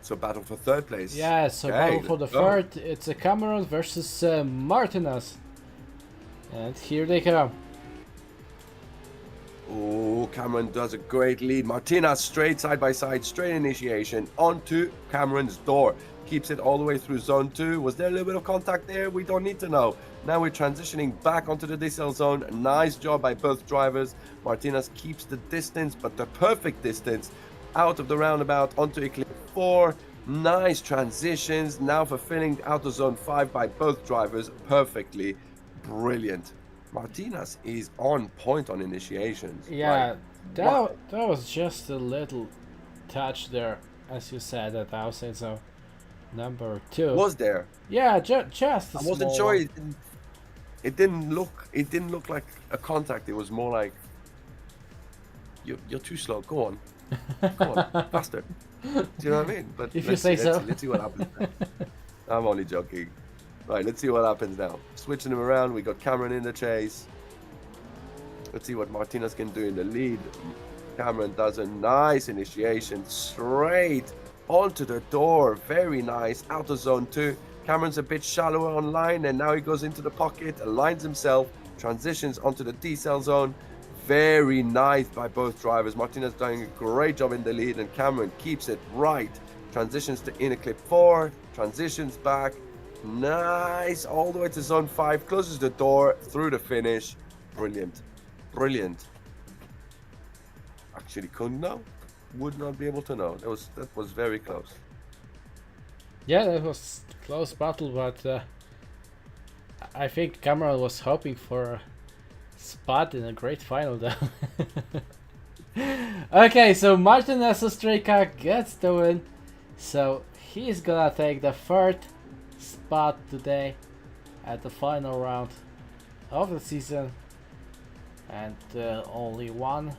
So battle for 3rd place. Yeah, so okay, battle for the 3rd. It's a Cameron versus Martinez. And here they come. Oh, Cameron does a great lead. Martinez straight side by side, straight initiation onto Cameron's door. Keeps it all the way through zone 2. Was there a little bit of contact there? We don't need to know. Now we're transitioning back onto the D-cell zone. Nice job by both drivers. Martinez keeps the distance, but the perfect distance out of the roundabout onto Eclipse 4. Nice transitions. Now fulfilling outer zone 5 by both drivers perfectly. Brilliant. Martinez is on point on initiations. Yeah, Like, that was just a little touch there, as you said, at outside zone number 2. Was there? Yeah, just a I wasn't small sure. one. It didn't look like a contact. It was more like you're too slow. Go on. Come on, faster. Do you know what I mean? But If you say so. Let's see what happens now. I'm only joking. Right, let's see what happens now. Switching them around, we got Cameron in the chase. Let's see what Martinez can do in the lead. Cameron does a nice initiation straight onto the door. Very nice. Outer zone 2. Cameron's a bit shallower on line, and now he goes into the pocket, aligns himself, transitions onto the D-cell zone. Very nice by both drivers. Martinez doing a great job in the lead, and Cameron keeps it right. Transitions to inner clip 4, transitions back. Nice, all the way to zone 5, closes the door through the finish. Brilliant, brilliant. Actually couldn't know, would not be able to know. That was very close. Yeah, that was a close battle, but I think Cameron was hoping for a spot in a great final though. Okay, so Martinez Ostrejka gets the win. So he's gonna take the third spot today at the final round of the season, and only one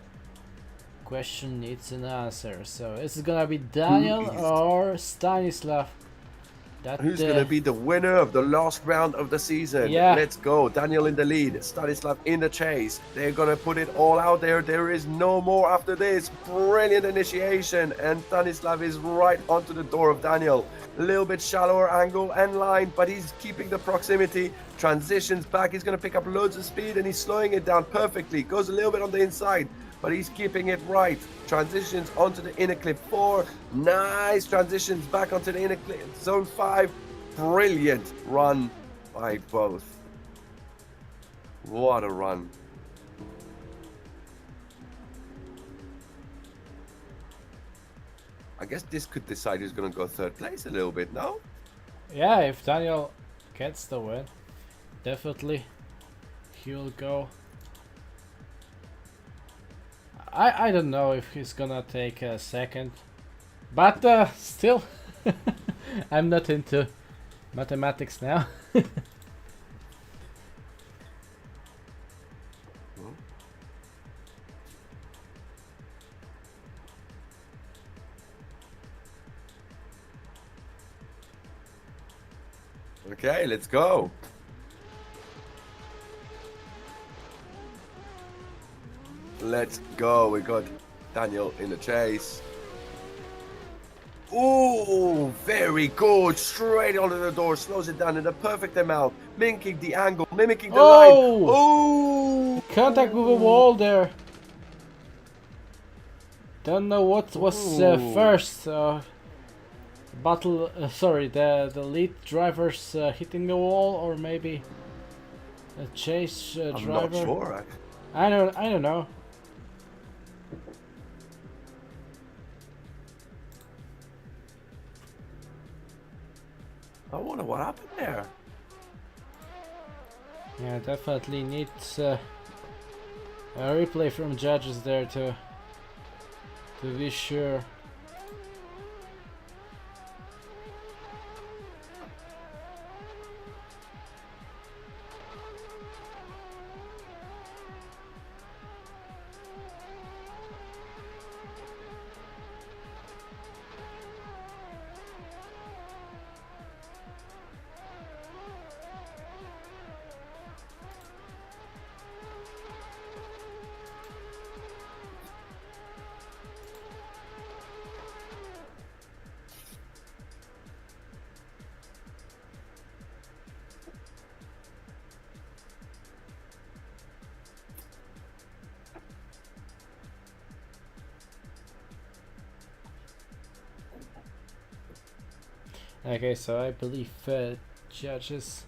question needs an answer. So is it gonna be Daniel or Stanislav? Who's going to be the winner of the last round of the season? Yeah. Let's go. Daniel in the lead, Stanislav in the chase. They're going to put it all out there. There is no more after this. Brilliant initiation. And Stanislav is right onto the door of Daniel. A little bit shallower angle and line, but he's keeping the proximity. Transitions back. He's going to pick up loads of speed and he's slowing it down perfectly. Goes a little bit on the inside, but he's keeping it right. Transitions onto the inner clip 4. Nice transitions back onto the inner clip zone 5. Brilliant run by both. What a run. I guess this could decide who's going to go third place a little bit, no? Yeah, if Daniel gets the win, definitely he'll go. I don't know if he's gonna take a second, but still, I'm not into mathematics now. Okay, let's go. Let's go. We got Daniel in the chase. Oh, very good. Straight onto the door. Slows it down in the perfect amount. Mimicking the angle. Mimicking the line. Oh! Contact with a wall there. Don't know what was first. Sorry, the lead drivers hitting the wall, or maybe a chase driver. I'm not sure. I don't know. I wonder what happened there. Yeah, definitely needs a replay from judges there to be sure. Okay, so I believe judges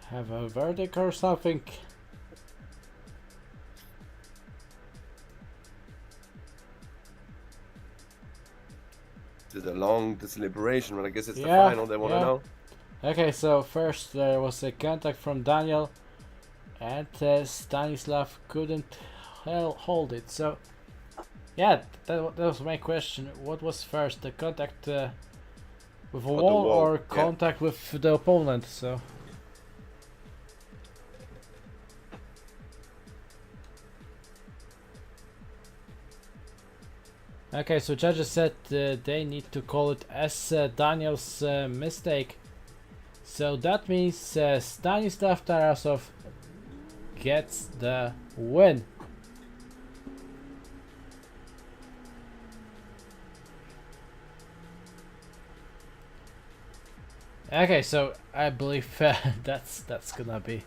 have a verdict or something. It's a long deliberation, but I guess it's the final they want to know. Okay, so first there was a contact from Daniel, and Stanislav couldn't hold it. So yeah, that was my question. What was first, the contact with a wall or contact with the opponent? So okay, so judges said they need to call it as Daniel's mistake. So that means Stanislav Tarasov gets the win. Okay, so I believe that's gonna be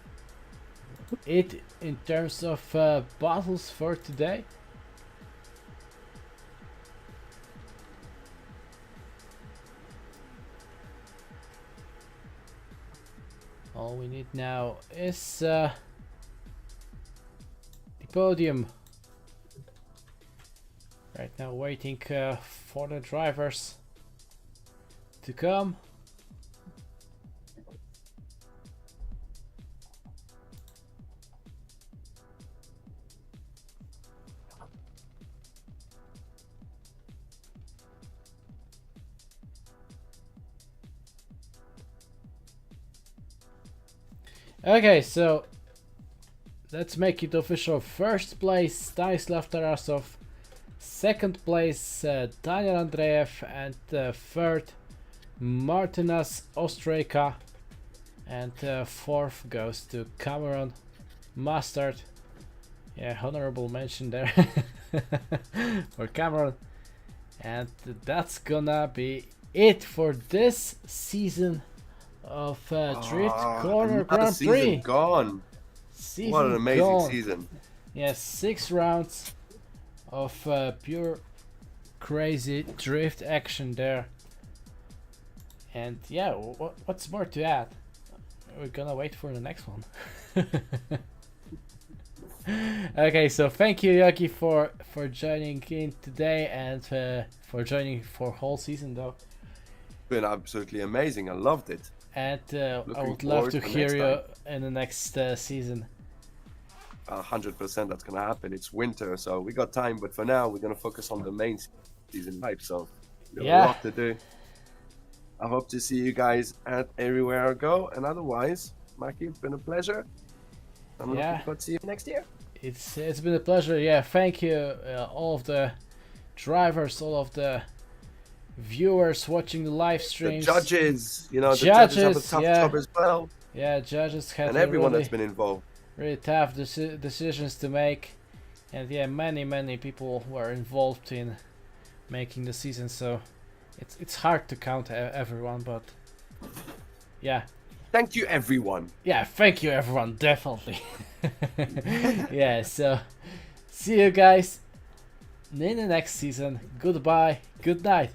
it in terms of battles for today. All we need now is the podium. Right now waiting for the drivers to come. Okay, so let's make it official. First place Stanislav Tarasov, second place Daniel Andreev, and third Martinas Ostrejka, and fourth goes to Cameron Mustard. Yeah, honorable mention there for Cameron. And that's gonna be it for this season of Drift Corner another Grand season Prix. gone. Season What an amazing gone. season. Yeah, 6 rounds of pure crazy drift action there. And yeah, what's more to add? We're gonna wait for the next one. Okay, so thank you, Yogi, for joining in today and for joining for whole season though. Been absolutely amazing. I loved it. And I Looking would love forward to to hear next you in the next season. 100% that's gonna happen. It's winter, so we got time. But for now, we're gonna focus on the main season type. So we got Yeah. a lot to do. I hope to see you guys at everywhere I go. And otherwise, Maki, it's been a pleasure. I'm Yeah. looking forward to see you next year. It's been a pleasure. Yeah, thank you all of the drivers, all of the viewers watching the live The streams. judges, the judges have a Judges, tough yeah. job as well. Yeah, judges had And everyone really, that's been involved. really tough decisions to make, and yeah, many people were involved in making the season. So it's hard to count everyone, but yeah. Thank you, everyone. Yeah, thank you everyone, definitely. Yeah, so see you guys in the next season. Goodbye, good night.